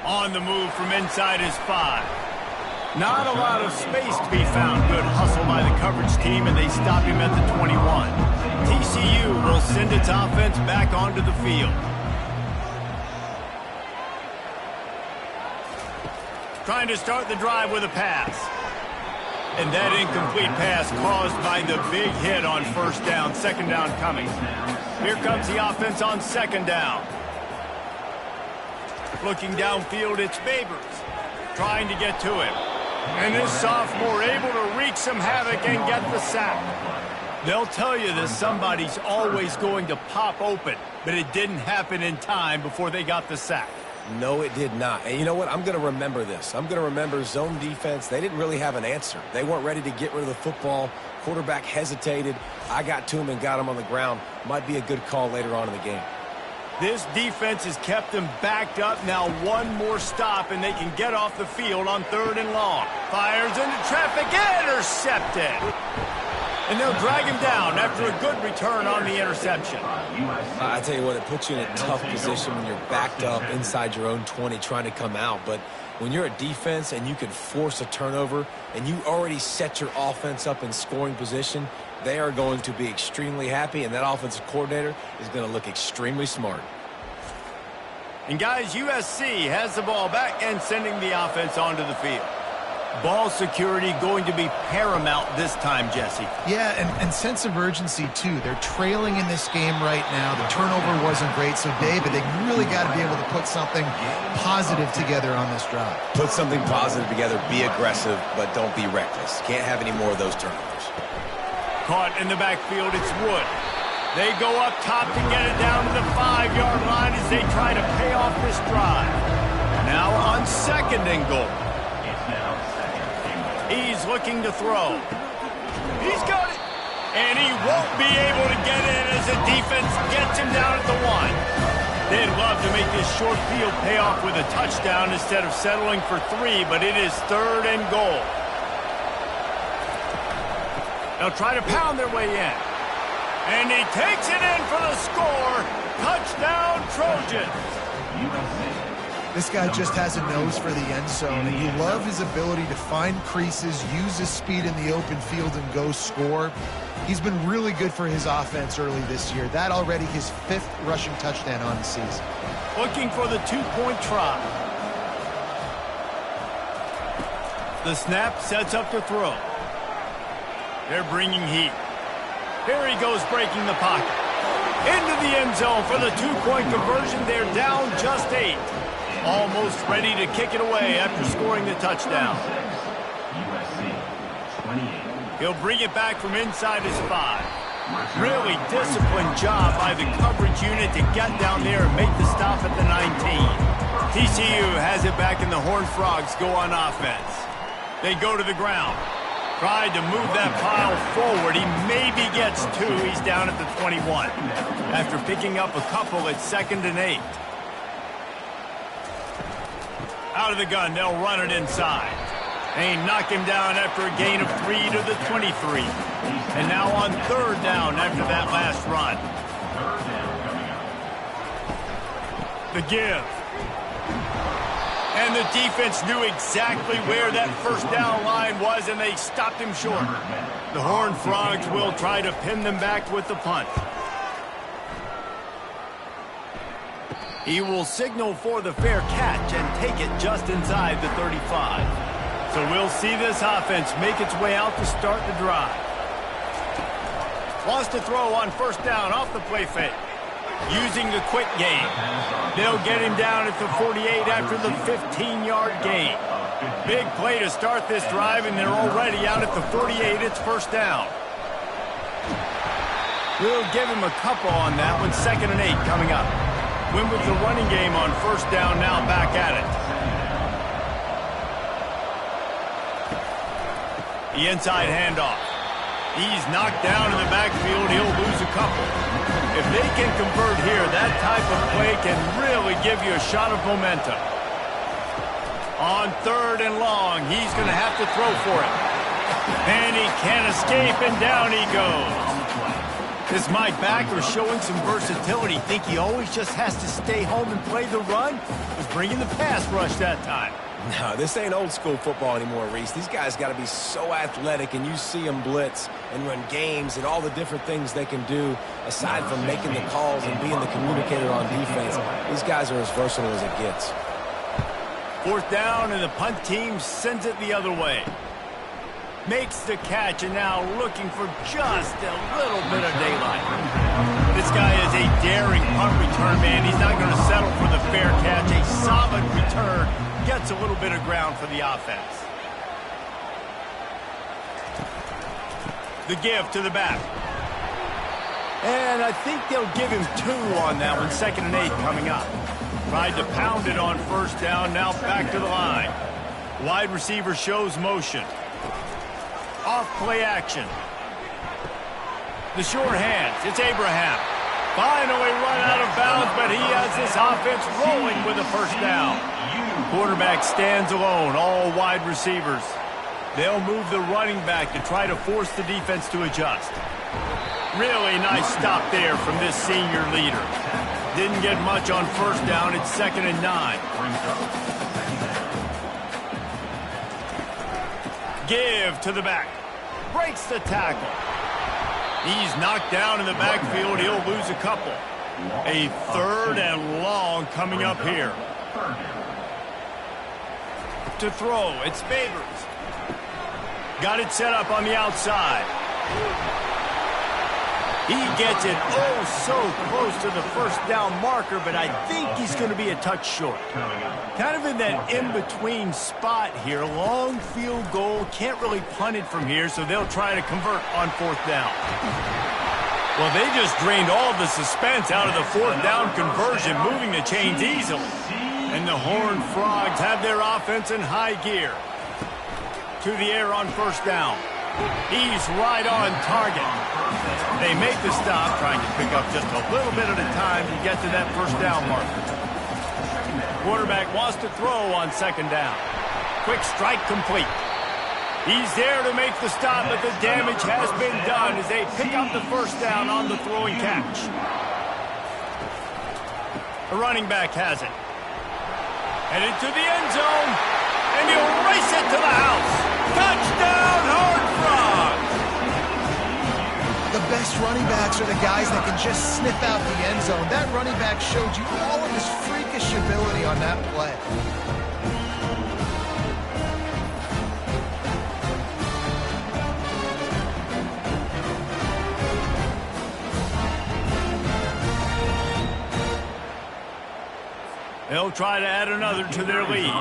On the move from inside his 5. Not a lot of space to be found. Good hustle by the coverage team, and they stop him at the 21. TCU will send its offense back onto the field. Trying to start the drive with a pass. And that incomplete pass caused by the big hit on first down. 2nd down coming. Here comes the offense on 2nd down. Looking downfield, it's Babers. Trying to get to him. And this sophomore able to wreak some havoc and get the sack. They'll tell you that somebody's always going to pop open, but it didn't happen in time before they got the sack. No, it did not. And you know what? I'm going to remember this. I'm going to remember zone defense. They didn't really have an answer. They weren't ready to get rid of the football. Quarterback hesitated. I got to him and got him on the ground. Might be a good call later on in the game. This defense has kept them backed up. Now one more stop, and they can get off the field on 3rd and long. Fires into traffic, intercepted. And they'll drag him down after a good return on the interception. I tell you what, it puts you in a tough position when you're backed up inside your own 20 trying to come out. But when you're a defense and you can force a turnover and you already set your offense up in scoring position, they are going to be extremely happy, and that offensive coordinator is going to look extremely smart. And guys, USC has the ball back and sending the offense onto the field. Ball security going to be paramount this time, Jesse. Yeah, and sense of urgency, too. They're trailing in this game right now. The turnover wasn't great, so David, they really got to be able to put something positive together on this drive. Put something positive together, be aggressive, but don't be reckless. Can't have any more of those turnovers. Caught in the backfield, it's Wood. They go up top to get it down to the 5-yard line as they try to pay off this drive. Now on 2nd and goal. He's looking to throw. He's got it. And he won't be able to get in as the defense gets him down at the 1. They'd love to make this short field pay off with a touchdown instead of settling for 3, but it is 3rd and goal. They'll try to pound their way in. And he takes it in for the score. Touchdown, Trojans. This guy just has a nose for the end zone, and you love his ability to find creases, use his speed in the open field, and go score. He's been really good for his offense early this year. That already his 5th rushing touchdown on the season. Looking for the 2-point try. The snap sets up to throw. They're bringing heat. Here he goes, breaking the pocket. Into the end zone for the 2-point conversion. They're down just 8. Almost ready to kick it away after scoring the touchdown. He'll bring it back from inside his 5. Really disciplined job by the coverage unit to get down there and make the stop at the 19. TCU has it back, and the Horned Frogs go on offense. They go to the ground. Tried to move that pile forward. He maybe gets 2. He's down at the 21. After picking up a couple at 2nd and 8. Out of the gun, they'll run it inside. They knock him down after a gain of 3 to the 23. And now on 3rd down after that last run. The give. And the defense knew exactly where that 1st down line was, and they stopped him short. The Horned Frogs will try to pin them back with the punt. He will signal for the fair catch and take it just inside the 35. So we'll see this offense make its way out to start the drive. Wants to throw on 1st down off the play fake. Using the quick game. They'll get him down at the 48 after the 15-yard gain. Big play to start this drive, and they're already out at the 48. It's 1st down. We'll give him a couple on that one. 2nd and 8 coming up. Win with the running game on 1st down, now back at it. The inside handoff. He's knocked down in the backfield. He'll lose a couple. If they can convert here, that type of play can really give you a shot of momentum. On 3rd and long, he's going to have to throw for it. And he can't escape, and down he goes. This Mike backer showing some versatility. Think he always just has to stay home and play the run? Was bringing the pass rush that time. No, this ain't old school football anymore, Reese. These guys got to be so athletic, and you see them blitz and run games and all the different things they can do aside from making the calls and being the communicator on defense. These guys are as versatile as it gets. 4th down, and the punt team sends it the other way. Makes the catch, and now looking for just a little bit of daylight. This guy is a daring punt return man. He's not going to settle for the fair catch. A solid return. Gets a little bit of ground for the offense. The give to the back. And I think they'll give him 2 on that one. 2nd and 8 coming up. Tried to pound it on first down, now back to the line. Wide receiver shows motion. Off play action. The short hands, it's Abraham. Finally run out of bounds, but he has this offense rolling with a first down. Quarterback stands alone, all wide receivers. They'll move the running back to try to force the defense to adjust. Really nice stop there from this senior leader. Didn't get much on first down. It's 2nd and 9. Give to the back. Breaks the tackle. He's knocked down in the backfield. He'll lose a couple. A 3rd and long coming up here. To throw, it's Favors. Got it set up on the outside. He gets it so close to the first down marker, but I think he's going to be a touch short. Kind of in that in-between spot here. Long field goal. Can't really punt it from here, so they'll try to convert on 4th down. Well, they just drained all the suspense out of the 4th down conversion, moving the chains easily. And the Horned Frogs have their offense in high gear. To the air on first down. He's right on target. They make the stop, trying to pick up just a little bit at a time to get to that first down marker. Quarterback wants to throw on 2nd down. Quick strike complete. He's there to make the stop, but the damage has been done as they pick up the first down on the throwing catch. The running back has it. Headed to the end zone, and he'll race it to the house. Touchdown, Horned Frogs! The best running backs are the guys that can just sniff out the end zone. That running back showed you all of his freakish ability on that play. They'll try to add another to their lead.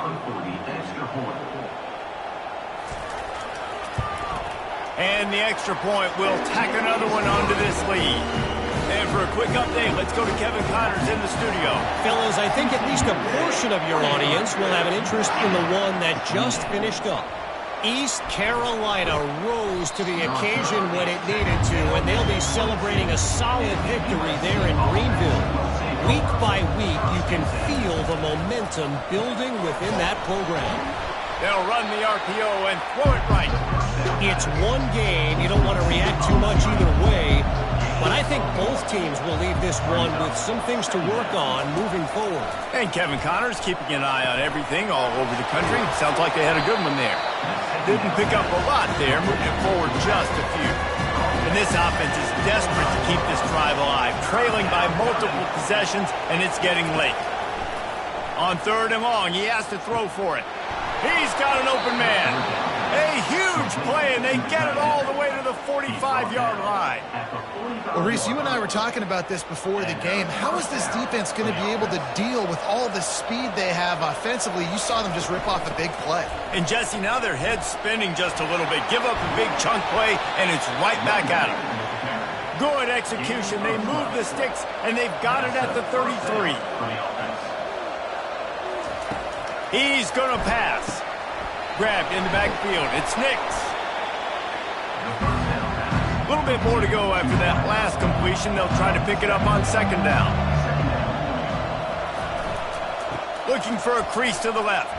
And the extra point will tack another one onto this lead. And for a quick update, let's go to Kevin Connors in the studio. Fellas, I think at least a portion of your audience will have an interest in the one that just finished up. East Carolina rose to the occasion when it needed to, and they'll be celebrating a solid victory there in Greenville. Week by week, you can feel the momentum building within that program. They'll run the RPO and throw it right. It's one game. You don't want to react too much either way. But I think both teams will leave this one with some things to work on moving forward. And Kevin Connors keeping an eye on everything all over the country. Sounds like they had a good one there. Didn't pick up a lot there, moving it forward just a few. And this offense is desperate to keep this drive alive, trailing by multiple possessions, and it's getting late. On 3rd and long, he has to throw for it. He's got an open man. A huge play, and they get it all the way to the 45-yard line. Well, Reese, you and I were talking about this before the game. How is this defense going to be able to deal with all the speed they have offensively? You saw them just rip off a big play. And, Jesse, now their head's spinning just a little bit. Give up a big chunk play, and it's right back at them. Good execution. They move the sticks, and they've got it at the 33. He's going to pass. Grabbed in the backfield. It's Nix. A little bit more to go after that last completion. They'll try to pick it up on 2nd down. Looking for a crease to the left.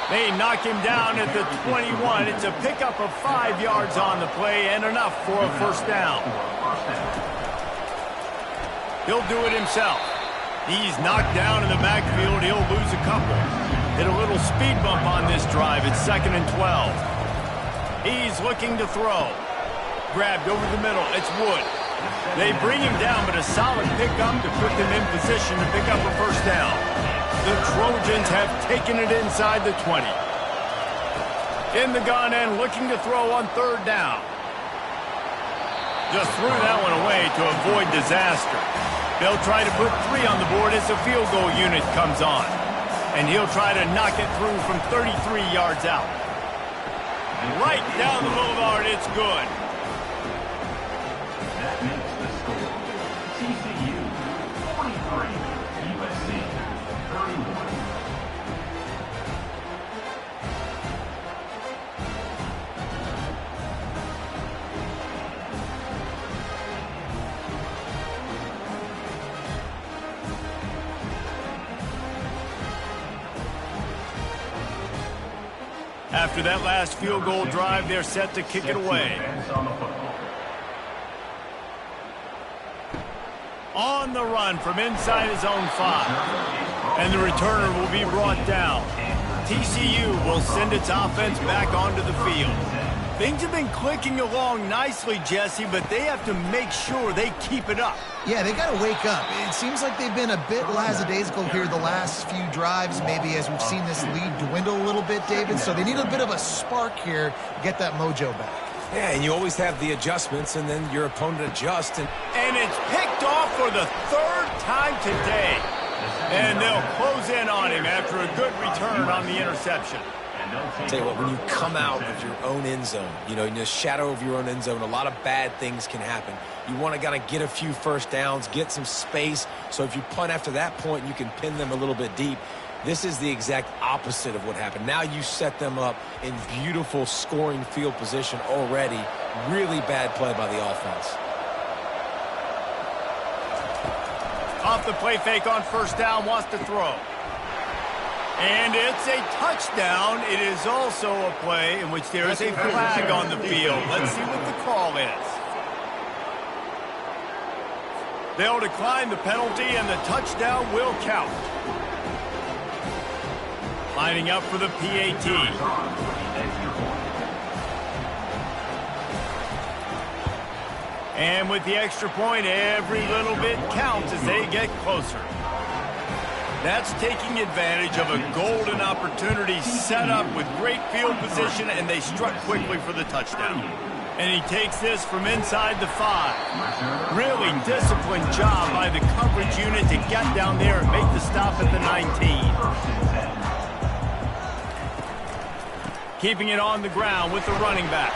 They knock him down at the 21. It's a pickup of 5 yards on the play and enough for a first down. He'll do it himself. He's knocked down in the backfield. He'll lose a couple. Hit a little speed bump on this drive. It's 2nd and 12. He's looking to throw. Grabbed over the middle. It's Wood. They bring him down, but a solid pickup to put them in position to pick up a first down. The Trojans have taken it inside the 20. In the gun and looking to throw on 3rd down. Just threw that one away to avoid disaster. They'll try to put 3 on the board as the field goal unit comes on. And he'll try to knock it through from 33 yards out. Right down the boulevard, it's good. That makes the score TCU 43, After that last field goal drive, they're set to kick it away. On the run from inside his own 5. And the returner will be brought down. TCU will send its offense back onto the field. Things have been clicking along nicely, Jesse, but they have to make sure they keep it up. Yeah, they got to wake up. It seems like they've been a bit lackadaisical here the last few drives, maybe as we've seen this lead dwindle a little bit, David. So they need a bit of a spark here to get that mojo back. Yeah, and you always have the adjustments, and then your opponent adjusts. And it's picked off for the 3rd time today. And they'll close in on him after a good return on the interception. Tell you what, when you come out of your own end zone, you know, in the shadow of your own end zone, a lot of bad things can happen. You want to kind of get a few first downs, get some space, so if you punt after that point, you can pin them a little bit deep. This is the exact opposite of what happened. Now you set them up in beautiful scoring field position already. Really bad play by the offense. Off the play fake on first down, wants to throw. And it's a touchdown. It is also a play in which there is a flag on the field. Let's see what the call is. They'll decline the penalty, and the touchdown will count. Lining up for the PAT. And with the extra point, every little bit counts as they get closer. That's taking advantage of a golden opportunity set up with great field position, and they struck quickly for the touchdown. And he takes this from inside the 5. Really disciplined job by the coverage unit to get down there and make the stop at the 19. Keeping it on the ground with the running back.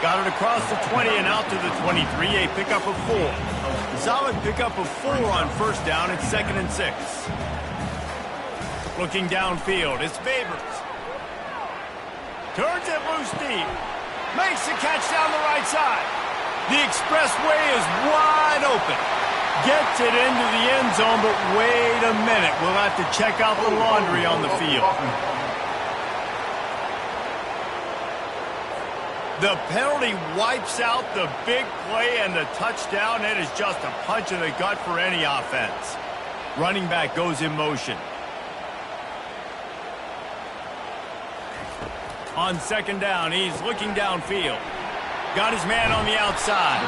Got it across the 20 and out to the 23, a pickup of 4. Solid pickup of 4 on first down. It's 2nd and 6. Looking downfield, it's Favors. Turns it loose deep. Makes the catch down the right side. The expressway is wide open. Gets it into the end zone, but wait a minute. We'll have to check out the laundry on the field. The penalty wipes out the big play and the touchdown. It is just a punch in the gut for any offense. Running back goes in motion. On 2nd down, he's looking downfield. Got his man on the outside.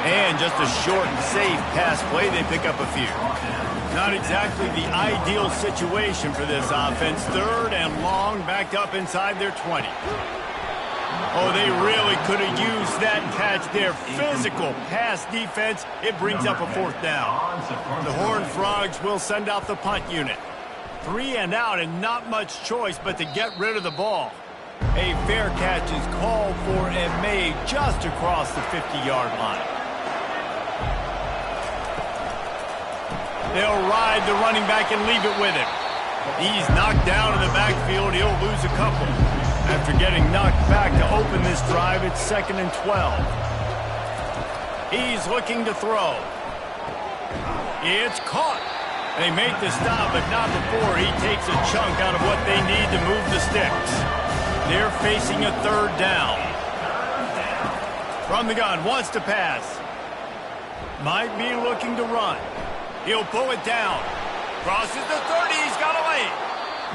And just a short and safe pass play. They pick up a few. Not exactly the ideal situation for this offense. 3rd and long, backed up inside their 20. Oh, they really could have used that catch there. Physical pass defense. It brings up a 4th down. The Horned Frogs will send out the punt unit. 3 and out, and not much choice but to get rid of the ball. A fair catch is called for and made just across the 50-yard line. They'll ride the running back and leave it with him. He's knocked down in the backfield. He'll lose a couple. After getting knocked back to open this drive, it's 2nd and 12. He's looking to throw. It's caught. They make the stop, but not before he takes a chunk out of what they need to move the sticks. They're facing a 3rd down. From the gun, wants to pass. Might be looking to run. He'll pull it down. Crosses the 30, he's got a lane.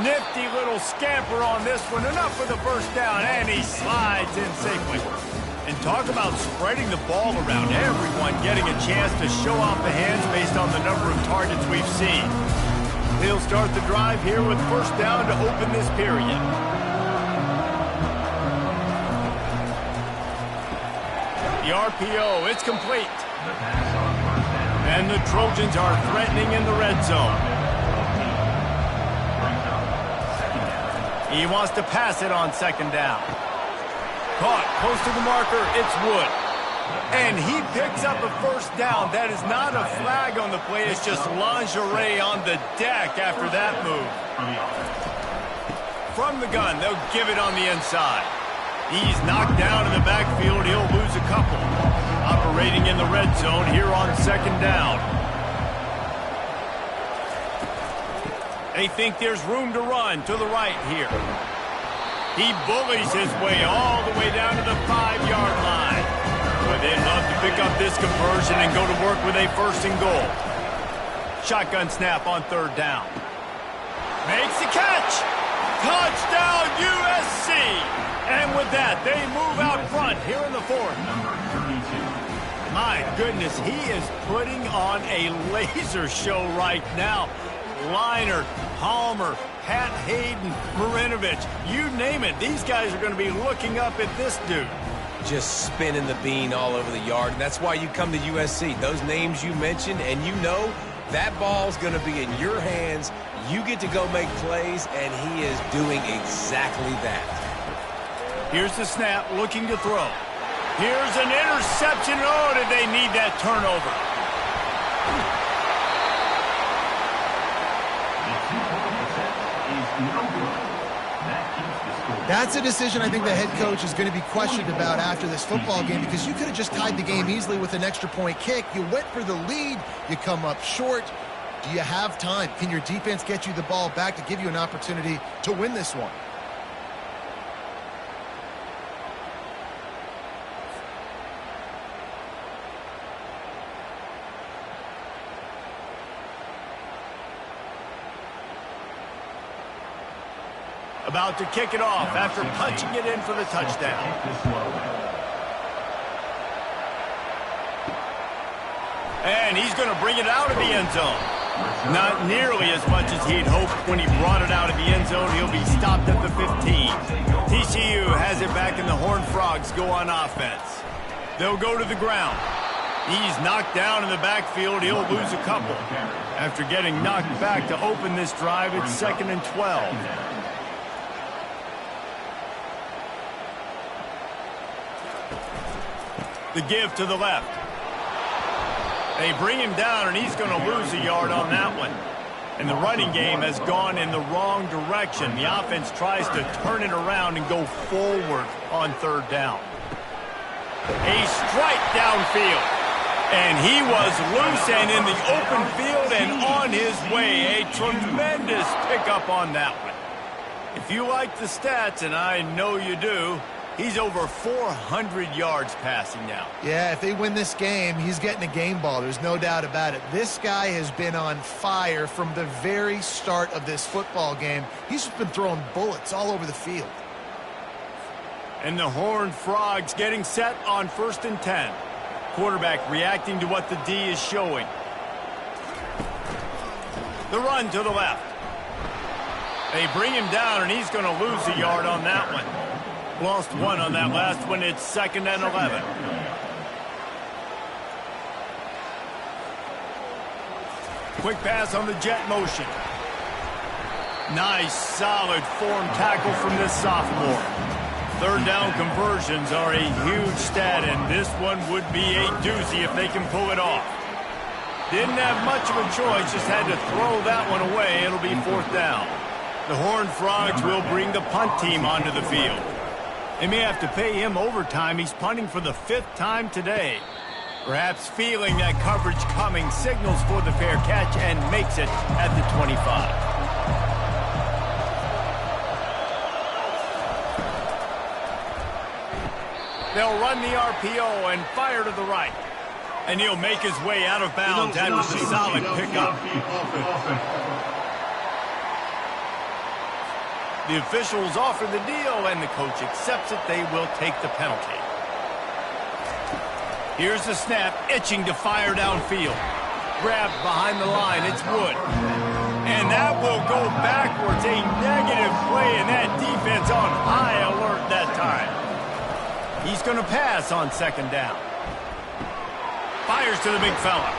Nifty little scamper on this one, enough for the first down, and he slides in safely. And talk about spreading the ball around. Everyone getting a chance to show off the hands based on the number of targets we've seen. He'll start the drive here with first down to open this period. The RPO, it's complete. And the Trojans are threatening in the red zone. He wants to pass it on 2nd down. Caught close to the marker, it's Wood. And he picks up a first down. That is not a flag on the play, it's just lingerie on the deck after that move. From the gun, they'll give it on the inside. He's knocked down in the backfield. He'll lose a couple. Operating in the red zone here on 2nd down. They think there's room to run to the right here. He bullies his way all the way down to the 5-yard line. But they'd love to pick up this conversion and go to work with a 1st and goal. Shotgun snap on 3rd down. Makes the catch. Touchdown, USC. And with that, they move out front here in the 4th. My goodness, he is putting on a laser show right now. Leinart, Palmer, Pat Hayden, Marinovich, you name it. These guys are going to be looking up at this dude. Just spinning the bean all over the yard, and that's why you come to USC. Those names you mentioned, and you know that ball's going to be in your hands. You get to go make plays, and he is doing exactly that. Here's the snap, looking to throw. Here's an interception. Oh, did they need that turnover? That's a decision I think the head coach is going to be questioned about after this football game, because you could have just tied the game easily with an extra point kick. You went for the lead. You come up short. Do you have time? Can your defense get you the ball back to give you an opportunity to win this one? About to kick it off after punching it in for the touchdown. And he's going to bring it out of the end zone. Not nearly as much as he'd hoped when he brought it out of the end zone. He'll be stopped at the 15. TCU has it back, and the Horned Frogs go on offense. They'll go to the ground. He's knocked down in the backfield. He'll lose a couple. After getting knocked back to open this drive, it's 2nd and 12. The give to the left. They bring him down, and he's going to lose a yard on that one. And the running game has gone in the wrong direction. The offense tries to turn it around and go forward on 3rd down. A strike downfield. And he was loose and in the open field and on his way. A tremendous pickup on that one. If you like the stats, and I know you do, he's over 400 yards passing now. Yeah, if they win this game, he's getting a game ball. There's no doubt about it. This guy has been on fire from the very start of this football game. He's just been throwing bullets all over the field. And the Horned Frogs getting set on 1st and 10. Quarterback reacting to what the D is showing. The run to the left. They bring him down, and he's going to lose a yard on that one. Lost one on that last one. It's 2nd and 11. Quick pass on the jet motion. Nice, solid form tackle from this sophomore. 3rd down conversions are a huge stat, and this one would be a doozy if they can pull it off. Didn't have much of a choice, just had to throw that one away. It'll be 4th down. The Horned Frogs will bring the punt team onto the field. They may have to pay him overtime. He's punting for the 5th time today. Perhaps feeling that coverage coming, signals for the fair catch and makes it at the 25. They'll run the RPO and fire to the right. And he'll make his way out of bounds. That was a solid pickup. The officials offer the deal, and the coach accepts it. They will take the penalty. Here's the snap, itching to fire downfield. Grabbed behind the line, it's Wood. And that will go backwards, a negative play, and that defense on high alert that time. He's going to pass on 2nd down. Fires to the big fella.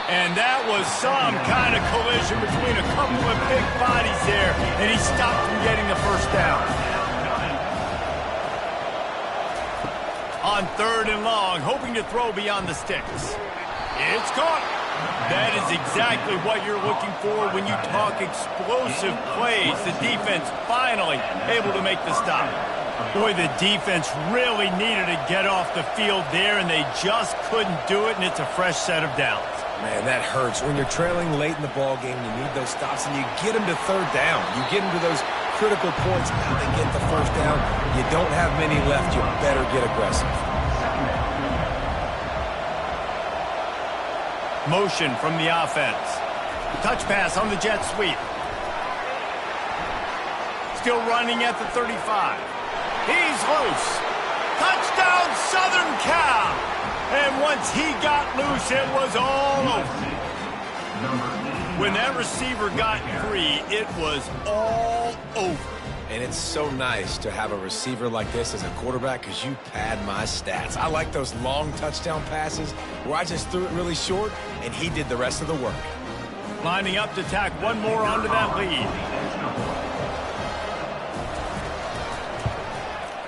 And that was some kind of collision between a couple of big bodies there, and he stopped from getting the 1st down. On 3rd and long, hoping to throw beyond the sticks. It's caught. That is exactly what you're looking for when you talk explosive plays. The defense finally able to make the stop. Boy, the defense really needed to get off the field there, and they just couldn't do it, and it's a fresh set of downs. Man, that hurts. When you're trailing late in the ball game, you need those stops, and you get them to 3rd down. You get them to those critical points. Now they get the first down. You don't have many left. You better get aggressive. Motion from the offense. Touch pass on the jet sweep. Still running at the 35. He's loose. Touchdown, Southern Cal. And once he got loose, it was all over. When that receiver got free, it was all over. And it's so nice to have a receiver like this as a quarterback because you pad my stats. I like those long touchdown passes where I just threw it really short and he did the rest of the work. Lining up to tack one more onto that lead.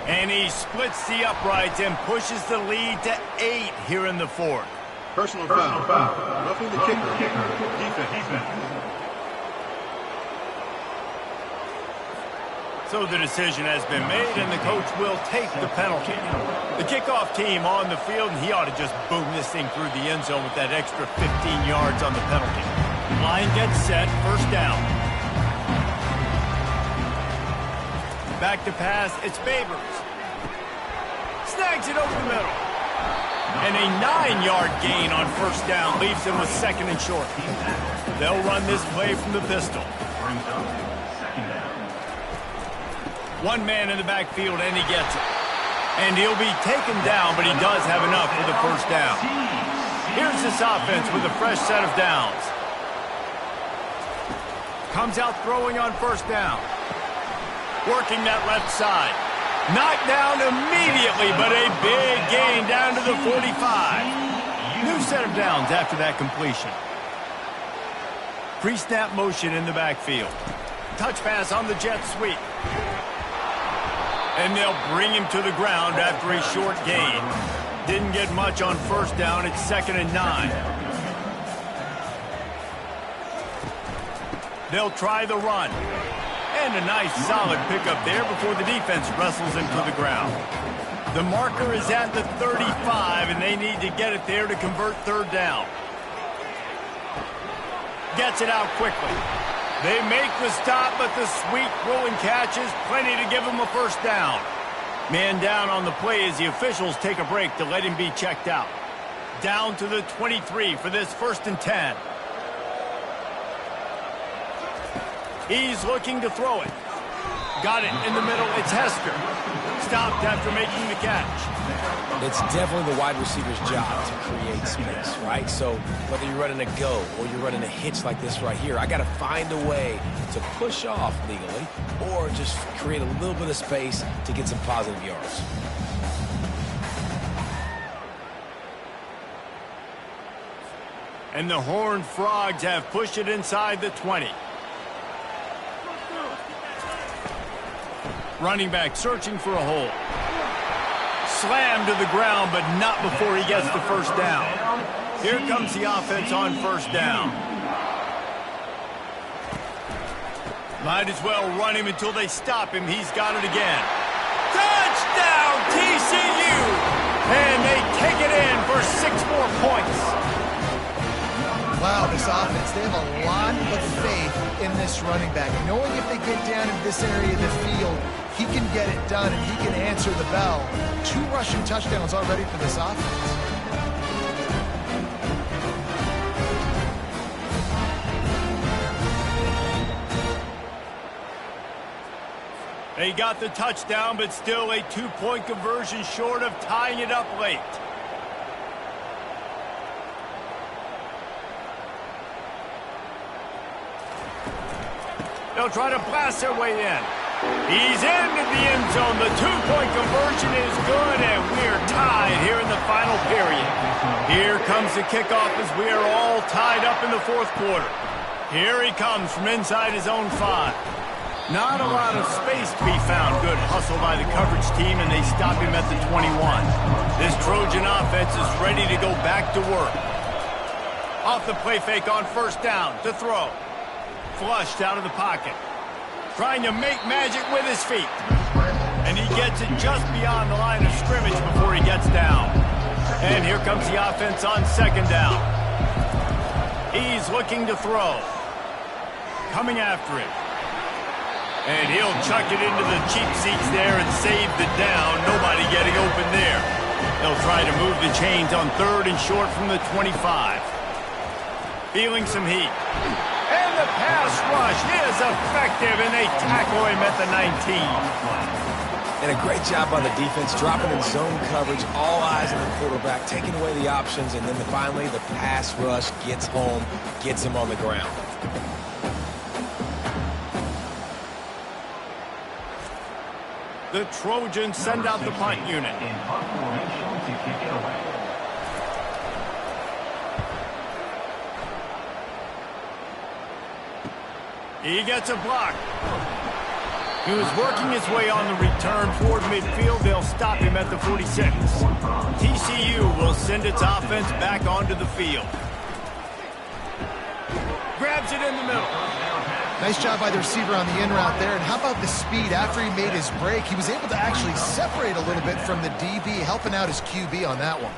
And he splits the uprights and pushes the lead to 8 here in the fourth. Personal foul. Roughing the kicker. Defense. So the decision has been made, and the coach will take the penalty. The kickoff team on the field, and he ought to just boom this thing through the end zone with that extra 15 yards on the penalty. Line gets set, first down. Back to pass, it's Babers. Snags it over the middle. And a 9-yard gain on first down leaves him with second and short. They'll run this play from the pistol. One man in the backfield, and he gets it. And he'll be taken down, but he does have enough for the first down. Here's this offense with a fresh set of downs. Comes out throwing on first down. Working that left side. Knocked down immediately, but a big gain down to the 45. New set of downs after that completion. Pre-snap motion in the backfield. Touch pass on the jet sweep. And they'll bring him to the ground after a short gain. Didn't get much on first down. It's 2nd and 9. They'll try the run. And a nice solid pickup there before the defense wrestles him to the ground. The marker is at the 35, and they need to get it there to convert third down. Gets it out quickly. They make the stop, but the sweet rolling catch is plenty to give him a first down. Man down on the play as the officials take a break to let him be checked out. Down to the 23 for this 1st and 10. He's looking to throw it. Got it in the middle. It's Hester. Stopped after making the catch. It's definitely the wide receiver's job to create space, right? So whether you're running a go or you're running a hitch like this right here, I got to find a way to push off legally or just create a little bit of space to get some positive yards. And the Horned Frogs have pushed it inside the 20. Running back searching for a hole. Slammed to the ground, but not before he gets the first down. Here comes the offense on first down. Might as well run him until they stop him. He's got it again. Touchdown, TCU! And they take it in for 6 more points. Wow, this offense, they have a lot of faith in this running back. Knowing if they get down in this area of the field, he can get it done and he can answer the bell. 2 rushing touchdowns already for this offense. They got the touchdown, but still a 2-point conversion short of tying it up late. They'll try to blast their way in. He's into the end zone. The 2-point conversion is good, and we're tied here in the final period. Here comes the kickoff as we are all tied up in the 4th quarter. Here he comes from inside his own 5. Not a lot of space to be found. Good hustle by the coverage team, and they stop him at the 21. This Trojan offense is ready to go back to work. Off the play fake on first down to throw. Flushed out of the pocket. Trying to make magic with his feet. And he gets it just beyond the line of scrimmage before he gets down. And here comes the offense on 2nd down. He's looking to throw. Coming after it. And he'll chuck it into the cheap seats there and save the down. Nobody getting open there. They'll try to move the chains on 3rd and short from the 25. Feeling some heat. And the pass rush is effective, and they tackle him at the 19. And a great job by the defense, dropping in zone coverage, all eyes on the quarterback, taking away the options, and then finally the pass rush gets home, gets him on the ground. The Trojans send out the punt unit. In punt formation to kick it away. He gets a block. He was working his way on the return toward midfield. They'll stop him at the 46. TCU will send its offense back onto the field. Grabs it in the middle. Nice job by the receiver on the in route there. And how about the speed? After he made his break, he was able to actually separate a little bit from the DB, helping out his QB on that one.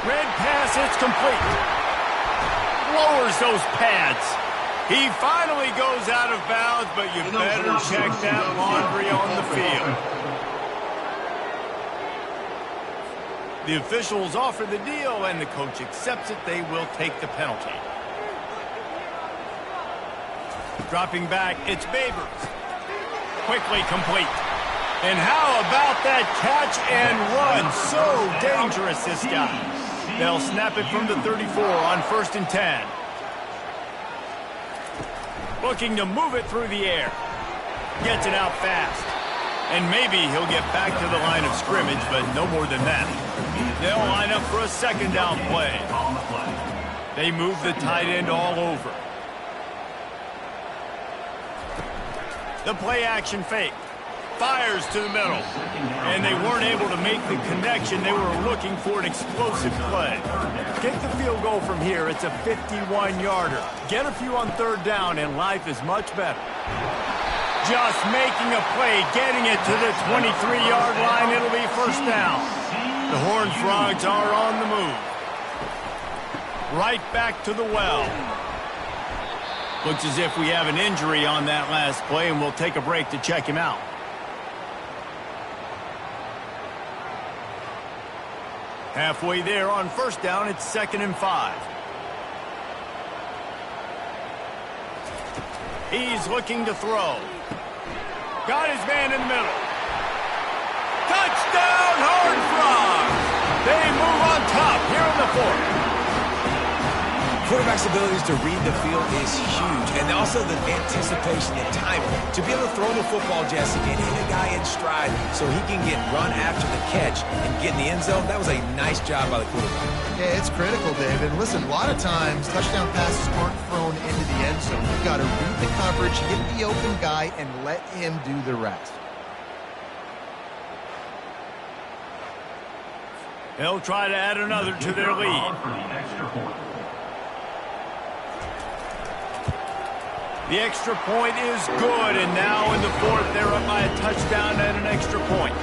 Red pass, it's complete. Lowers those pads. He finally goes out of bounds, but you better check that laundry on the field. The officials offer the deal, and the coach accepts it. They will take the penalty. Dropping back, it's Babers. Quickly complete. And how about that catch and run? So dangerous, this guy. They'll snap it from the 34 on 1st and 10. Looking to move it through the air. Gets it out fast. And maybe he'll get back to the line of scrimmage, but no more than that. They'll line up for a 2nd down play. They move the tight end all over. The play action fake. Fires to the middle. And they weren't able to make the connection. They were looking for an explosive play. Kick the field goal from here. It's a 51-yarder. Get a few on 3rd down, and life is much better. Just making a play, getting it to the 23-yard line. It'll be 1st down. The Horned Frogs are on the move. Right back to the well. Looks as if we have an injury on that last play, and we'll take a break to check him out. Halfway there on 1st down, it's 2nd and 5. He's looking to throw. Got his man in the middle. Touchdown, Horned Frogs! They move on top here in the 4th. Quarterback's abilities to read the field is huge, and also the anticipation and timing. To be able to throw the football, Jesse, and hit a guy in stride so he can get run after the catch and get in the end zone, that was a nice job by the quarterback. Yeah, it's critical, David. Listen, a lot of times touchdown passes aren't thrown into the end zone. You've got to read the coverage, hit the open guy, and let him do the rest. They'll try to add another to their lead. The extra point is good, and now in the 4th, they're up by a touchdown and an extra point.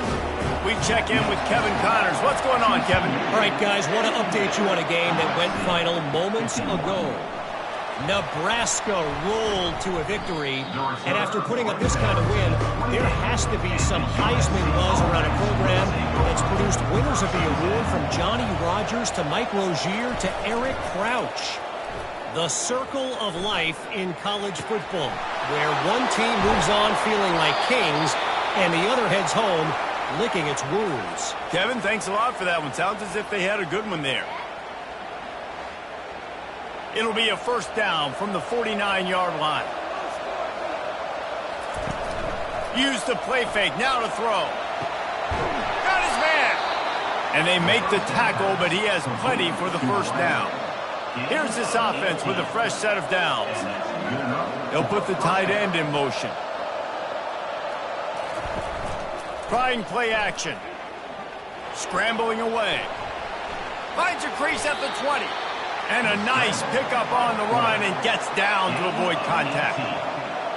We check in with Kevin Connors. What's going on, Kevin? All right, guys, want to update you on a game that went final moments ago. Nebraska rolled to a victory, and after putting up this kind of win, there has to be some Heisman buzz around a program that's produced winners of the award from Johnny Rodgers to Mike Rozier to Eric Crouch. The circle of life in college football, where one team moves on feeling like kings, and the other heads home licking its wounds. Kevin, thanks a lot for that one. Sounds as if they had a good one there. It'll be a 1st down from the 49-yard line. Use the play fake, now to throw. Got his man! And they make the tackle, but he has plenty for the 1st down. Here's this offense with a fresh set of downs. They'll put the tight end in motion. Trying play action. Scrambling away. Finds a crease at the 20. And a nice pickup on the run and gets down to avoid contact.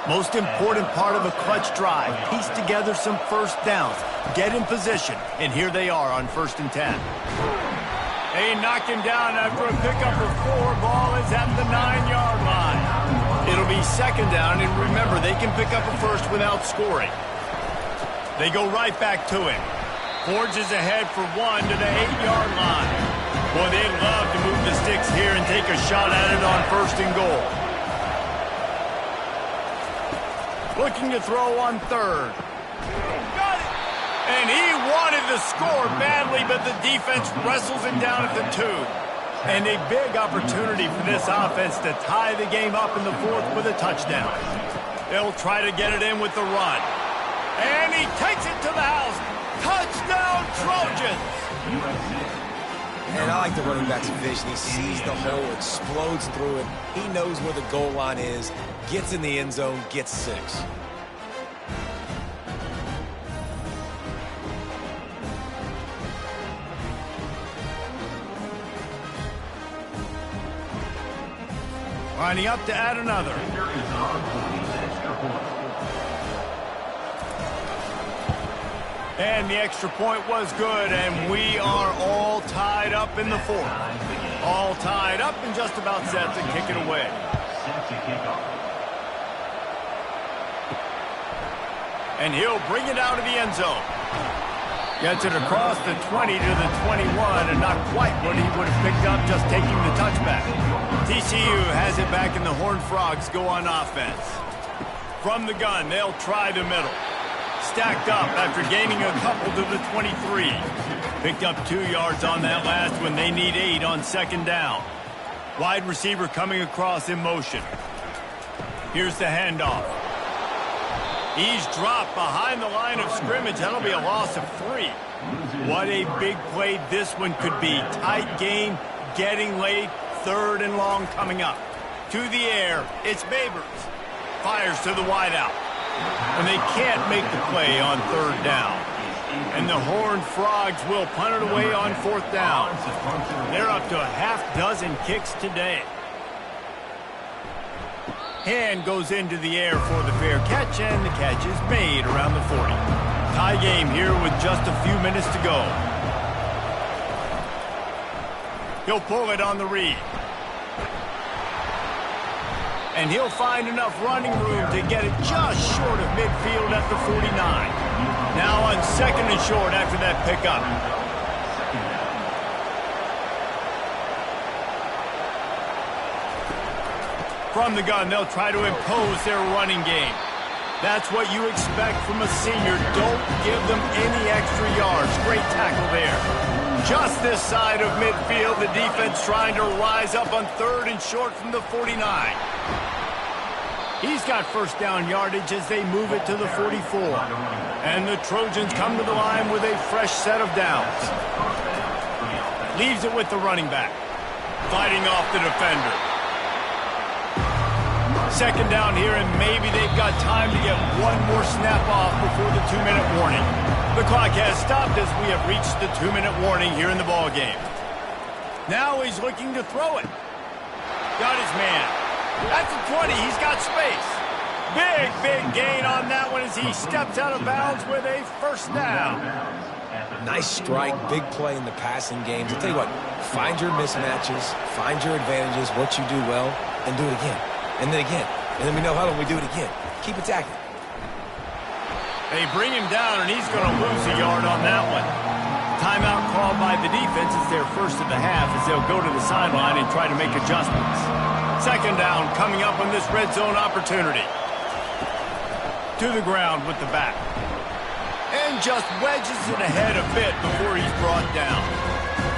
Most important part of a clutch drive. Piece together some 1st downs. Get in position. And here they are on 1st and 10. They knock him down after a pickup of 4. Ball is at the 9-yard line. It'll be second down, and remember, they can pick up a first without scoring. They go right back to him. Forges ahead for one to the 8-yard line. Boy, they'd love to move the sticks here and take a shot at it on first and goal. Looking to throw on third. Got it! And he wanted to score badly, but the defense wrestles it down at the 2. And a big opportunity for this offense to tie the game up in the fourth with a touchdown. They'll try to get it in with the run. And he takes it to the house. Touchdown, Trojans! And I like the running back's vision. He sees the hole, explodes through it. He knows where the goal line is, gets in the end zone, gets 6. Lining up to add another. And the extra point was good, and we are all tied up in the fourth. All tied up and just about set to kick it away. And he'll bring it out of the end zone. Gets it across the 20 to the 21, and not quite what he would have picked up just taking the touchback. TCU has it back, and the Horned Frogs go on offense. From the gun, they'll try the middle. Stacked up after gaining a couple to the 23. Picked up 2 yards on that last one. They need 8 on second down. Wide receiver coming across in motion. Here's the handoff. He's dropped behind the line of scrimmage. That'll be a loss of 3. What a big play this one could be. Tight game, getting late, third and long coming up. To the air, it's Babers. Fires to the wideout. And they can't make the play on third down. And the Horned Frogs will punt it away on fourth down. They're up to a half-dozen kicks today. Hand goes into the air for the fair catch, and the catch is made around the 40. Tie game here with just a few minutes to go. He'll pull it on the read. And he'll find enough running room to get it just short of midfield at the 49. Now on second and short after that pickup. From the gun, they'll try to impose their running game. That's what you expect from a senior. Don't give them any extra yards. Great tackle there. Just this side of midfield, the defense trying to rise up on third and short from the 49. He's got first down yardage as they move it to the 44. And the Trojans come to the line with a fresh set of downs. Leaves it with the running back. Fighting off the defender. Second down here, and maybe they've got time to get one more snap off before the 2-minute warning. The clock has stopped as we have reached the 2-minute warning here in the ball game. Now he's looking to throw it. Got his man. That's the 20. He's got space. Big gain on that one as he steps out of bounds with a first down. Nice strike, big play in the passing games. I'll tell you what, find your mismatches, find your advantages, what you do well, and do it again. And then again. And then we know how do we do it again. Keep attacking. They bring him down, and he's going to lose a yard on that one. Timeout called by the defense is their first of the half as they'll go to the sideline and try to make adjustments. Second down coming up on this red zone opportunity. To the ground with the back. And just wedges it ahead a bit before he's brought down.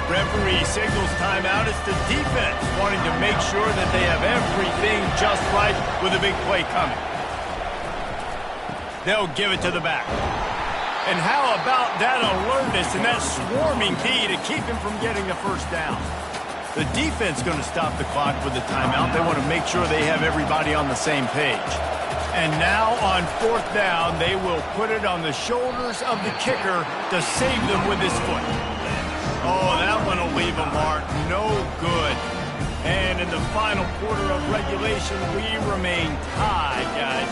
Referee signals timeout. It's the defense wanting to make sure that they have everything just right with a big play coming. They'll give it to the back. And how about that alertness and that swarming D to keep him from getting the first down? The defense going to stop the clock with the timeout. They want to make sure they have everybody on the same page. And now on fourth down, they will put it on the shoulders of the kicker to save them with his foot. Oh, that one will leave a mark. No good. And in the final quarter of regulation, we remain tied, guys.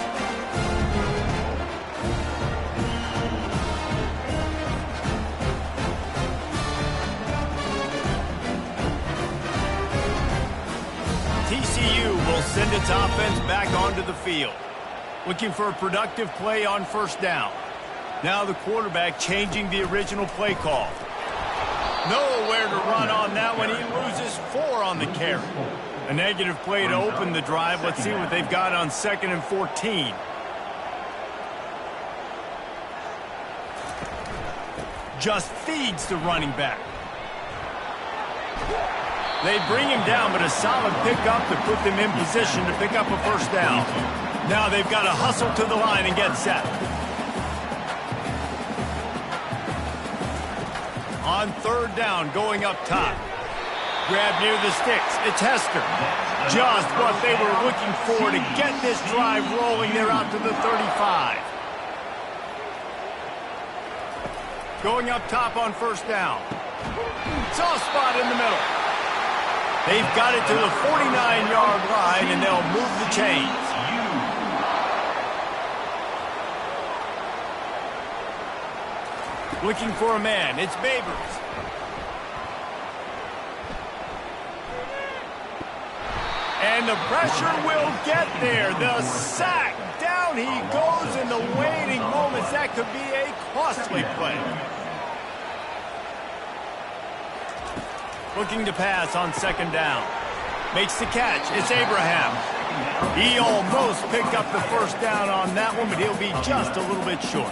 TCU will send its offense back onto the field. Looking for a productive play on first down. Now the quarterback changing the original play call. Nowhere to run on that one. He loses 4 on the carry. A negative play to open the drive. Let's see what they've got on 2nd and 14. Just feeds the running back. They bring him down, but a solid pickup to put them in position to pick up a first down. Now they've got to hustle to the line and get set. On 3rd down, going up top. Grab near the sticks. It's Hester. Just what they were looking for to get this drive rolling. They're out to the 35. Going up top on first down. Soft spot in the middle. They've got it to the 49-yard line, and they'll move the chains. Looking for a man. It's Babers. And the pressure will get there. The sack. Down he goes in the waning moments. That could be a costly play. Looking to pass on 2nd down. Makes the catch. It's Abraham. He almost picked up the first down on that one, but he'll be just a little bit short.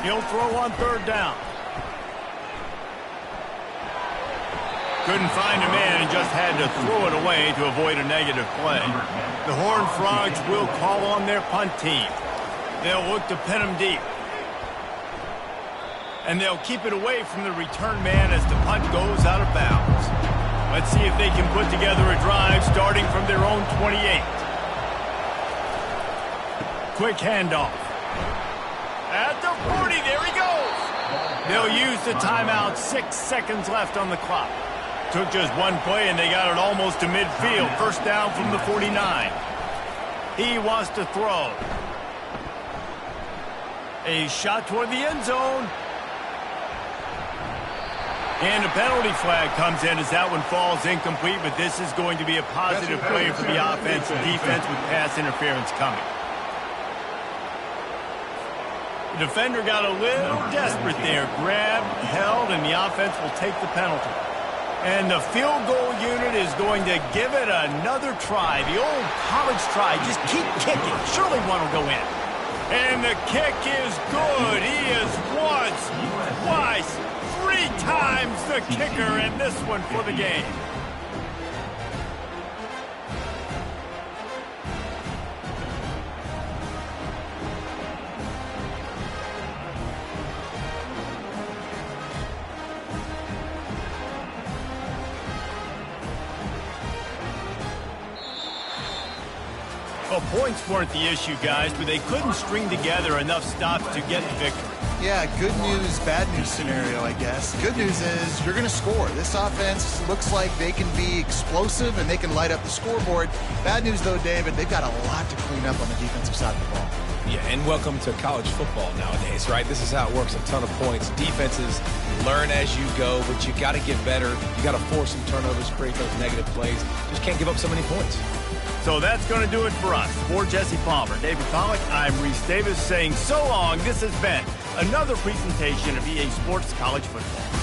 He'll throw on 3rd down. Couldn't find a man and just had to throw it away to avoid a negative play. The Horned Frogs will call on their punt team. They'll look to pin him deep. And they'll keep it away from the return man as the punt goes out of bounds. Let's see if they can put together a drive starting from their own 28. Quick handoff. At the 40, there he goes. They'll use the timeout. 6 seconds left on the clock. Took just one play and they got it almost to midfield. First down from the 49. He wants to throw. A shot toward the end zone. And a penalty flag comes in as that one falls incomplete, but this is going to be a positive play for the offense and defense with pass interference coming. The defender got a little desperate there. Grabbed, held, and the offense will take the penalty. And the field goal unit is going to give it another try. The old college try. Just keep kicking. Surely one will go in. And the kick is good. He is once, twice, 3 times the kicker, and this one for the game. Well, points weren't the issue, guys, but they couldn't string together enough stops to get the victory. Yeah, good news, bad news scenario, I guess. Good news is you're going to score. This offense looks like they can be explosive and they can light up the scoreboard. Bad news, though, David, they've got a lot to clean up on the defensive side of the ball. Yeah, and welcome to college football nowadays, right? This is how it works, a ton of points. Defenses learn as you go, but you got to get better. You got to force some turnovers, create those negative plays. Just can't give up so many points. So that's going to do it for us. For Jesse Palmer, David Pollack, I'm Reese Davis saying so long. This has been another presentation of EA Sports College Football.